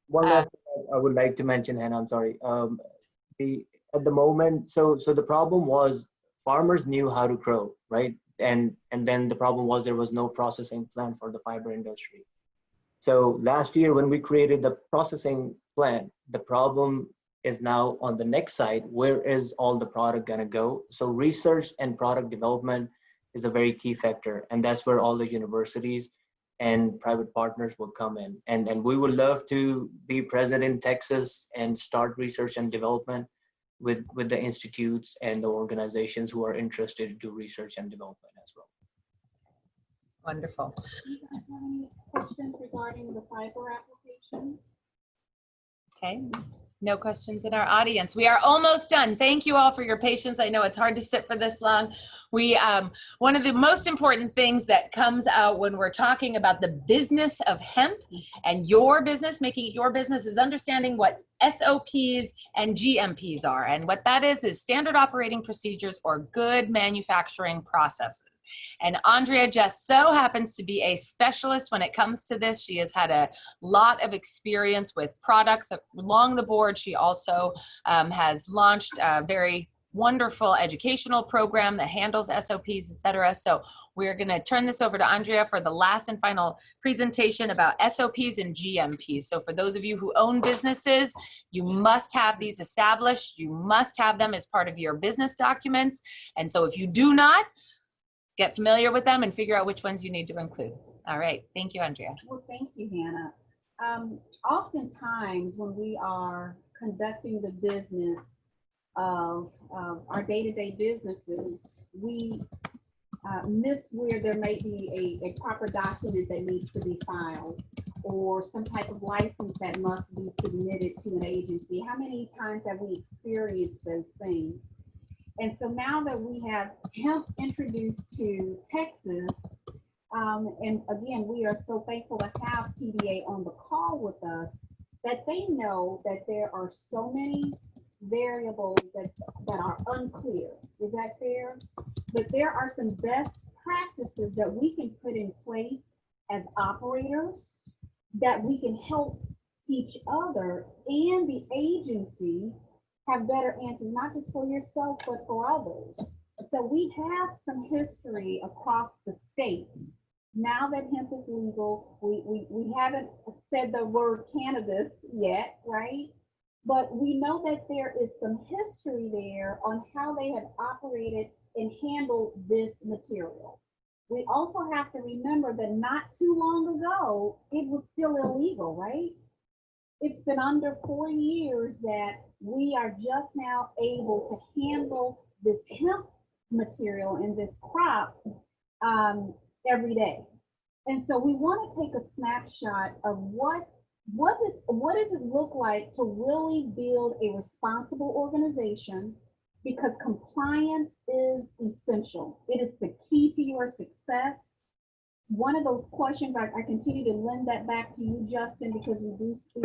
S18: One last thing I would like to mention, Hannah, I'm sorry. At the moment, so the problem was farmers knew how to grow, right? And then the problem was there was no processing plant for the fiber industry. So last year when we created the processing plant, the problem is now on the next side. Where is all the product gonna go? So research and product development is a very key factor, and that's where all the universities and private partners will come in. And we would love to be present in Texas and start research and development with the institutes and the organizations who are interested to do research and development as well.
S14: Wonderful.
S16: Do you guys have any questions regarding the fiber applications?
S14: Okay. No questions in our audience. We are almost done. Thank you all for your patience. I know it's hard to sit for this long. We, one of the most important things that comes out when we're talking about the business of hemp and your business, making it your business, is understanding what SOPs and GMPs are. And what that is standard operating procedures or good manufacturing processes. And Andrea just so happens to be a specialist when it comes to this. She has had a lot of experience with products along the board. She also has launched a very wonderful educational program that handles SOPs, etc. So we're going to turn this over to Andrea for the last and final presentation about SOPs and GMPs. So for those of you who own businesses, you must have these established. You must have them as part of your business documents. And so if you do not, get familiar with them and figure out which ones you need to include. All right. Thank you, Andrea.
S16: Well, thank you, Hannah. Oftentimes when we are conducting the business of our day-to-day businesses, we miss where there may be a proper document that needs to be filed or some type of license that must be submitted to an agency. How many times have we experienced those things? And so now that we have hemp introduced to Texas, and again, we are so thankful to have TDA on the call with us, that they know that there are so many variables that are unclear. Is that fair? But there are some best practices that we can put in place as operators that we can help each other and the agency have better answers, not just for yourself, but for others. So we have some history across the states. Now that hemp is legal, we haven't said the word cannabis yet, right? But we know that there is some history there on how they have operated and handled this material. We also have to remember that not too long ago, it was still illegal, right? It's been under 4 years that we are just now able to handle this hemp material and this crop every day. And so we want to take a snapshot of what does it look like to really build a responsible organization, because compliance is essential. It is the key to your success. One of those questions, I continue to lend that back to you, Justin, because we do speak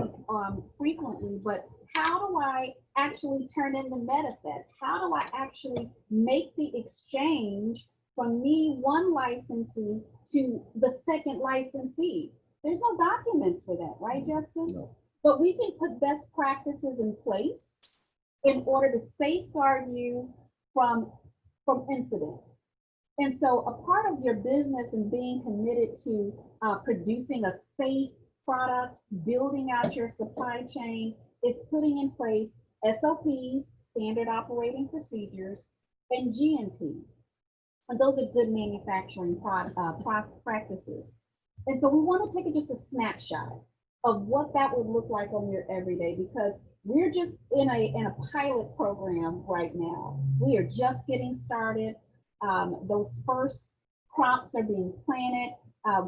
S16: frequently, but how do I actually turn in the manifest? How do I actually make the exchange from me, one licensee, to the second licensee? There's no documents for that, right, Justin? No. But we can put best practices in place in order to safeguard you from incident. And so a part of your business and being committed to producing a safe product, building out your supply chain, is putting in place SOPs, standard operating procedures, and GMP. And those are good manufacturing practices. And so we want to take just a snapshot of what that would look like on your everyday, because we're just in a pilot program right now. We are just getting started. Those first crops are being planted.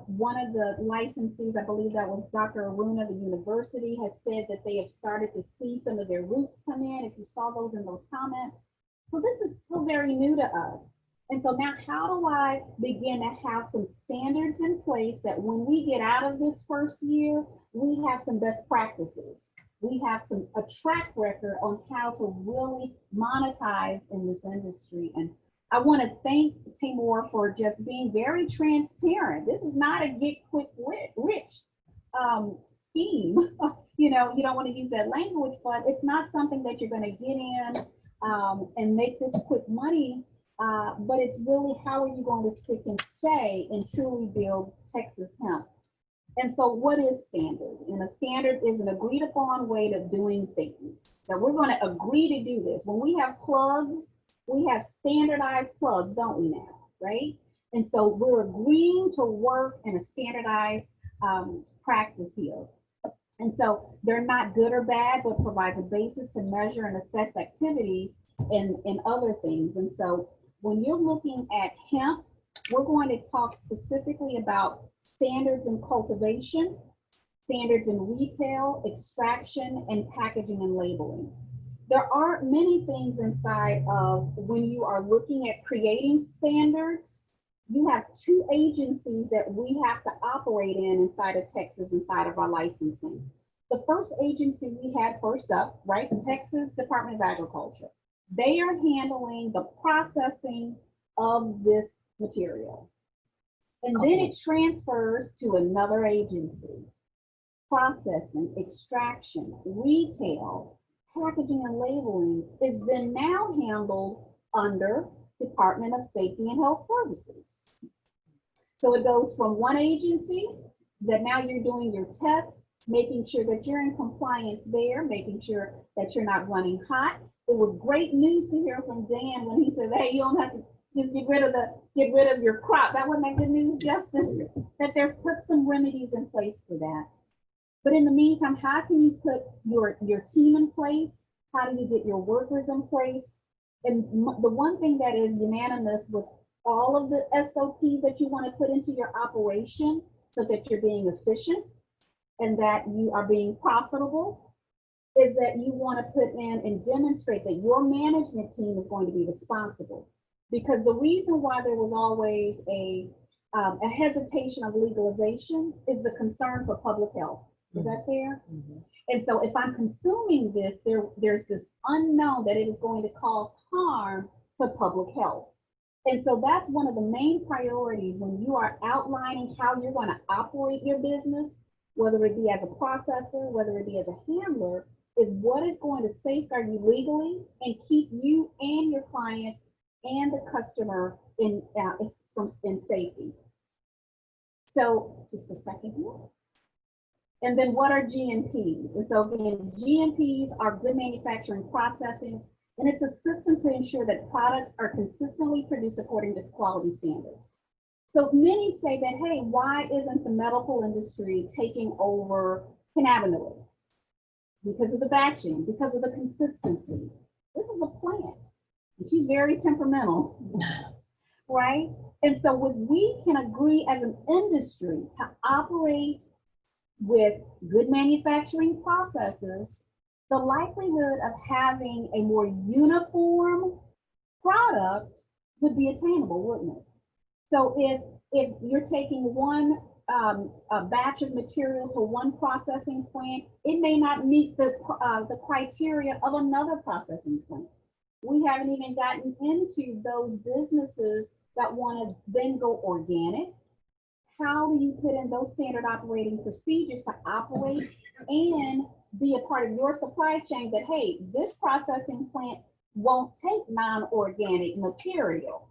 S16: One of the licensees, I believe that was Dr. Aruna, the university, has said that they have started to see some of their roots come in, if you saw those in those comments. So this is still very new to us. And so now how do I begin to have some standards in place that when we get out of this first year, we have some best practices. We have a track record on how to really monetize in this industry. And I want to thank Timur for just being very transparent. This is not a get quick rich scheme. You know, you don't want to use that language, but it's not something that you're going to get in and make this quick money. But it's really how are you going to stick and stay and truly build Texas hemp. And so what is standard? And a standard is an agreed upon way of doing things. So we're going to agree to do this. When we have plugs, we have standardized plugs, don't we now, right? And so we're agreeing to work in a standardized practice here. And so they're not good or bad, but provides a basis to measure and assess activities and other things. And so when you're looking at hemp, we're going to talk specifically about standards in cultivation, standards in retail, extraction, and packaging and labeling. There are many things inside of when you are looking at creating standards. You have two agencies that we have to operate inside of Texas, inside of our licensing. The first agency we had first up, right, the Texas Department of Agriculture. They are handling the processing of this material. And then it transfers to another agency. Processing, extraction, retail, packaging and labeling is then now handled under Department of Safety and Health Services. So it goes from one agency that now you're doing your test, making sure that you're in compliance there, making sure that you're not running hot. It was great news to hear from Dan when he said, hey, you don't have to just get rid of your crop. That wasn't that good news, Justin? That they've put some remedies in place for that. But in the meantime, how can you put your team in place? How do you get your workers in place? And the one thing that is unanimous with all of the SOPs that you want to put into your operation so that you're being efficient and that you are being profitable is that you want to put in and demonstrate that your management team is going to be responsible. Because the reason why there was always a hesitation of legalization is the concern for public health. Is that fair? Mm-hmm. And so if I'm consuming this, there's this unknown that it is going to cause harm to public health. And so that's one of the main priorities when you are outlining how you're going to operate your business, whether it be as a processor, whether it be as a handler, is what is going to safeguard you legally and keep you and your clients and the customer in safety. So just a second here. And then what are GMPs? And so again, GMPs are good manufacturing processes, and it's a system to ensure that products are consistently produced according to quality standards. So many say that, hey, why isn't the medical industry taking over cannabinoids? Because of the batching, because of the consistency. This is a plant, and she's very temperamental, right? And so when we can agree as an industry to operate with good manufacturing processes, the likelihood of having a more uniform product would be attainable, wouldn't it? So if you're taking one a batch of material to one processing plant, it may not meet the criteria of another processing plant. We haven't even gotten into those businesses that want to then go organic. How do you put in those standard operating procedures to operate and be a part of your supply chain that, hey, this processing plant won't take non-organic material.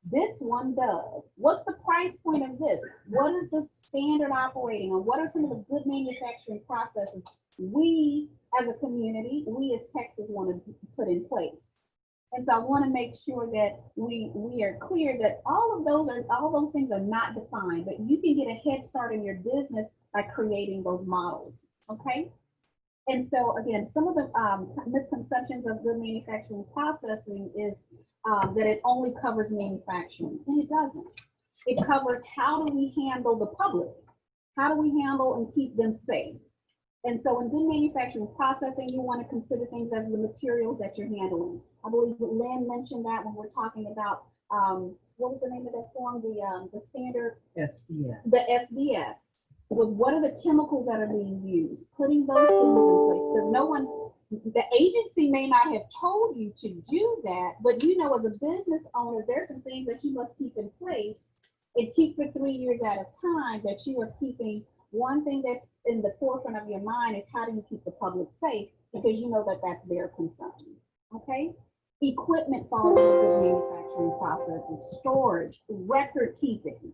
S16: This one does. What's the price point of this? What is the standard operating and what are some of the good manufacturing processes we as a community, we as Texas want to put in place? And so I want to make sure that we are clear that all those things are not defined, but you can get a head start in your business by creating those models, okay? And so again, some of the misconceptions of good manufacturing processing is that it only covers manufacturing, and it doesn't. It covers how do we handle the public? How do we handle and keep them safe? And so in good manufacturing processing, you want to consider things as the materials that you're handling. I believe Lynn mentioned that when we're talking about, what was the name of that form? The standard?
S19: SDS.
S16: The SDS. With what are the chemicals that are being used? Putting those things in place, because the agency may not have told you to do that, but you know, as a business owner, there's some things that you must keep in place and keep for 3 years at a time that you are keeping. One thing that's in the forefront of your mind is how do you keep the public safe, because you know that that's their concern, okay? Equipment falls into good manufacturing processes. Storage, record keeping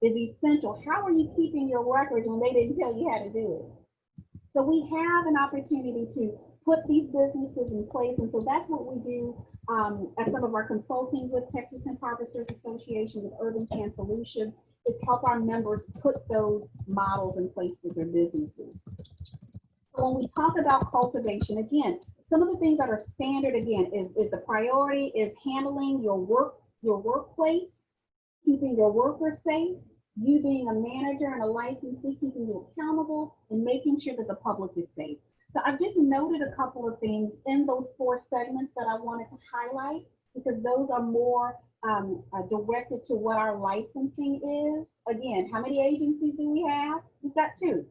S16: is essential. How are you keeping your records when they didn't tell you how to do it? So we have an opportunity to put these businesses in place, and so that's what we do as some of our consulting with Texas Hemp Harvesters Association, with Urban Can Solution, is help our members put those models in place for their businesses. So when we talk about cultivation, again, some of the things that are standard, again, is the priority is handling your workplace, keeping your workers safe, you being a manager and a licensee, keeping you accountable and making sure that the public is safe. So I've just noted a couple of things in those 4 segments that I wanted to highlight, because those are more directed to what our licensing is. Again, how many agencies do we have? We've got 2.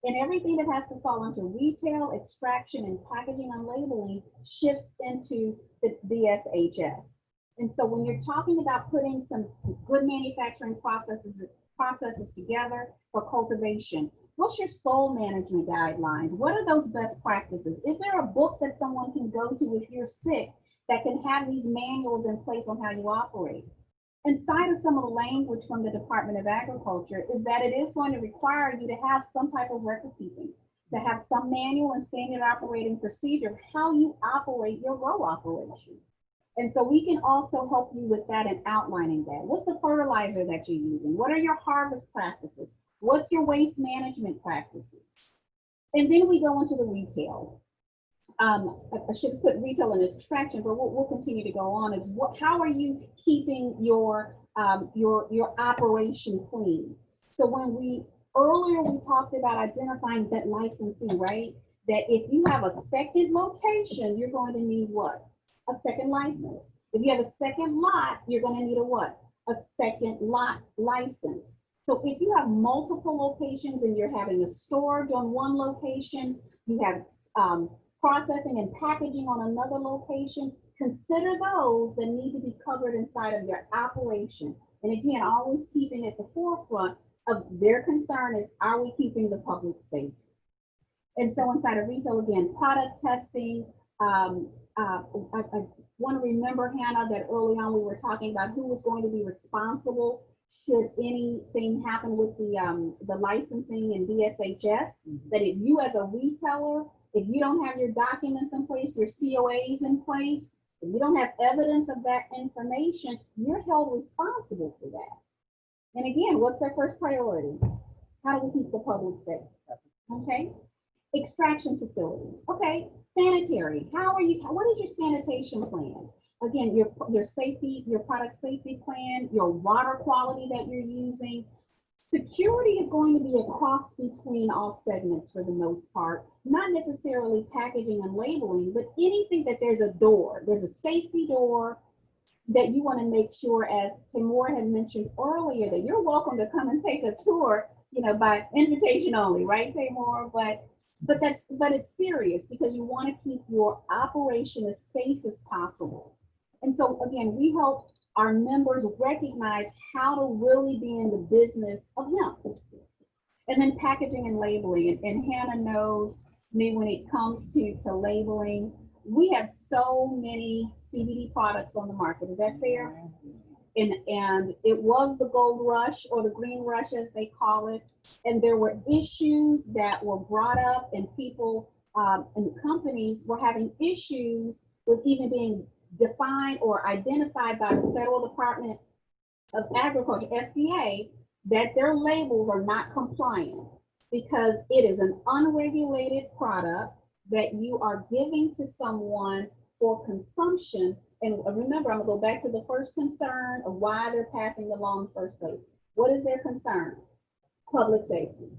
S16: And everything that has to fall into retail, extraction, and packaging and labeling shifts into the DSHS. And so when you're talking about putting some good manufacturing processes together for cultivation, what's your soil management guidelines? What are those best practices? Is there a book that someone can go to if you're sick that can have these manuals in place on how you operate? Inside of some of the language from the Department of Agriculture is that it is going to require you to have some type of record keeping, to have some manual and standard operating procedure, how you operate your grow operation. And so we can also help you with that and outlining that. What's the fertilizer that you're using? What are your harvest practices? What's your waste management practices? And then we go into the retail. I should put retail in extraction, but we'll continue to go on. Is how are you keeping your operation clean? So earlier we talked about identifying that licensee, right? That if you have a second location, you're going to need what? A second license. If you have a second lot, you're going to need a what? A second lot license. So if you have multiple locations and you're having a storage on one location, you have processing and packaging on another location, consider those that need to be covered inside of your operation. And again, always keeping at the forefront of their concern is, are we keeping the public safe? And so inside of retail, again, product testing. I want to remember, Hannah, that early on we were talking about who was going to be responsible should anything happen with the licensing and DSHS, that if you as a retailer, if you don't have your documents in place, your COAs in place, if you don't have evidence of that information, you're held responsible for that. And again, what's their first priority? How do we keep the public safe? Okay. Extraction facilities. Okay. Sanitary. What is your sanitation plan? Again, your safety, your product safety plan, your water quality that you're using. Security is going to be a cross between all segments for the most part, not necessarily packaging and labeling, but anything that there's a door, there's a safety door that you want to make sure, as Tamora had mentioned earlier, that you're welcome to come and take a tour, by invitation only, right, Tamora? But it's serious, because you want to keep your operation as safe as possible. And so again, we help our members recognize how to really be in the business of hemp. And then packaging and labeling. And Hannah knows me when it comes to labeling. We have so many CBD products on the market. Is that fair? And it was the gold rush, or the green rush as they call it. And there were issues that were brought up, and people and companies were having issues with even being defined or identified by the Federal Department of Agriculture, FDA, that their labels are not compliant, because it is an unregulated product that you are giving to someone for consumption. And remember, I'm gonna go back to the first concern of why they're passing the law in the first place. What is their concern? Public safety.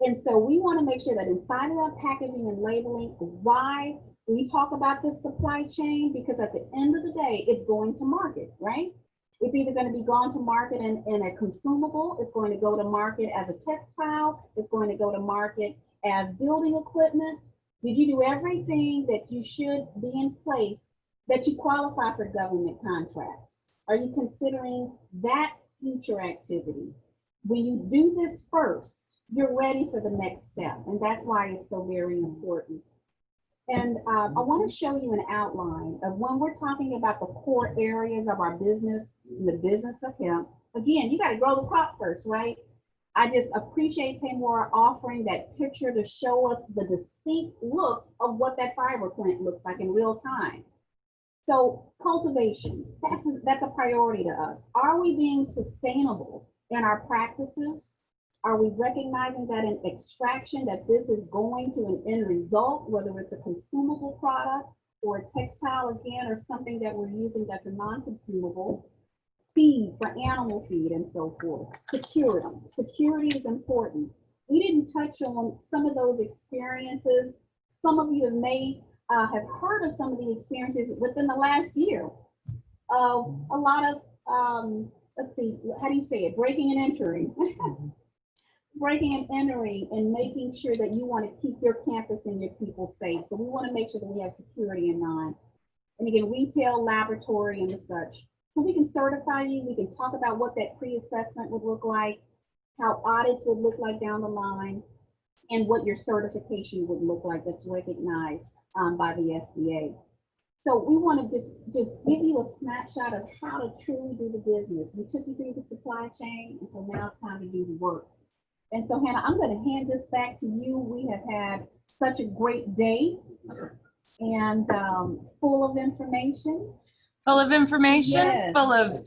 S16: And so we want to make sure that inside of that packaging and labeling, why we talk about this supply chain, because at the end of the day, it's going to market, right? It's either going to be gone to market in a consumable, it's going to go to market as a textile, it's going to go to market as building equipment. Did you do everything that you should be in place that you qualify for government contracts? Are you considering that future activity? When you do this first, you're ready for the next step. And that's why it's so very important. And I want to show you an outline of when we're talking about the core areas of our business, the business of hemp. Again, you got to grow the crop first, right? I just appreciate Tamora offering that picture to show us the distinct look of what that fiber plant looks like in real time. So cultivation, that's a priority to us. Are we being sustainable in our practices? Are we recognizing that in extraction, that this is going to an end result, whether it's a consumable product or a textile again, or something that we're using that's a non-consumable? feed, for animal feed and so forth. Security. Security is important. We didn't touch on some of those experiences. Some of you may have heard of some of the experiences within the last year. A lot of, let's see, how do you say it? Breaking and entering. Breaking and entering and making sure that you want to keep your campus and your people safe. So we want to make sure that we have security in mind. And again, retail, laboratory, and the such. So we can certify you. We can talk about what that pre-assessment would look like, how audits would look like down the line, and what your certification would look like that's recognized by the FDA. So we want to just give you a snapshot of how to truly do the business. We took you through the supply chain, and so now it's time to do the work. And so, Hannah, I'm going to hand this back to you. We have had such a great day and full of information.
S14: Full of information,
S16: Yes.
S14: full of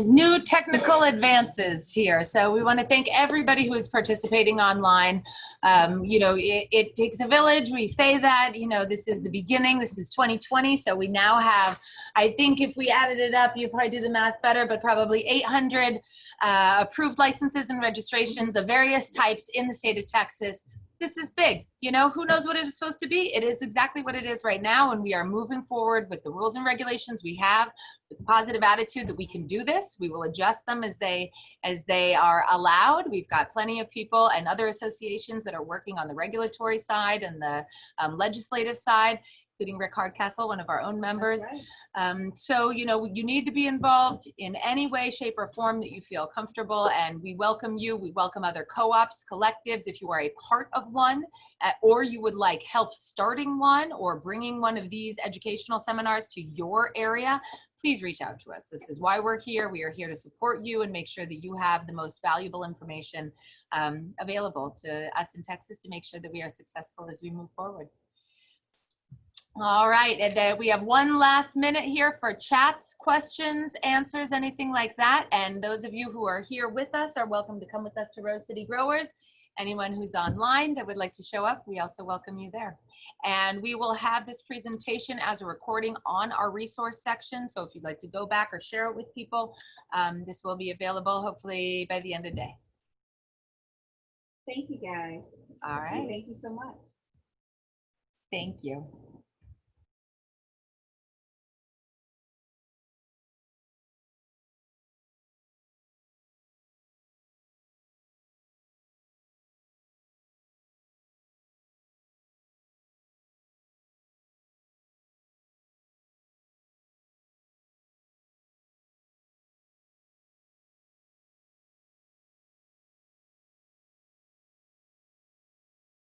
S14: new technical advances here. So we want to thank everybody who is participating online. You know, it takes a village. We say that, you know, this is the beginning. This is 2020. So we now have, I think if we added it up, you probably do the math better, but probably 800 approved licenses and registrations of various types in the state of Texas. This is big. You know, who knows what it was supposed to be? It is exactly what it is right now. And we are moving forward with the rules and regulations we have, with a positive attitude that we can do this. We will adjust them as they are allowed. We've got plenty of people and other associations that are working on the regulatory side and the legislative side, including Rick Hardcastle, one of our own members.
S16: Right.
S14: So, you know, you need to be involved in any way, shape, or form that you feel comfortable, and we welcome you. We welcome other co-ops, collectives, if you are a part of one, or you would like help starting one or bringing one of these educational seminars to your area, please reach out to us. This is why we're here. We are here to support you and make sure that you have the most valuable information available to us in Texas to make sure that we are successful as we move forward. All right, and then we have one last minute here for chats, questions, answers, anything like that. And those of you who are here with us are welcome to come with us to Rose City Growers. Anyone who's online that would like to show up, we also welcome you there. And we will have this presentation as a recording on our resource section. So if you'd like to go back or share it with people, this will be available hopefully by the end of the day.
S16: Thank you, guys.
S14: All right.
S16: Thank you so much.
S14: Thank you.